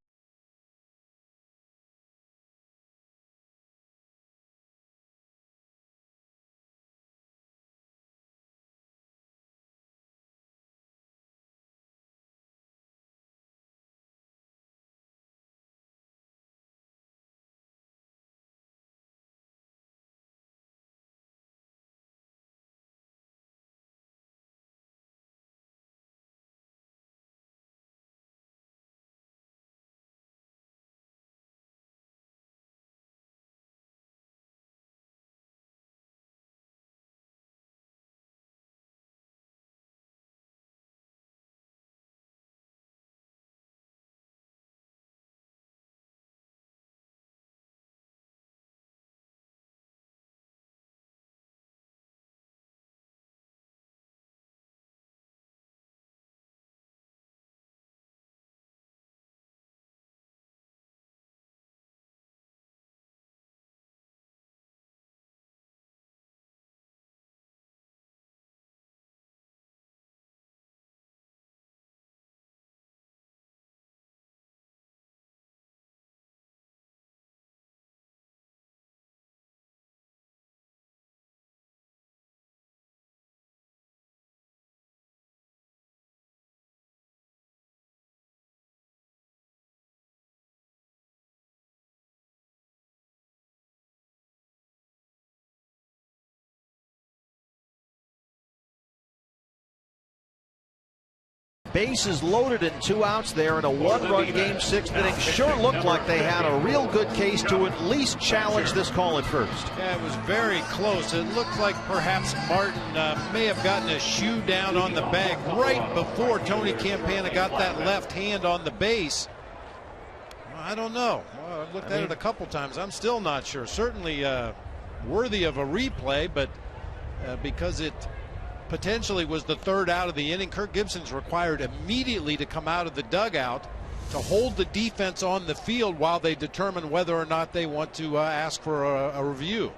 Bases loaded and 2 outs there in a 1-run game, 6th inning. Sure looked like they had a real good case to at least challenge this call at first. Yeah, it was very close. It looked like perhaps Martin may have gotten a shoe down on the bag right before Tony Campana got that left hand on the base. Well, I don't know. Well, I've looked at it a couple times. I'm still not sure. Certainly worthy of a replay, but because it potentially was the 3rd out of the inning, Kirk Gibson's required immediately to come out of the dugout to hold the defense on the field while they determine whether or not they want to ask for a review.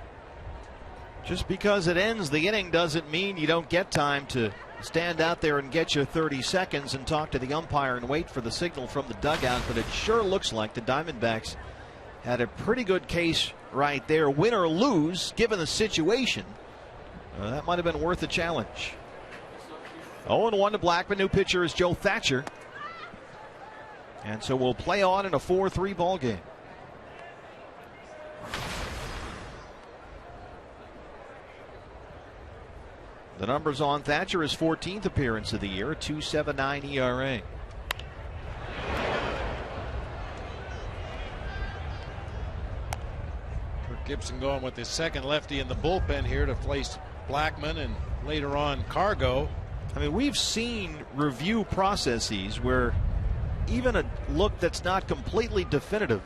Just because it ends the inning doesn't mean you don't get time to stand out there and get your 30 seconds and talk to the umpire and wait for the signal from the dugout. But it sure looks like the Diamondbacks had a pretty good case right there. Win or lose, given the situation, that might have been worth a challenge. 0-1 to Blackmon. New pitcher is Joe Thatcher. And so we'll play on in a 4-3 ball game. The numbers on Thatcher, his 14th appearance of the year, a 2.79 ERA. Kirk Gibson going with his second lefty in the bullpen here to face Blackmon and later on Cargo. I mean, we've seen review processes where even a look that's not completely definitive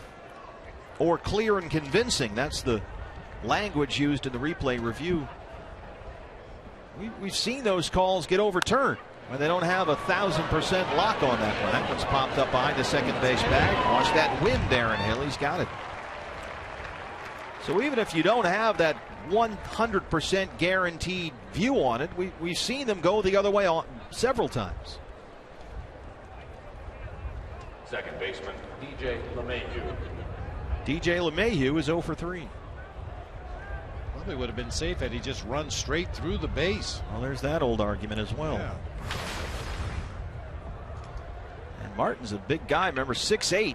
or clear and convincing, that's the language used in the replay review, we've seen those calls get overturned when they don't have 1,000% lock on that one. That one's popped up behind the second base bag. Watch that wind, Darren Hill. He's got it. So even if you don't have that 100% guaranteed view on it, we've seen them go the other way several times. Second baseman, DJ LeMahieu. DJ LeMahieu is 0 for 3. Probably would have been safe had he just run straight through the base. Well, there's that old argument as well. Yeah. And Martin's a big guy, remember, 6'8".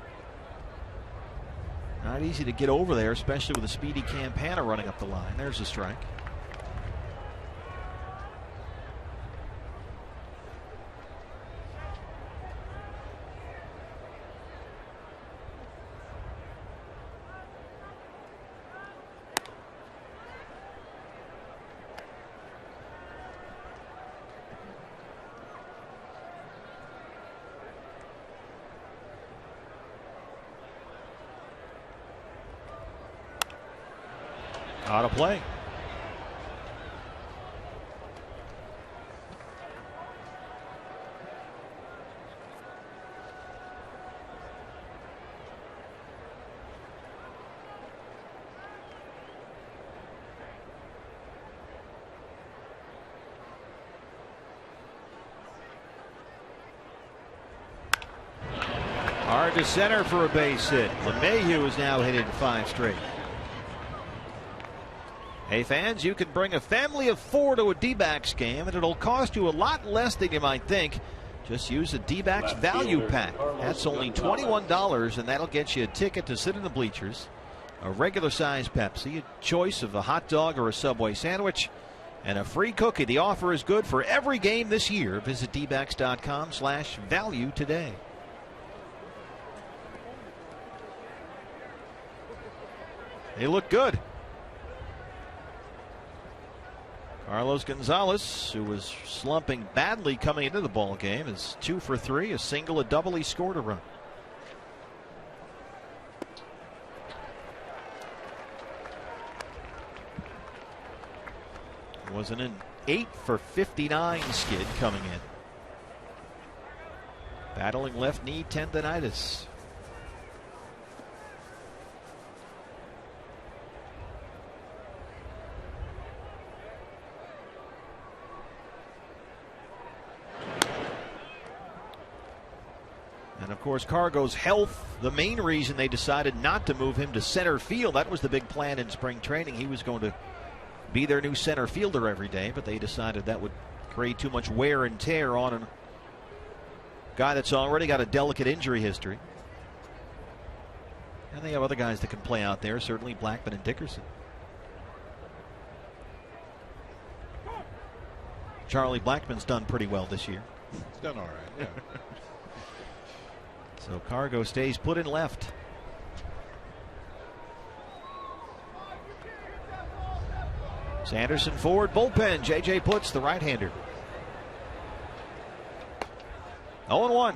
Not easy to get over there, especially with a speedy Campana running up the line. There's a strike. Out of play. Hard to center for a base hit. LeMahieu is now hit in 5 straight. Hey fans, you can bring a family of 4 to a D-backs game and it'll cost you a lot less than you might think. Just use the D-backs value pack. That's only $21 and that'll get you a ticket to sit in the bleachers, a regular size Pepsi, a choice of a hot dog or a Subway sandwich, and a free cookie. The offer is good for every game this year. Visit dbacks.com/value today. They look good. Carlos Gonzalez, who was slumping badly coming into the ball game, is 2 for 3, a single, a double. He scored a run. It was an 8 for 59 skid coming in. Battling left knee tendonitis. And of course, Cargo's health, the main reason they decided not to move him to center field. That was the big plan in spring training. He was going to be their new center fielder every day, but they decided that would create too much wear and tear on a guy that's already got a delicate injury history. And they have other guys that can play out there, certainly Blackmon and Dickerson. Charlie Blackmon's done pretty well this year. He's done all right, yeah. So Cargo stays put in left. Sanderson forward bullpen. JJ Putz, the right-hander. 0-1.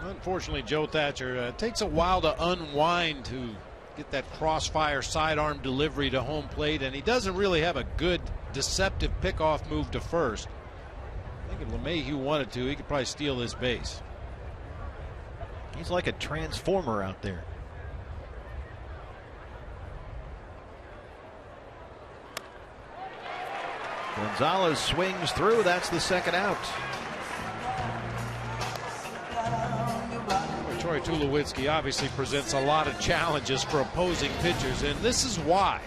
Unfortunately, Joe Thatcher takes a while to unwind to get that crossfire sidearm delivery to home plate, and he doesn't really have a good deceptive pickoff move to first. I think if LeMahieu wanted to, he could probably steal this base. He's like a transformer out there. Gonzalez swings through. That's the second out. Troy Tulowitzki obviously presents a lot of challenges for opposing pitchers, and this is why.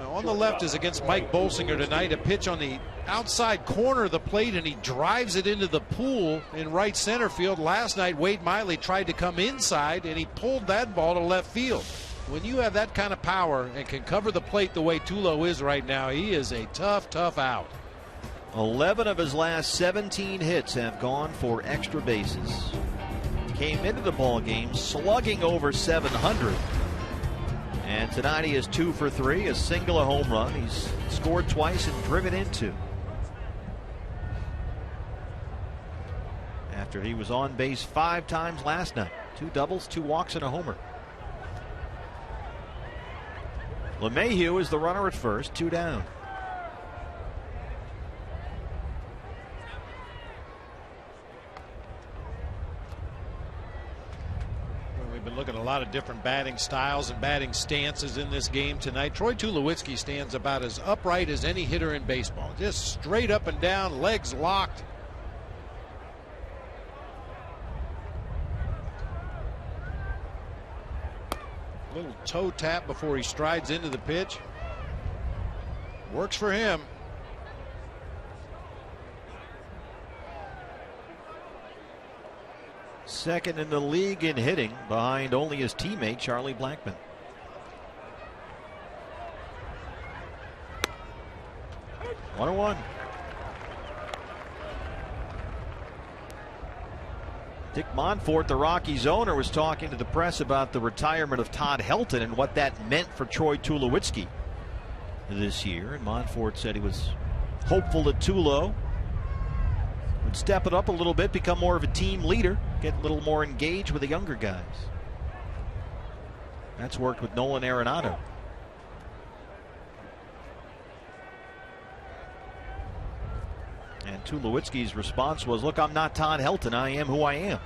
On the left is against Mike Bolsinger tonight, a pitch on the outside corner of the plate, and he drives it into the pool in right center field. Last night, Wade Miley tried to come inside, and he pulled that ball to left field. When you have that kind of power and can cover the plate the way Tulo is right now, he is a tough, tough out. 11 of his last 17 hits have gone for extra bases. Came into the ball game slugging over 700. And tonight he is 2 for 3, a single, a home run. He's scored twice and driven in 2. After he was on base 5 times last night. 2 doubles, 2 walks, and a homer. LeMahieu is the runner at first, 2 down. We've been looking at a lot of different batting styles and batting stances in this game tonight. Troy Tulowitzki stands about as upright as any hitter in baseball. Just straight up and down, legs locked. Little toe tap before he strides into the pitch. Works for him. second in the league in hitting, behind only his teammate Charlie Blackmon. One and one. Dick Monfort, the Rockies owner, was talking to the press about the retirement of Todd Helton and what that meant for Troy Tulowitzki this year. And Monfort said he was hopeful that Tulo would step it up a little bit, become more of a team leader, get a little more engaged with the younger guys. That's worked with Nolan Arenado. And Tulowitzki's response was, look, I'm not Todd Helton. I am who I am.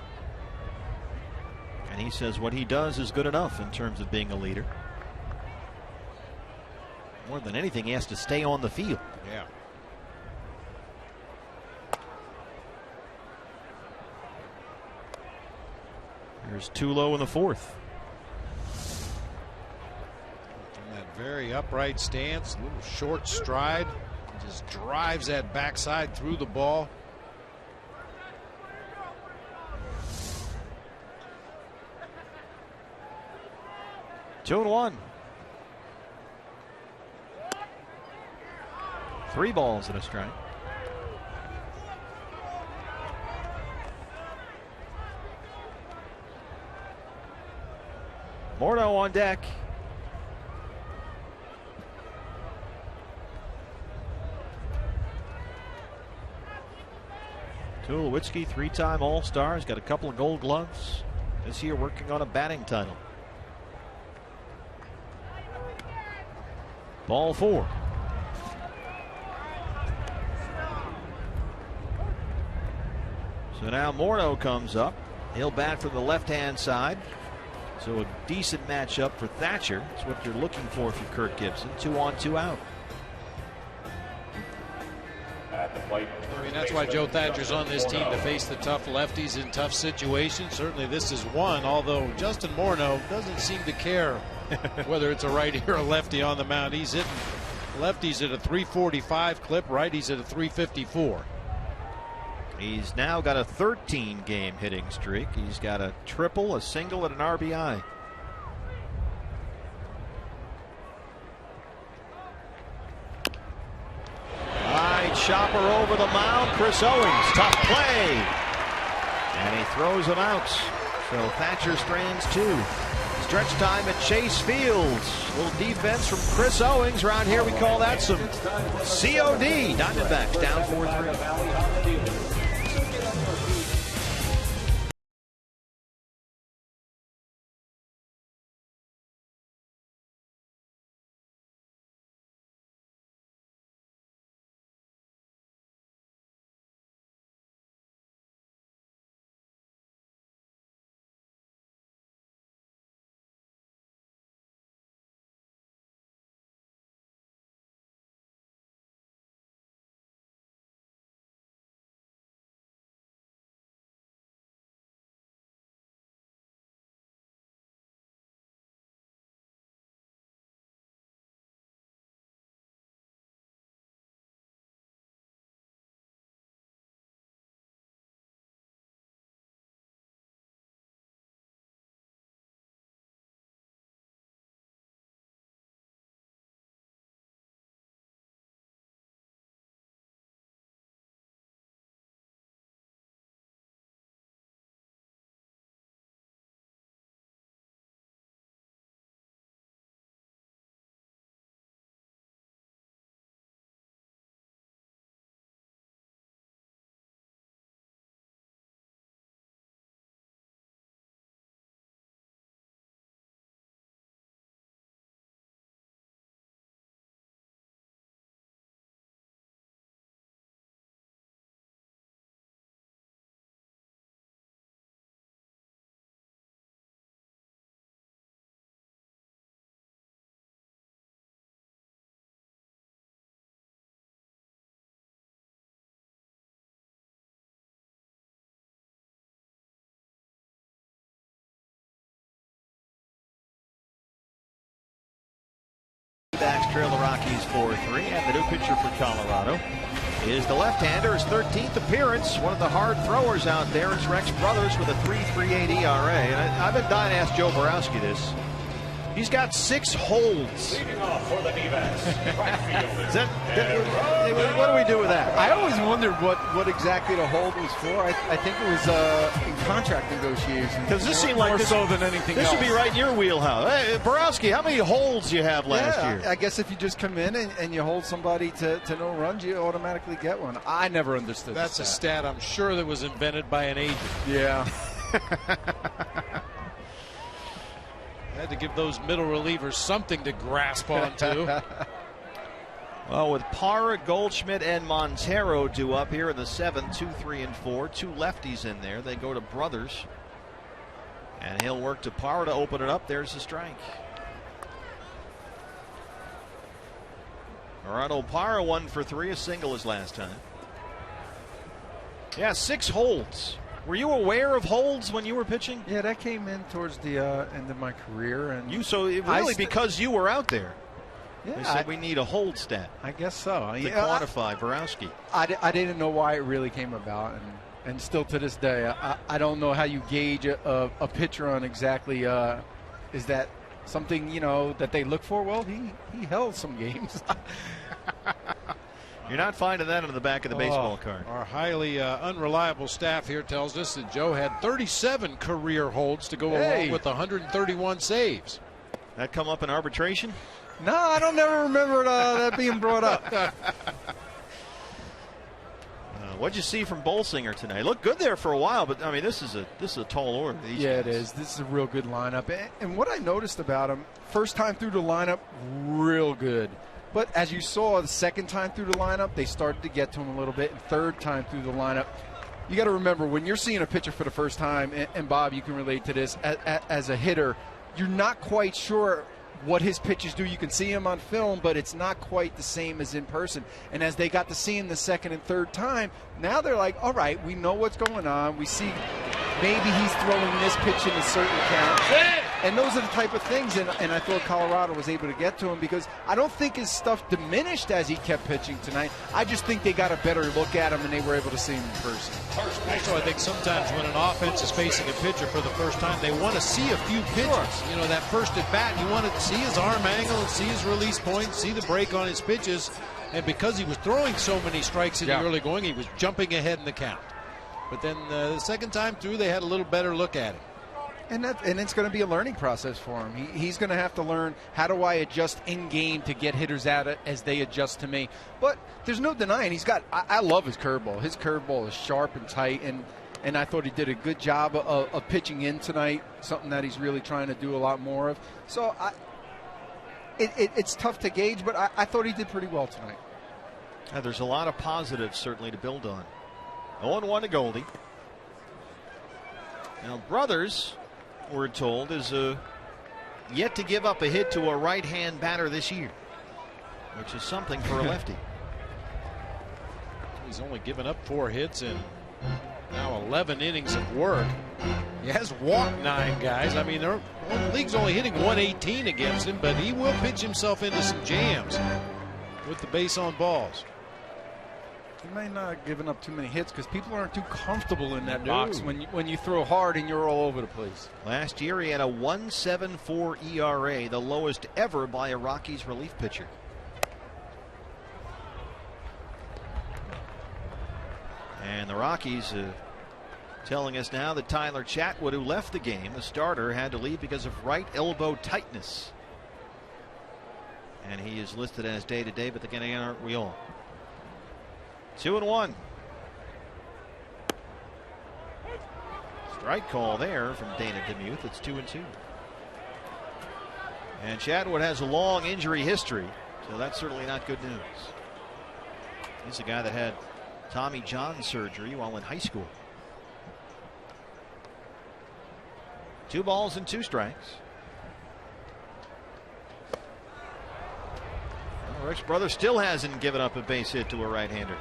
And he says what he does is good enough in terms of being a leader. More than anything, he has to stay on the field. Yeah. Here's Tulo in the fourth. In that very upright stance, a little short stride. Just drives that backside through the ball. Two and one. 3 balls and a strike. Morneau on deck. Tulowitzki, 3-time All-Star, has got a couple of Gold Gloves this year, working on a batting title. Ball 4. So now Morneau comes up. He'll bat from the left-hand side. So a decent matchup for Thatcher. That's what you're looking for if you're Kirk Gibson. 2 on, 2 out. I mean, that's why Joe Thatcher's on this team, to face the tough lefties in tough situations. Certainly this is one, although Justin Morneau doesn't seem to care whether it's a righty or a lefty on the mound. He's hitting lefties at a 345 clip, righties at a 354. He's now got a 13-game hitting streak. He's got a triple, a single, and an RBI. High chopper over the mound. Chris Owings, tough play. And he throws him out. So Thatcher strands 2. Stretch time at Chase Fields. Little defense from Chris Owings. Around here we call that some COD. Diamondbacks down 4-3. Backs trail the Rockies 4-3, and the new pitcher for Colorado, is the left-hander, his 13th appearance. One of the hard throwers out there is Rex Brothers with a 3.38 ERA. And I've been dying to ask Joe Borowski this. He's got 6 holds. Leading off for the D-backs, right fielder. What do we do with that? I always wondered what exactly the hold was for. I think it was in contract negotiations. Because this seemed like more this, so than anything this else. would be right in your wheelhouse. Hey, Borowski, how many holds do you have last year? I guess if you just come in and you hold somebody to no runs, you automatically get one. I never understood That's a stat I'm sure that was invented by an agent. Yeah. Had to give those middle relievers something to grasp onto. Well, with Parra, Goldschmidt, and Montero due up here in the 7th, 2, 3, and 4. 2 lefties in there. They go to Brothers. And he'll work to Parra to open it up. There's the strike. Gerardo Parra 1 for 3, a single his last time. Yeah, 6 holds. Were you aware of holds when you were pitching? Yeah, that came in towards the end of my career, and because you were out there. Yeah, They said we need a hold stat. I guess so. To quantify Borowski. I didn't know why it really came about, and still to this day, I don't know how you gauge a pitcher on exactly is that something that they look for. Well, he held some games. You're not finding that on the back of the baseball card. Our highly unreliable staff here tells us that Joe had 37 career holds to go along with 131 saves. That come up in arbitration? No, I don't never remember that being brought up. What'd you see from Bolsinger tonight? Looked good there for a while, but I mean, this is a tall order. Yeah, it is. This is a real good lineup, and what I noticed about him, first time through the lineup, real good. But as you saw, the second time through the lineup, they started to get to him a little bit. And third time through the lineup, you got to remember, when you're seeing a pitcher for the first time, and Bob, you can relate to this, as a hitter, you're not quite sure what his pitches do. You can see him on film, but it's not quite the same as in person. And as they got to see him the second and third time, now they're like, all right, we know what's going on. We see maybe he's throwing this pitch in a certain count. And those are the type of things, and I thought Colorado was able to get to him, because I don't think his stuff diminished as he kept pitching tonight. I just think they got a better look at him and they were able to see him in person. Also, I think sometimes when an offense is facing a pitcher for the first time, they want to see a few pitches. Sure. That first at bat, you want to see his arm angle and see his release point, see the break on his pitches. And because he was throwing so many strikes in the early going, he was jumping ahead in the count. But then the second time through, they had a little better look at him. And it's going to be a learning process for him. He's going to have to learn, how do I adjust in game to get hitters out as they adjust to me. But there's no denying I love his curveball. His curveball is sharp and tight, and I thought he did a good job of pitching in tonight, something that he's really trying to do a lot more of. So it's tough to gauge, but I thought he did pretty well tonight. There's a lot of positives certainly to build on. 0-1 to Goldie. Now Brothers, we're told, is yet to give up a hit to a right-hand batter this year, which is something for a lefty. He's only given up 4 hits in now 11 innings of work. He has walked 9 guys. I mean, the league's only hitting 118 against him, but he will pitch himself into some jams with the base on balls. He may not have given up too many hits because people aren't too comfortable in that box when you throw hard and you're all over the place. Last year he had a 1.74 ERA, the lowest ever by a Rockies relief pitcher. And the Rockies telling us now that Tyler Chatwood, who left the game, the starter, had to leave because of right elbow tightness. And he is listed as day-to-day, but again, aren't we all? 2-1. Strike call there from Dana Demuth. It's 2-2. And Chatwood has a long injury history, so that's certainly not good news. He's a guy that had Tommy John surgery while in high school. 2 balls and 2 strikes. Well, Rex Brothers still hasn't given up a base hit to a right-hander.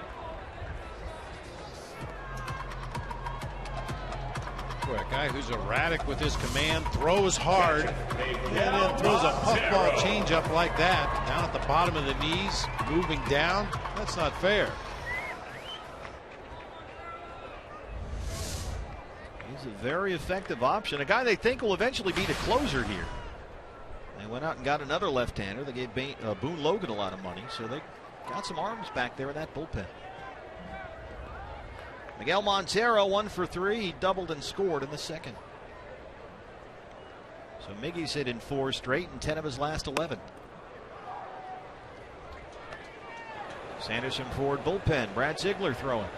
A guy who's erratic with his command, throws hard, and then throws a puffball changeup like that down at the bottom of the knees, moving down. That's not fair. He's a very effective option. A guy they think will eventually be the closer here. They went out and got another left-hander. They gave Boone Logan a lot of money, so they got some arms back there in that bullpen. Miguel Montero 1 for 3. He doubled and scored in the second. So Miggy's hit in 4 straight and 10 of his last 11. Sanderson Ford bullpen. Brad Ziegler throwing.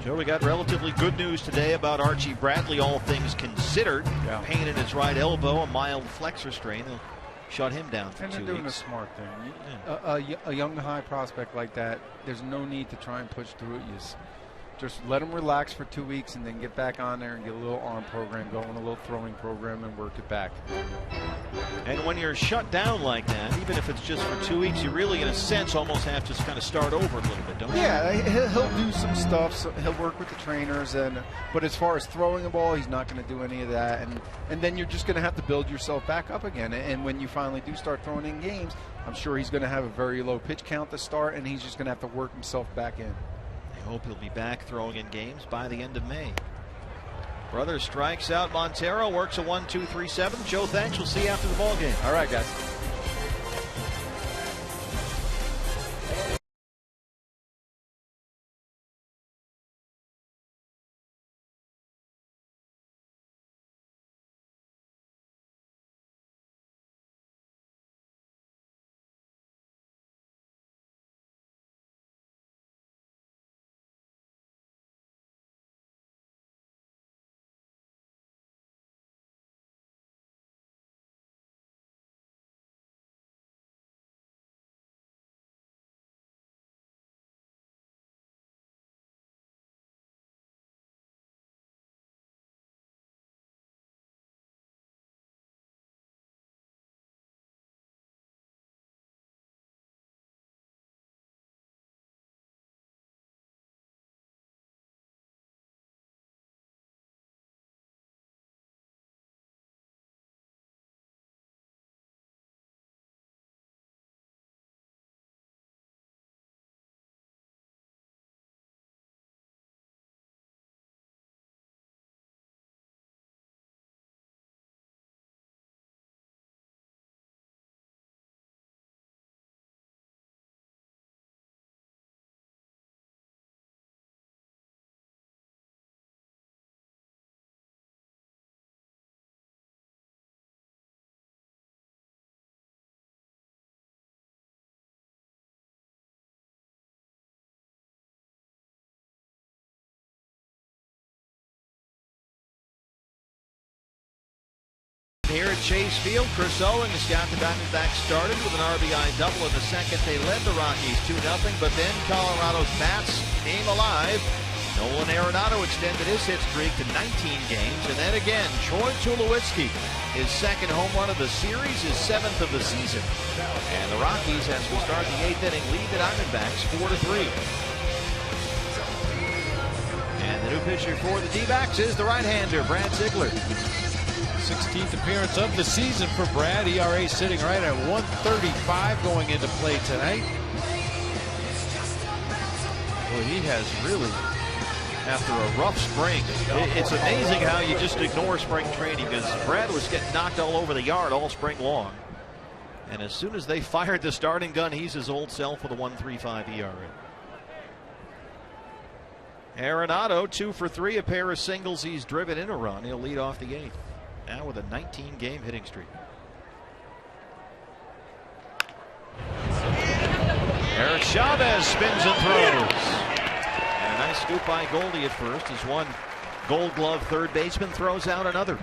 Joe, we got relatively good news today about Archie Bradley, all things considered. Yeah. Pain in his right elbow, a mild flexor strain. They'll shut him down for 2 weeks. And they're doing a smart thing. A young high prospect like that, there's no need to try and push through it. Just let him relax for 2 weeks and then get back on there and get a little arm program going, a little throwing program, and work it back. And when you're shut down like that, even if it's just for 2 weeks, you really, in a sense, almost have to kind of start over a little bit, don't you? Yeah, he'll do some stuff. So he'll work with the trainers, but as far as throwing the ball, he's not going to do any of that. And then you're just going to have to build yourself back up again. And when you finally do start throwing in games, I'm sure he's going to have a very low pitch count to start, and he's just going to have to work himself back in. I hope he'll be back throwing in games by the end of May. Brother strikes out Montero, works a 1-2-3-7. Joe, thanks. We'll see you after the ball game. All right, guys. Here at Chase Field, Chris Owings got the Diamondbacks started with an RBI double in the second. They led the Rockies 2-0, but then Colorado's bats came alive. Nolan Arenado extended his hit streak to 19 games, and then again, Troy Tulowitzki, his second home run of the series, his 7th of the season. And the Rockies, as we start the 8th inning, lead the Diamondbacks 4-3. And the new pitcher for the D-backs is the right-hander, Brad Ziegler. 16th appearance of the season for Brad. ERA sitting right at 1.35 going into play tonight. Well, he has really, after a rough spring, it's amazing how you just ignore spring training, because Brad was getting knocked all over the yard all spring long. And as soon as they fired the starting gun, he's his old self with a 1.35 ERA. Arenado 2 for 3, a pair of singles. He's driven in a run. He'll lead off the 8th. Now with a 19-game hitting streak. Eric Chavez spins and throws. And a nice scoop by Goldie at first as one Gold Glove third baseman throws out another.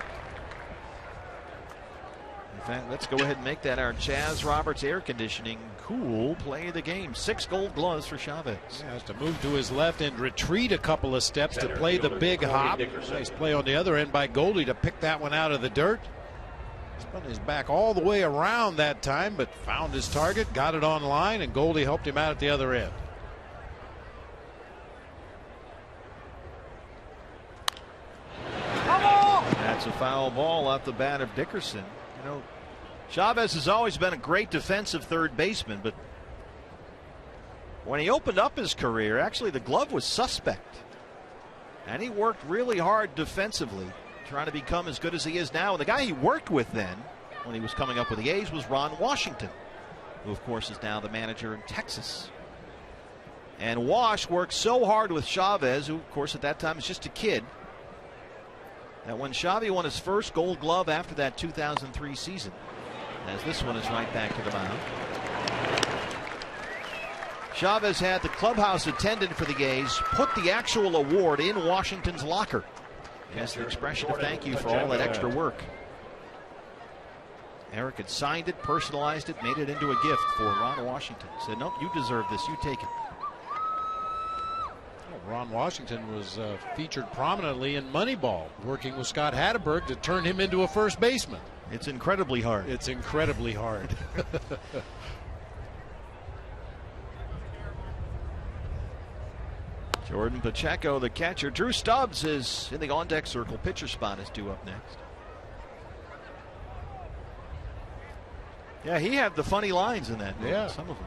In fact, let's go ahead and make that our Chaz Roberts air conditioning cool play of the game. 6 Gold Gloves for Chavez. He has to move to his left and retreat a couple of steps to play the big hop. Nice play on the other end by Goldie to pick that one out of the dirt. Spun his back all the way around that time, but found his target, got it on line, and Goldie helped him out at the other end. It's a foul ball off the bat of Dickerson. You know, Chavez has always been a great defensive third baseman, but when he opened up his career, actually the glove was suspect. And he worked really hard defensively, trying to become as good as he is now. And the guy he worked with then, when he was coming up with the A's, was Ron Washington, who of course is now the manager in Texas. And Wash worked so hard with Chavez, who of course at that time was just a kid, that when Xavi won his first Gold Glove after that 2003 season, as this one is right back to the mound, Chavez had the clubhouse attendant for the A's put the actual award in Washington's locker as an expression of thank you for all that extra work. Eric had signed it, personalized it, made it into a gift for Ron Washington. Said, nope, you deserve this, you take it. Ron Washington was featured prominently in Moneyball, working with Scott Hatteberg to turn him into a first baseman. It's incredibly hard. It's incredibly hard. Jordan Pacheco, the catcher. Drew Stubbs is in the on-deck circle. Pitcher spot is due up next. Yeah, he had the funny lines in that movie, yeah. Some of them.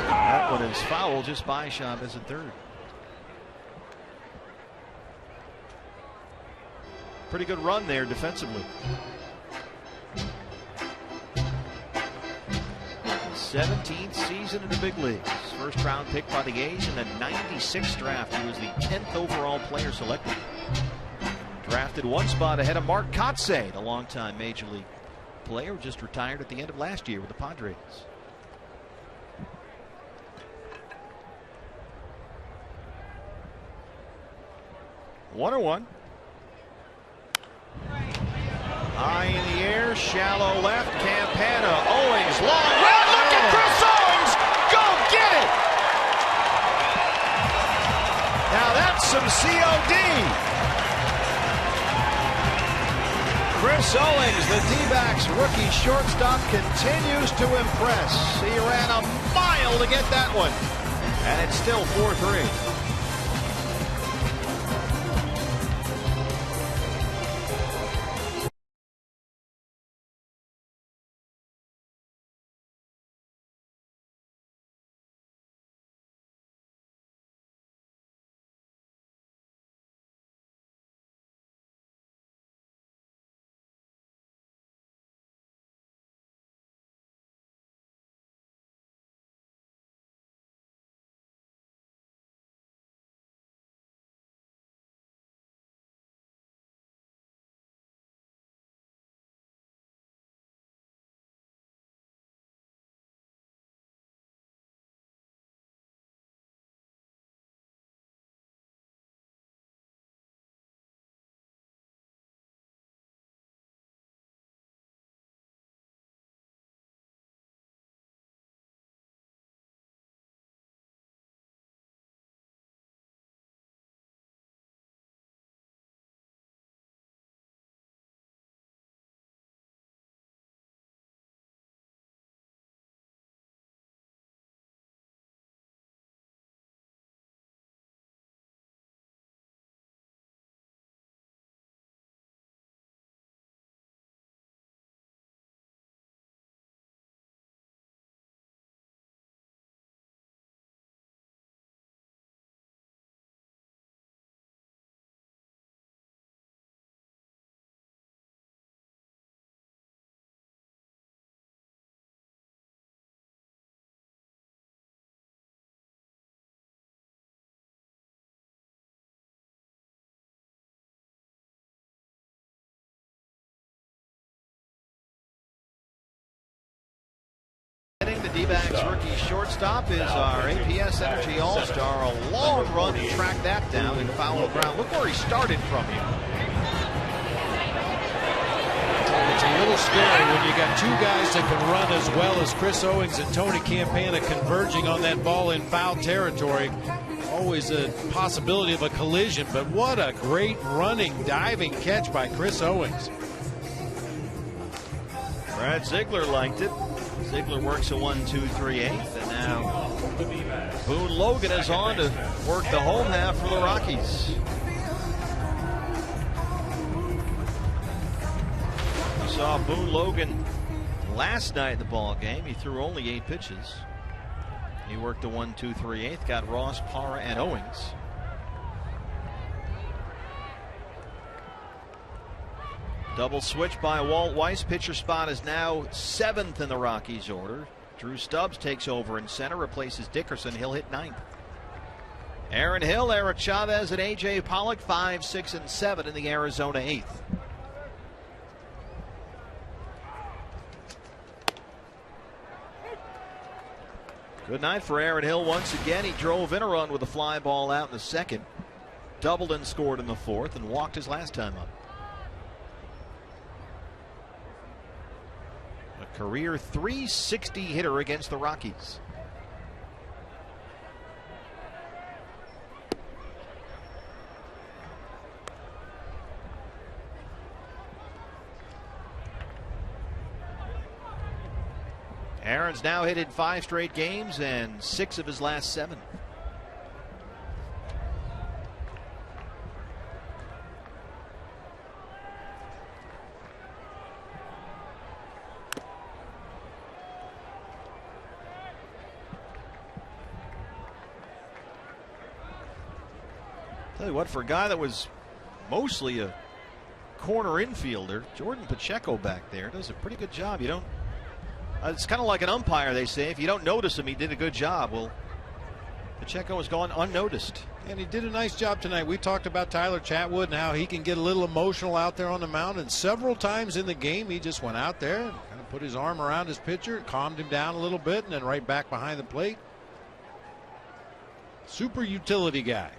That one is foul just by Chavez at third. Pretty good run there defensively. 17th season in the big leagues. First round pick by the A's in the 96th draft. He was the 10th overall player selected. Drafted one spot ahead of Mark Kotsay, the longtime major league player who just retired at the end of last year with the Padres. One or one. High in the air, shallow left, Campana, Owings, long run, look at Chris Owings, go get it! Now that's some COD. Chris Owings, the D-backs rookie shortstop, continues to impress. He ran a mile to get that one, and it's still 4-3. The D-backs rookie shortstop is our APS Energy All-Star. A long run to track that down and foul ground. Look where he started from here. It's a little scary when you got two guys that can run as well as Chris Owings and Tony Campana converging on that ball in foul territory. Always a possibility of a collision, but what a great running, diving catch by Chris Owings. Brad Ziegler liked it. Ziegler works a 1-2-3-8, and now Boone Logan is on to work the home half for the Rockies. We saw Boone Logan last night in the ball game. He threw only 8 pitches. He worked a 1-2-3-8, got Ross, Parra, and Owings. Double switch by Walt Weiss. Pitcher spot is now 7th in the Rockies order. Drew Stubbs takes over in center, replaces Dickerson. He'll hit 9th. Aaron Hill, Eric Chavez, and A.J. Pollock 5, 6, and 7 in the Arizona 8th. Good night for Aaron Hill once again. He drove in a run with a fly ball out in the 2nd. Doubled and scored in the 4th and walked his last time up. A career .360 hitter against the Rockies. Aaron's now hit in 5 straight games and 6 of his last 7. Tell you what, for a guy that was mostly a corner infielder, Jordan Pacheco back there does a pretty good job. You don't. It's kind of like an umpire, they say. If you don't notice him, he did a good job. Well, Pacheco has gone unnoticed. And he did a nice job tonight. We talked about Tyler Chatwood and how he can get a little emotional out there on the mound. And several times in the game, he just went out there and kind of put his arm around his pitcher, calmed him down a little bit, and then right back behind the plate. Super utility guy.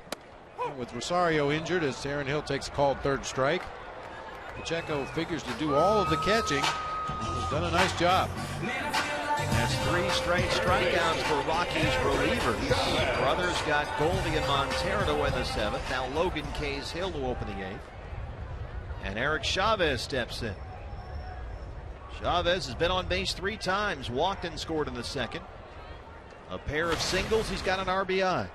And with Rosario injured, as Aaron Hill takes a called 3rd strike, Pacheco figures to do all of the catching. He's done a nice job. That's 3 straight strikeouts for Rockies relievers. Brothers got Goldie and Montero in the 7th. Now Logan K's Hill to open the 8th. And Eric Chavez steps in. Chavez has been on base 3 times, walked and scored in the 2nd. A pair of singles, he's got an RBI.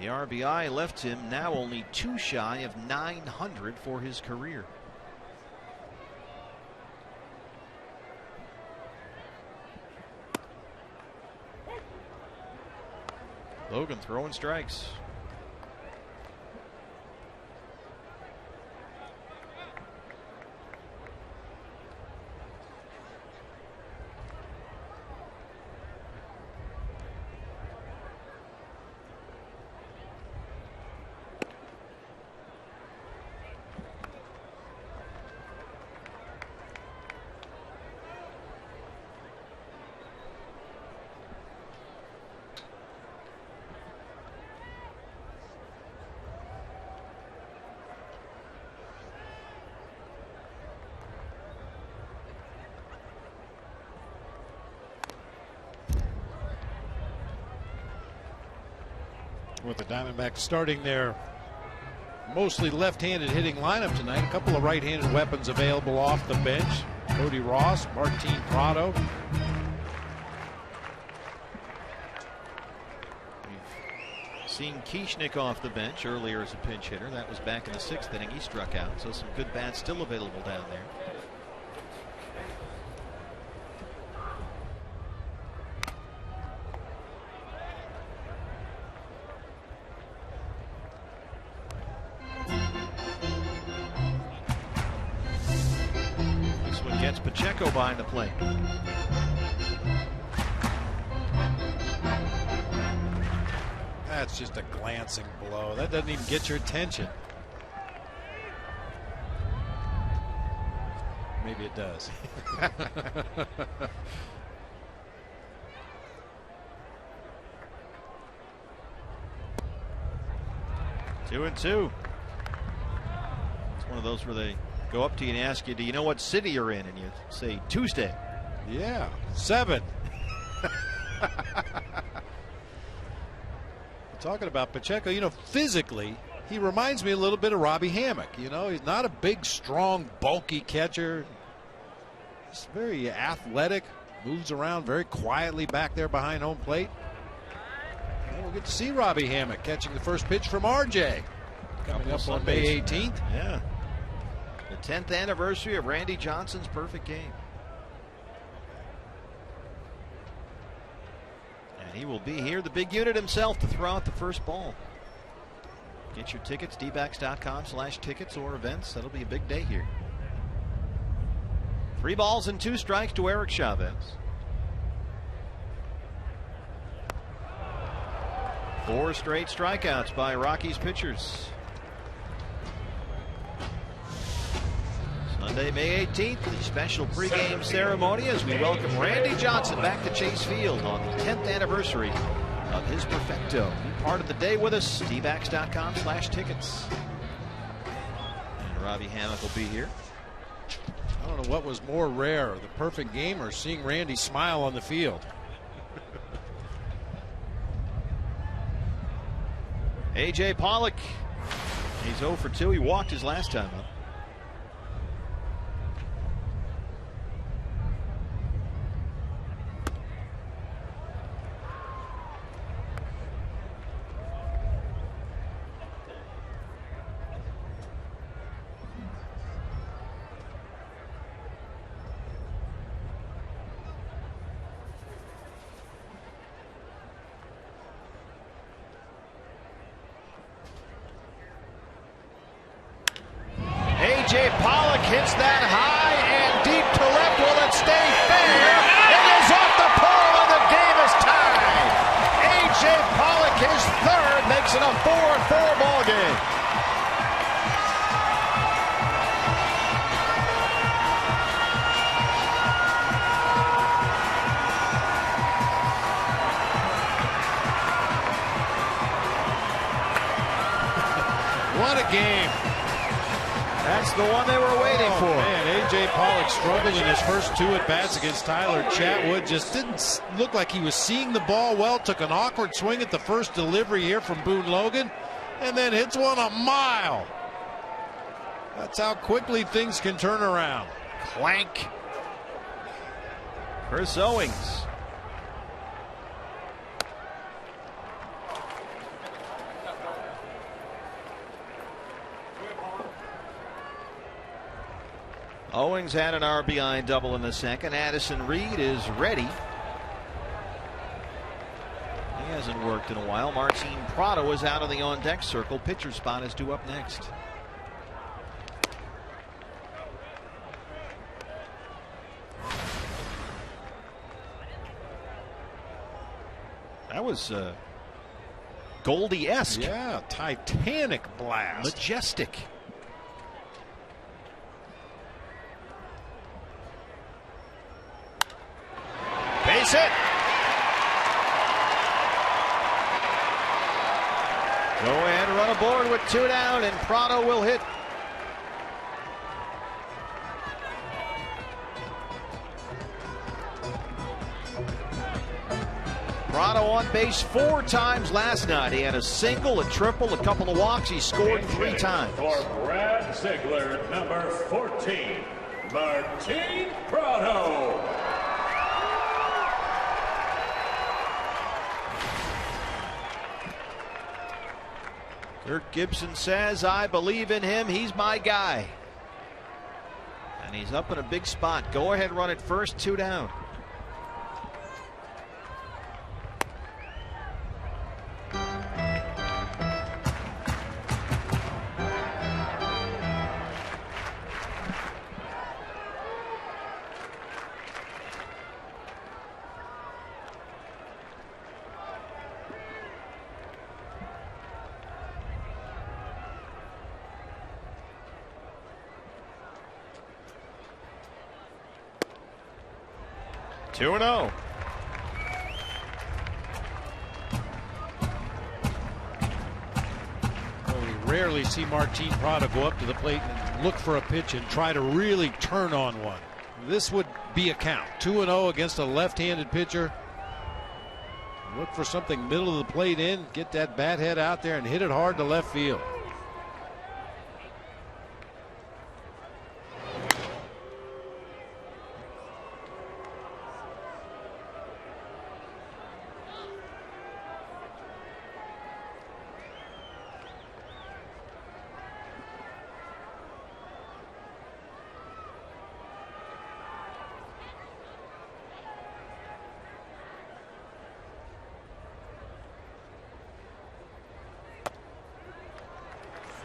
The RBI left him now only 2 shy of 900 for his career. Logan throwing strikes. With the Diamondbacks starting their mostly left-handed hitting lineup tonight, a couple of right-handed weapons available off the bench. Cody Ross, Martin Prado. We've seen Kieschnick off the bench earlier as a pinch hitter. That was back in the 6th inning. He struck out, so some good bats still available down there. Gets Pacheco behind the plate. That's just a glancing blow. That doesn't even get your attention. Maybe it does. 2-2. It's one of those where they go up to you and ask you, do you know what city you're in? And you say Tuesday. Yeah, 7. Talking about Pacheco, you know, physically, He reminds me a little bit of Robbie Hammock. You know, he's not a big, strong, bulky catcher. He's very athletic, moves around very quietly back there behind home plate. And we'll get to see Robbie Hammock catching the first pitch from RJ coming up on May 18th. Yeah. The 10th anniversary of Randy Johnson's perfect game. And he will be here, the big unit himself, to throw out the first ball. Get your tickets, dbacks.com/tickets or events. That'll be a big day here. 3 balls and 2 strikes to Eric Chavez. 4 straight strikeouts by Rockies pitchers. Sunday, May 18th, the special pregame ceremony as we welcome Randy Johnson back to Chase Field on the 10th anniversary of his perfecto. Be part of the day with us, dbacks.com/tickets. And Robbie Hammock will be here. I don't know what was more rare, the perfect game or seeing Randy smile on the field. A.J. Pollock, he's 0 for 2. He walked his last time up. A.J. Pollock hits that high and deep to left. Will it stay fair? It is off the pole and the game is tied. A.J. Pollock, his third, makes it a 4-4 ball game. What a game. That's the one they were waiting for. Man, A.J. Pollock struggled in his first 2 at-bats against Tyler Chatwood. Just didn't look like he was seeing the ball well. Took an awkward swing at the first delivery here from Boone Logan. And then hits one a mile. That's how quickly things can turn around. Clank. Chris Owings. Owings had an RBI double in the second. Addison Reed is ready. He hasn't worked in a while. Martin Prado is out of the on-deck circle. Pitcher spot is due up next. That was Goldie-esque. Yeah, Titanic blast. Majestic. Base hit. Go ahead, run aboard with 2 down, and Prado will hit. Prado on base 4 times last night. He had a single, a triple, a couple of walks. He scored 3 times. For Brad Ziegler, number 14, Martin Prado. Kirk Gibson says, I believe in him. He's my guy. And he's up in a big spot. Go ahead, run it first, 2 down. Two and 0. Well, we rarely see Martin Prado go up to the plate and look for a pitch and try to really turn on one. This would be a count. 2-0 against a left-handed pitcher. Look for something middle of the plate in, get that bat head out there and hit it hard to left field.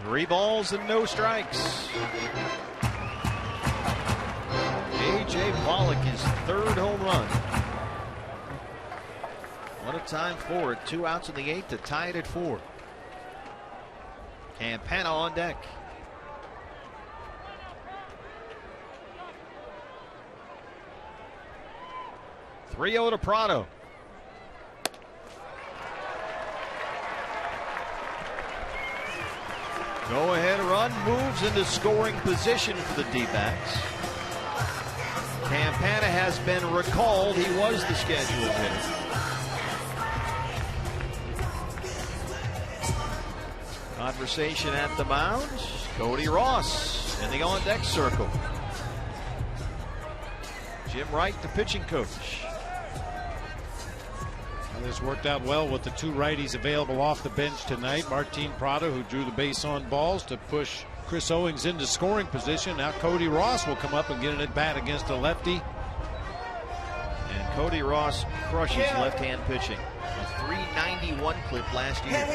3 balls and no strikes. A.J. Pollock, his 3rd home run. What a time for it. 2 outs in the 8th to tie it at 4. Campana on deck. Three-0 to Prado. Go ahead run moves into scoring position for the D-backs. Campana has been recalled. He was the scheduled hitter. Conversation at the mound. Cody Ross in the on-deck circle. Jim Wright, the pitching coach. Well, this worked out well with the 2 righties available off the bench tonight. Martin Prado, who drew the base on balls to push Chris Owings into scoring position. Now Cody Ross will come up and get an at-bat against a lefty. And Cody Ross crushes left-hand pitching. A 391 clip last year.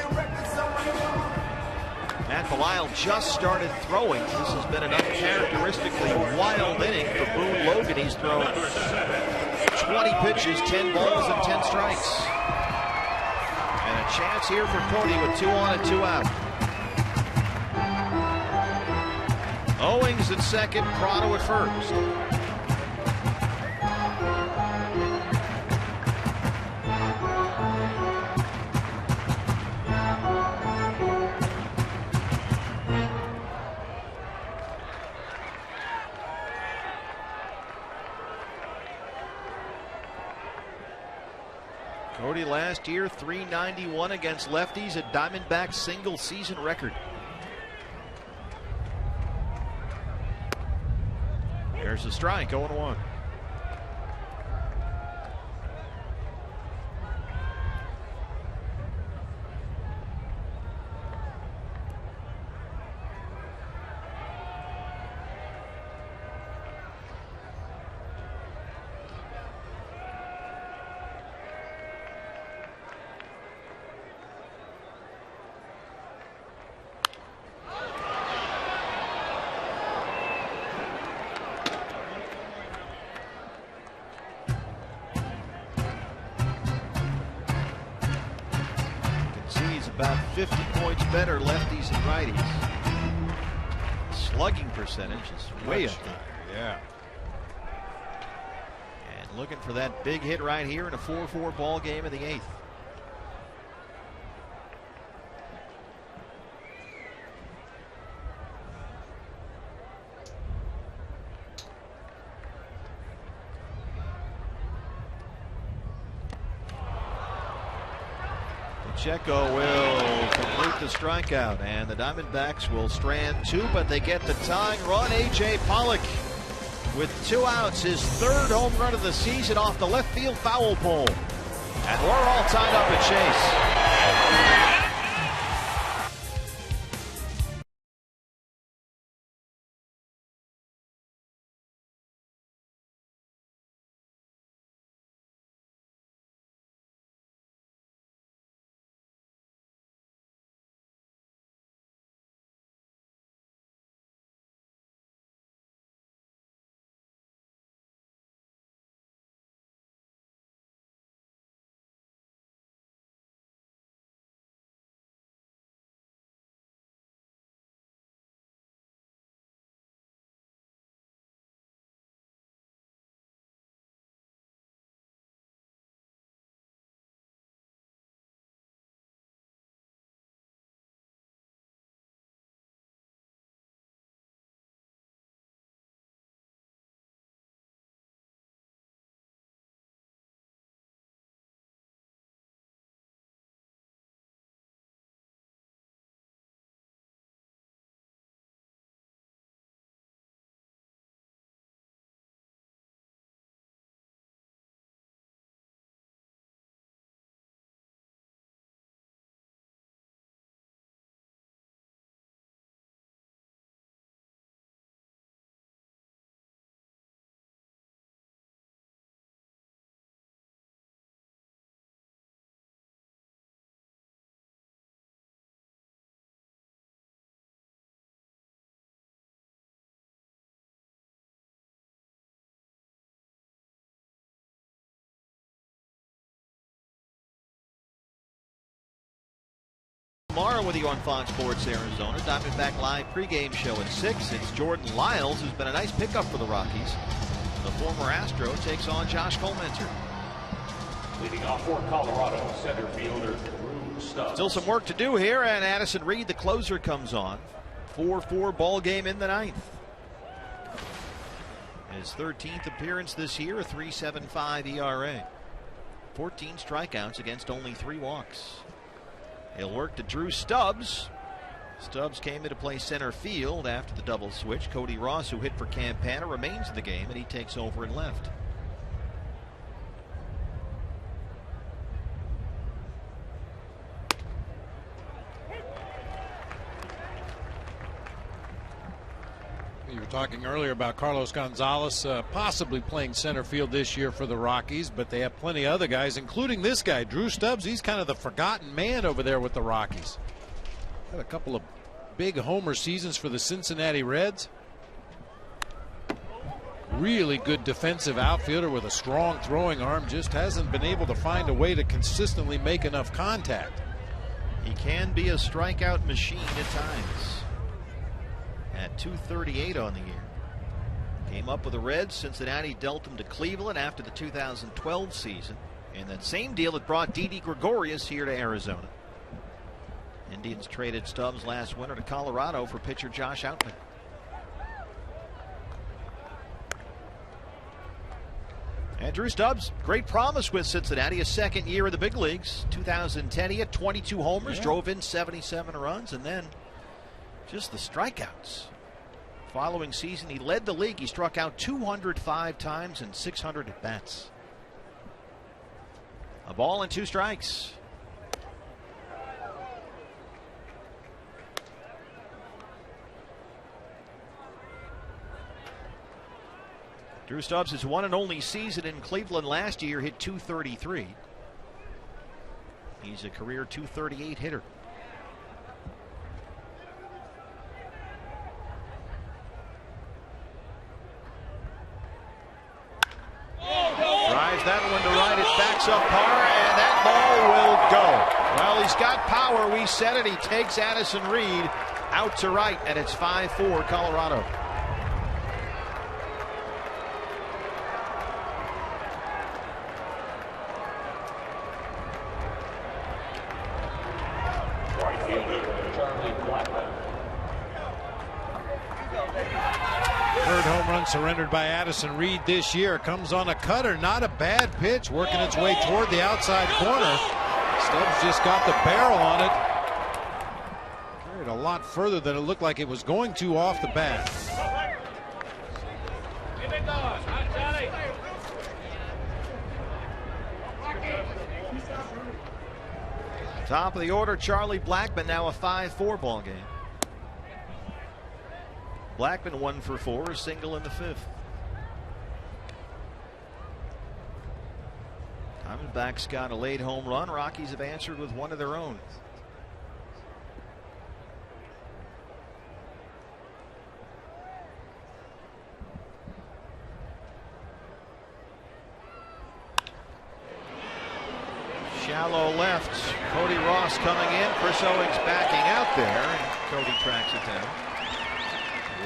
Matt Belisle just started throwing. This has been an uncharacteristically wild inning for Boone Logan. He's thrown 20 pitches, 10 balls, and 10 strikes. And a chance here for Cody with 2 on and 2 out. Owings at second, Prado at first. Cody last year, 391 against lefties, a Diamondback single season record. There's a strike, 0-1. About 50 points better lefties and righties. Slugging percentage is way up there. Yeah. And looking for that big hit right here in a 4-4 ball game in the 8th. Pacheco will complete the strikeout, and the Diamondbacks will strand 2, but they get the tying run. A.J. Pollock with 2 outs, his 3rd home run of the season off the left field foul pole. And we're all tied up at Chase. tomorrow with you on Fox Sports Arizona. Diamondback Live pregame show at 6. It's Jordan Lyles, who's been a nice pickup for the Rockies. The former Astro takes on Josh Colmenser. Leading off for Colorado, center fielder Drew Stubbs. Still some work to do here, and Addison Reed, the closer, comes on. 4-4 ball game in the ninth. His 13th appearance this year, a 3.75 ERA. 14 strikeouts against only 3 walks. He'll work to Drew Stubbs. Stubbs came in to play center field after the double switch. Cody Ross, who hit for Campana, remains in the game, and he takes over in left. You were talking earlier about Carlos Gonzalez possibly playing center field this year for the Rockies, but they have plenty of other guys, including this guy, Drew Stubbs. He's kind of the forgotten man over there with the Rockies. Had a couple of big homer seasons for the Cincinnati Reds. Really good defensive outfielder with a strong throwing arm. Just hasn't been able to find a way to consistently make enough contact. He can be a strikeout machine at times. At 238 on the year. Came up with the Reds. Cincinnati dealt him to Cleveland after the 2012 season. And that same deal that brought Didi Gregorius here to Arizona. Indians traded Stubbs last winter to Colorado for pitcher Josh Outman. And Drew Stubbs, great promise with Cincinnati, his second year in the big leagues. 2010, he had 22 homers, drove in 77 runs, and then just the strikeouts. Following season, he led the league. He struck out 205 times and 600 at bats. A ball and 2 strikes. Drew Stubbs, his one and only season in Cleveland last year, hit 233. He's a career 238 hitter. Drives that one to right. It backs up par, and that ball will go. Well, he's got power. We said it. He takes Addison Reed out to right, and it's 5-4 Colorado. Third home run surrendered by Addison Reed this year. Comes on a cutter, not a bad pitch, working its way toward the outside corner. Stubbs just got the barrel on it. Carried a lot further than it looked like it was going to off the bat. Top of the order, Charlie Blackmon, now a 5-4 ball game. Blackmon 1 for 4, a single in the 5th. Diamondbacks got a late home run. Rockies have answered with one of their own. Shallow left. Cody Ross coming in. Chris Owings backing out there, and Cody tracks it down.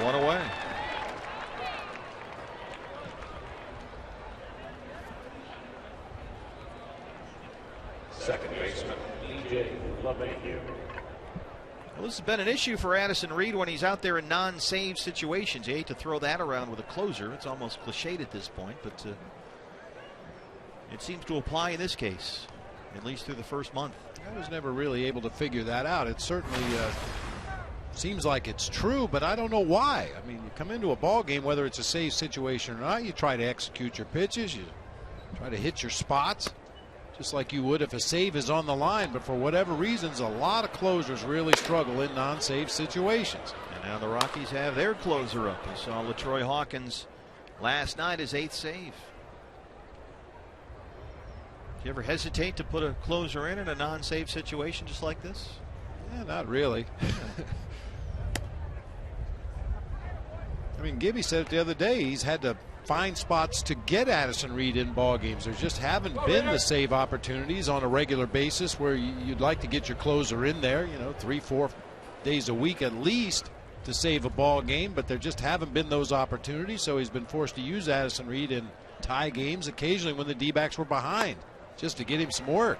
1 away. Second baseman, DJ LeMahieu. Well, this has been an issue for Addison Reed when he's out there in non-save situations. You hate to throw that around with a closer. It's almost cliched at this point, but it seems to apply in this case, at least through the first month. I was never really able to figure that out. It certainly seems like it's true, but I don't know why. I mean, you come into a ball game, whether it's a save situation or not, you try to execute your pitches, you try to hit your spots, just like you would if a save is on the line. But for whatever reasons, a lot of closers really struggle in non-save situations. And now the Rockies have their closer up. We saw LaTroy Hawkins last night, his 8th save. Do you ever hesitate to put a closer in a non-save situation just like this? Yeah, not really. I mean, Gibby said it the other day. He's had to find spots to get Addison Reed in ball games. There just haven't been the save opportunities on a regular basis where you'd like to get your closer in there, 3-4 days a week at least to save a ball game, but there just haven't been those opportunities, so he's been forced to use Addison Reed in tie games occasionally when the D-backs were behind just to get him some work.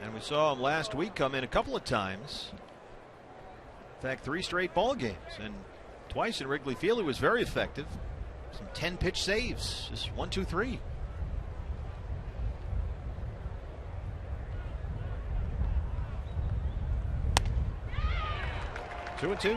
And we saw him last week come in a couple of times. In fact, 3 straight ball games, and twice in Wrigley Field he was very effective. Some 10-pitch saves, just 1, 2, 3. Two and two.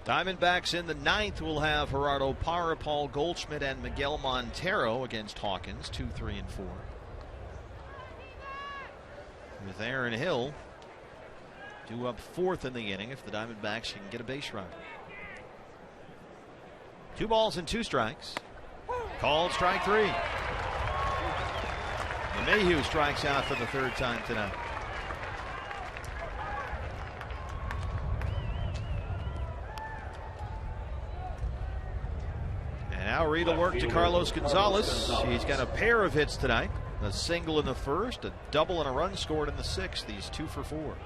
Diamondbacks in the 9th will have Gerardo Parra, Paul Goldschmidt, and Miguel Montero against Hawkins, 2, 3, and 4. With Aaron Hill due up 4th in the inning if the Diamondbacks can get a base run. 2 balls and 2 strikes. Called strike 3. LeMahieu strikes out for the 3rd time tonight. Now Reed will work to Carlos Gonzalez. He's got a pair of hits tonight. A single in the 1st, a double and a run scored in the 6th. He's 2 for 4.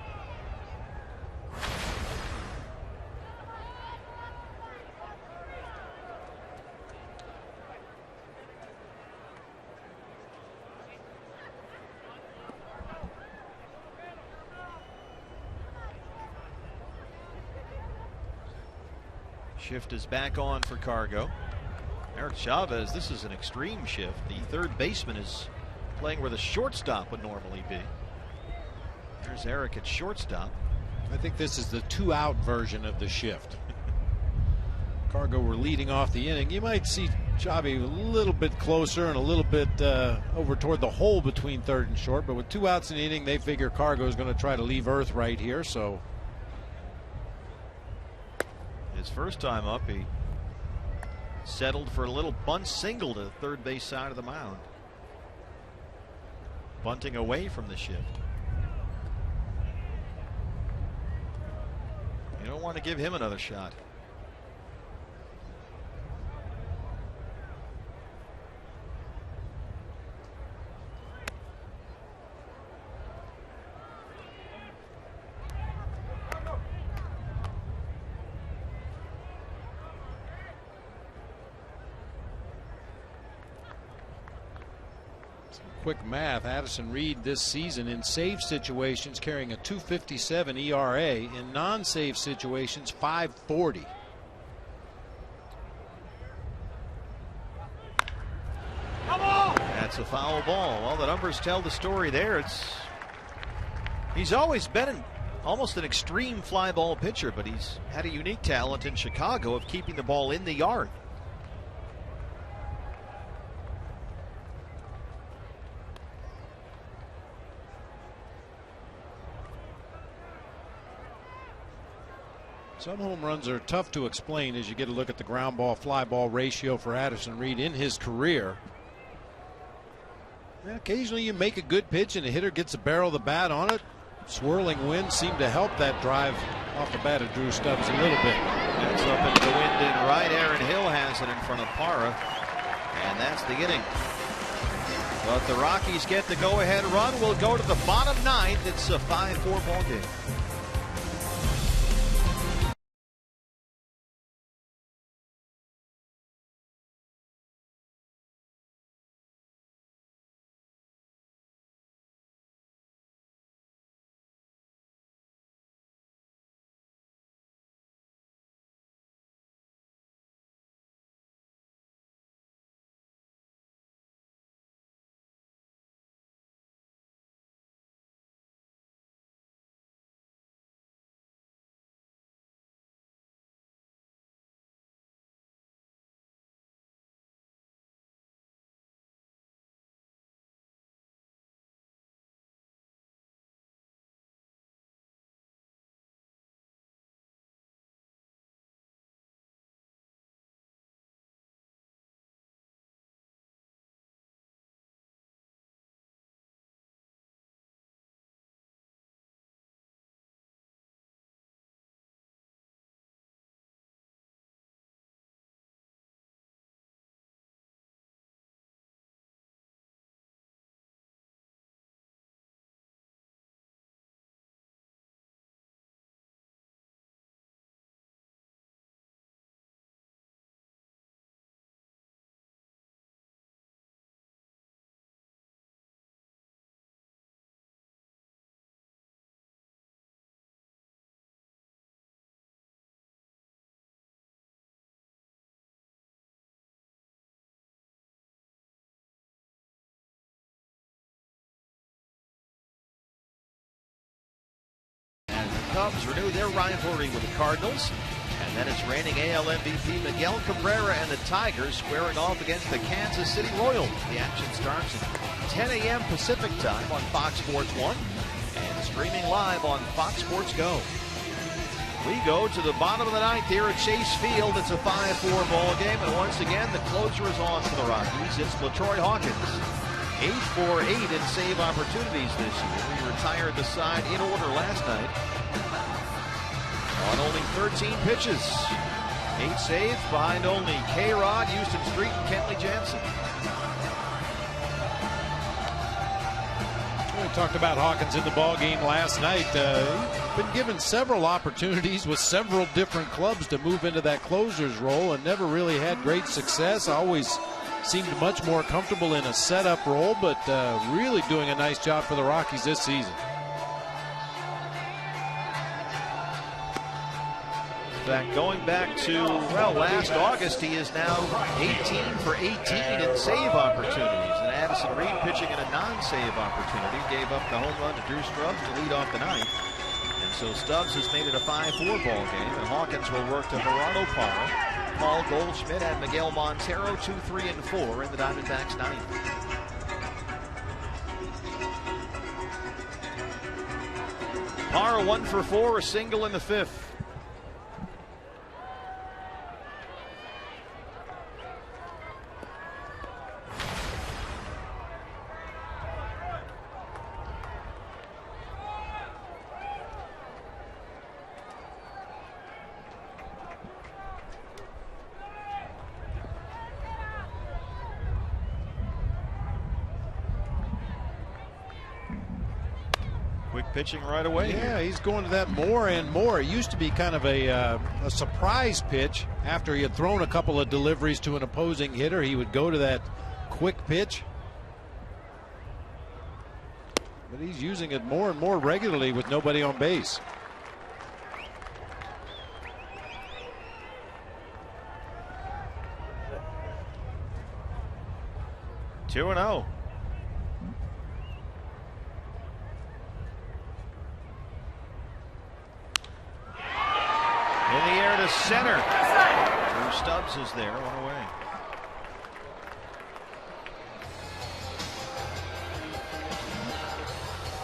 Shift is back on for Cargo. Eric Chavez, this is an extreme shift. The 3rd baseman is playing where the shortstop would normally be. There's Eric at shortstop. I think this is the 2-out version of the shift. Cargo were leading off the inning. You might see Chavi a little bit closer and a little bit over toward the hole between 3rd and short, but with 2 outs in the inning, they figure Cargo is going to try to leave earth right here. So his first time up, he settled for a little bunt single to the 3rd base side of the mound. Bunting away from the shift. You don't want to give him another shot. Quick math, Addison Reed this season in save situations carrying a 2.57 ERA, in non-save situations 5.40. That's a foul ball. Well, the numbers tell the story there. He's always been almost an extreme fly ball pitcher, but he's had a unique talent in Chicago of keeping the ball in the yard. Some home runs are tough to explain as you get a look at the ground ball fly ball ratio for Addison Reed in his career. And occasionally you make a good pitch and the hitter gets the barrel of the bat on it. Swirling winds seem to help that drive off the bat of Drew Stubbs a little bit. That's up into the wind and right. Aaron Hill has it in front of Parra, and that's the inning. But the Rockies get the go-ahead run. We'll go to the bottom 9th. It's a 5-4 ball game. Cubs renew their rivalry with the Cardinals. And then it's reigning AL MVP Miguel Cabrera and the Tigers squaring off against the Kansas City Royals. The action starts at 10 a.m. Pacific time on Fox Sports 1 and streaming live on Fox Sports Go. We go to the bottom of the ninth here at Chase Field. It's a 5-4 ball game, and once again the closer is on for the Rockies. It's LaTroy Hawkins. 8 for 8 in save opportunities this year. He retired the side in order last night on only 13 pitches. 8 saves behind only K-Rod, Houston Street, and Kenley Jansen. We talked about Hawkins in the ball game last night. He's been given several opportunities with several different clubs to move into that closer's role and never really had great success. Always seemed much more comfortable in a setup role, but really doing a nice job for the Rockies this season. In fact, going back to, well, last August, he is now 18 for 18 in save opportunities. And Addison Reed pitching in a non-save opportunity gave up the home run to Drew Stubbs to lead off the ninth. And so Stubbs has made it a 5-4 ball game, and Hawkins will work to Gerardo Parra, Paul Goldschmidt, and Miguel Montero, 2, 3, and 4 in the Diamondbacks' ninth. Parra 1 for 4, a single in the fifth. Pitching right away. Yeah, he's going to that more and more. It used to be kind of a surprise pitch. After he had thrown a couple of deliveries to an opposing hitter, he would go to that quick pitch. But he's using it more and more regularly with nobody on base. Two 2-0. In the air to center. Drew Stubbs is there, one away.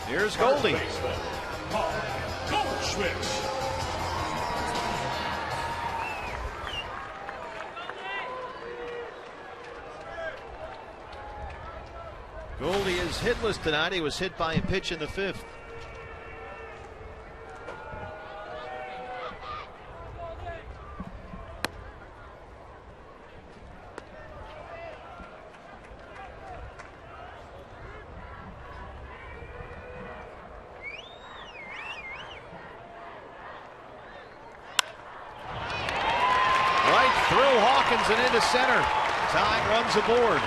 Here's Goldie. Goldie is hitless tonight. He was hit by a pitch in the fifth. And into center. Tying runs aboard.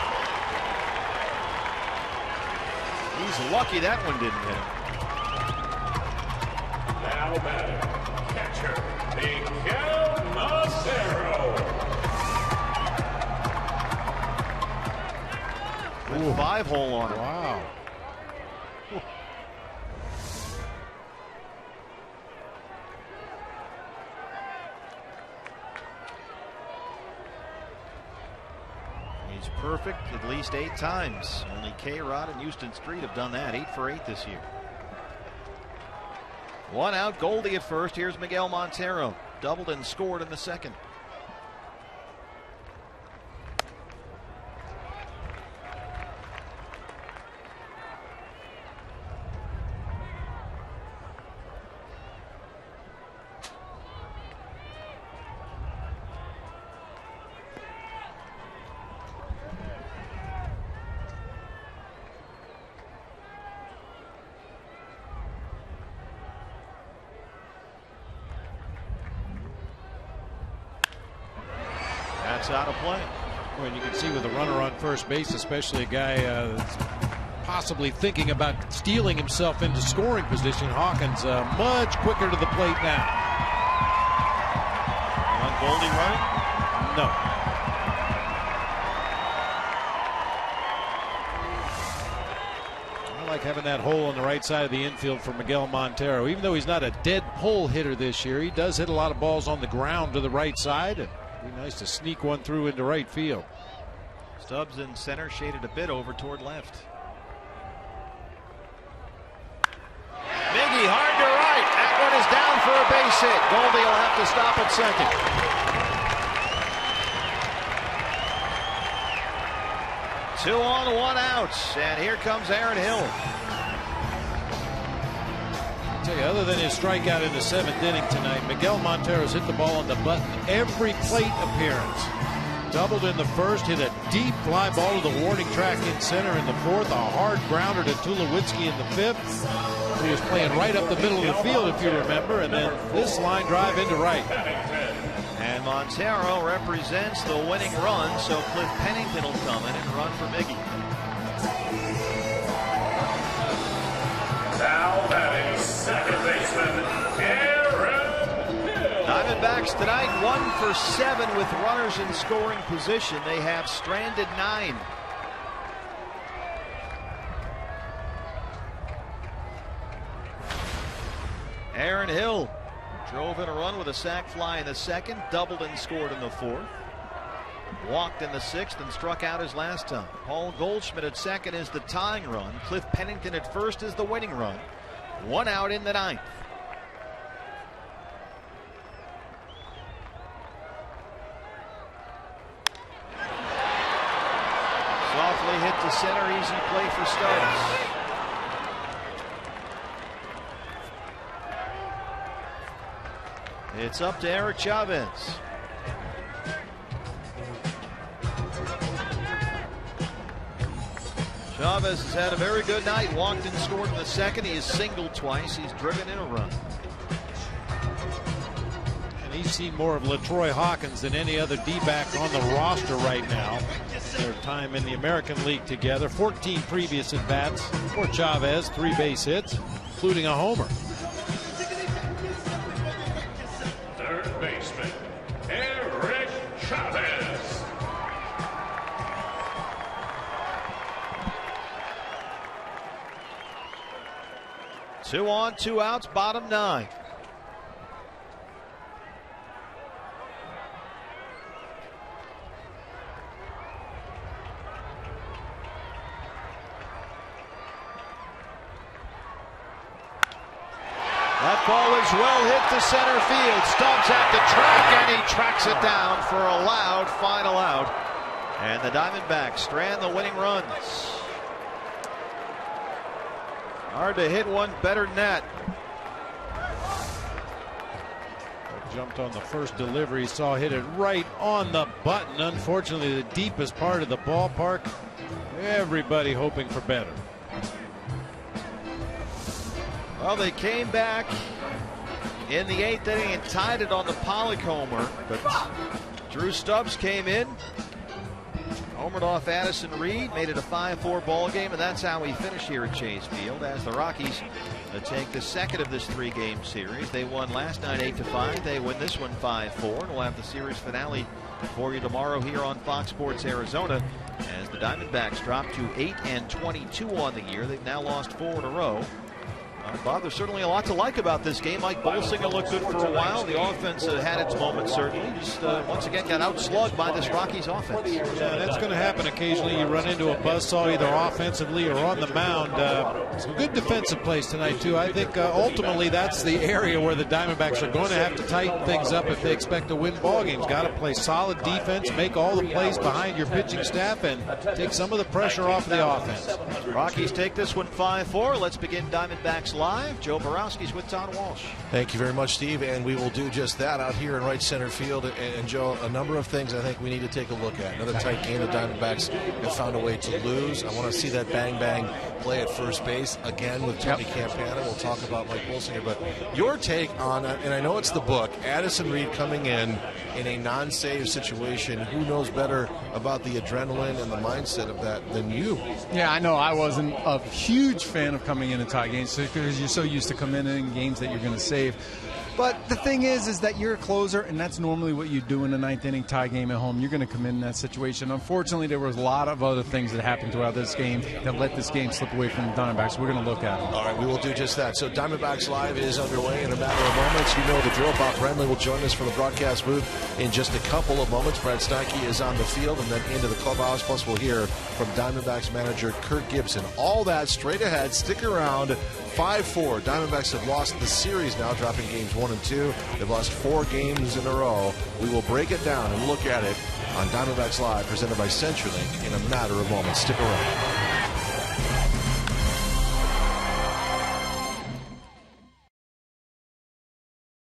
He's lucky that one didn't hit him. Now batting, catcher, Miguel Montero. With 5-hole on it. Wow. He's perfect at least 8 times. Only K-Rod and Houston Street have done that. 8 for 8 this year. 1 out, Goldie at first. Here's Miguel Montero. Doubled and scored in the second. That's out of play. Well, you can see with a runner on first base, especially a guy that's possibly thinking about stealing himself into scoring position. Hawkins much quicker to the plate now. On Goldie running? No. I like having that hole on the right side of the infield for Miguel Montero. Even though he's not a dead pull hitter this year, he does hit a lot of balls on the ground to the right side. It'd be nice to sneak one through into right field. Stubbs in center, shaded a bit over toward left. Miggy hard to right. That one is down for a base hit. Goldie will have to stop at second. 2 on, 1 out, and here comes Aaron Hill. I'll tell you, other than his strikeout in the 7th inning tonight, Miguel Montero's hit the ball on the button every plate appearance. Doubled in the first, hit a deep fly ball to the warning track in center in the 4th, a hard grounder to Tulowitzki in the 5th. He was playing right up the middle of the field, if you remember, and then this line drive into right. And Montero represents the winning run, so Cliff Pennington will come in and run for Miggy. Now batting second baseman, Aaron Hill. Diamondbacks tonight 1 for 7 with runners in scoring position. They have stranded 9. Aaron Hill drove in a run with a sac fly in the 2nd, doubled and scored in the 4th. Walked in the 6th and struck out his last time. Paul Goldschmidt at 2nd is the tying run. Cliff Pennington at 1st is the winning run. 1 out in the 9th. Softly hit to center, easy play for Stubbs. It's up to Eric Chavez. Chavez has had a very good night. Walked and scored in the 2nd. He has singled twice. He's driven in a run. And he's seen more of LaTroy Hawkins than any other D-back on the roster right now. Their time in the American League together. 14 previous at-bats for Chavez. 3 base hits, including a homer. Third baseman, Eric Chavez. Two on, 2 outs, bottom 9. That ball is well hit to center field. Stubbs at the track, and he tracks it down for a loud final out. And the Diamondbacks strand the winning runs. Hard to hit one better than that. Jumped on the first delivery, saw hit it right on the button. Unfortunately, the deepest part of the ballpark. Everybody hoping for better. Well, they came back in the 8th inning and tied it on the Pollock homer, but Drew Stubbs came in, homered off Addison Reed, made it a 5-4 ball game, and that's how we finish here at Chase Field as the Rockies take the 2nd of this 3-game series. They won last night 8-5. They win this one 5-4, and we'll have the series finale for you tomorrow here on Fox Sports Arizona as the Diamondbacks drop to 8-22 on the year. They've now lost 4 in a row. Bob, there's certainly a lot to like about this game. Mike Bolsinger looked good for a while. The offense had its moments, certainly. Just once again got outslugged by this Rockies offense. Yeah, that's going to happen occasionally. You run into a buzzsaw either offensively or on the mound. Some good defensive plays tonight, too. I think ultimately that's the area where the Diamondbacks are going to have to tighten things up if they expect to win ball games. Got to play solid defense, make all the plays behind your pitching staff, and take some of the pressure off the offense. Rockies take this one 5-4. Let's begin Diamondbacks Live. Joe Borowski's with Todd Walsh. Thank you very much, Steve, and we will do just that out here in right center field. And Joe, a number of things I think we need to take a look at. Another tight game the Diamondbacks have found a way to lose. I want to see that bang-bang play at first base again with Tony Campana. We'll talk about Mike Bolsinger, but your take on it, and I know it's the book, Addison Reed coming in a non-save situation. Who knows better about the adrenaline and the mindset of that than you? Yeah, I know. I wasn't a huge fan of coming in and tie games because you're so used to coming in games that you're going to save. But the thing is that you're a closer, and that's normally what you do in a ninth inning tie game at home. You're going to come in that situation. Unfortunately, there was a lot of other things that happened throughout this game that let this game slip away from the Diamondbacks. We're going to look at them. All right, we will do just that. So Diamondbacks Live is underway in a matter of moments. You know the drill. Bob Brenly will join us from the broadcast booth in just a couple of moments. Brad Steinke is on the field and then into the clubhouse. Plus, we'll hear from Diamondbacks manager Kirk Gibson. All that straight ahead. Stick around. 5-4. Diamondbacks have lost the series now, dropping games 1 and 2. They've lost 4 games in a row. We will break it down and look at it on Diamondbacks Live, presented by CenturyLink, in a matter of moments. Stick around.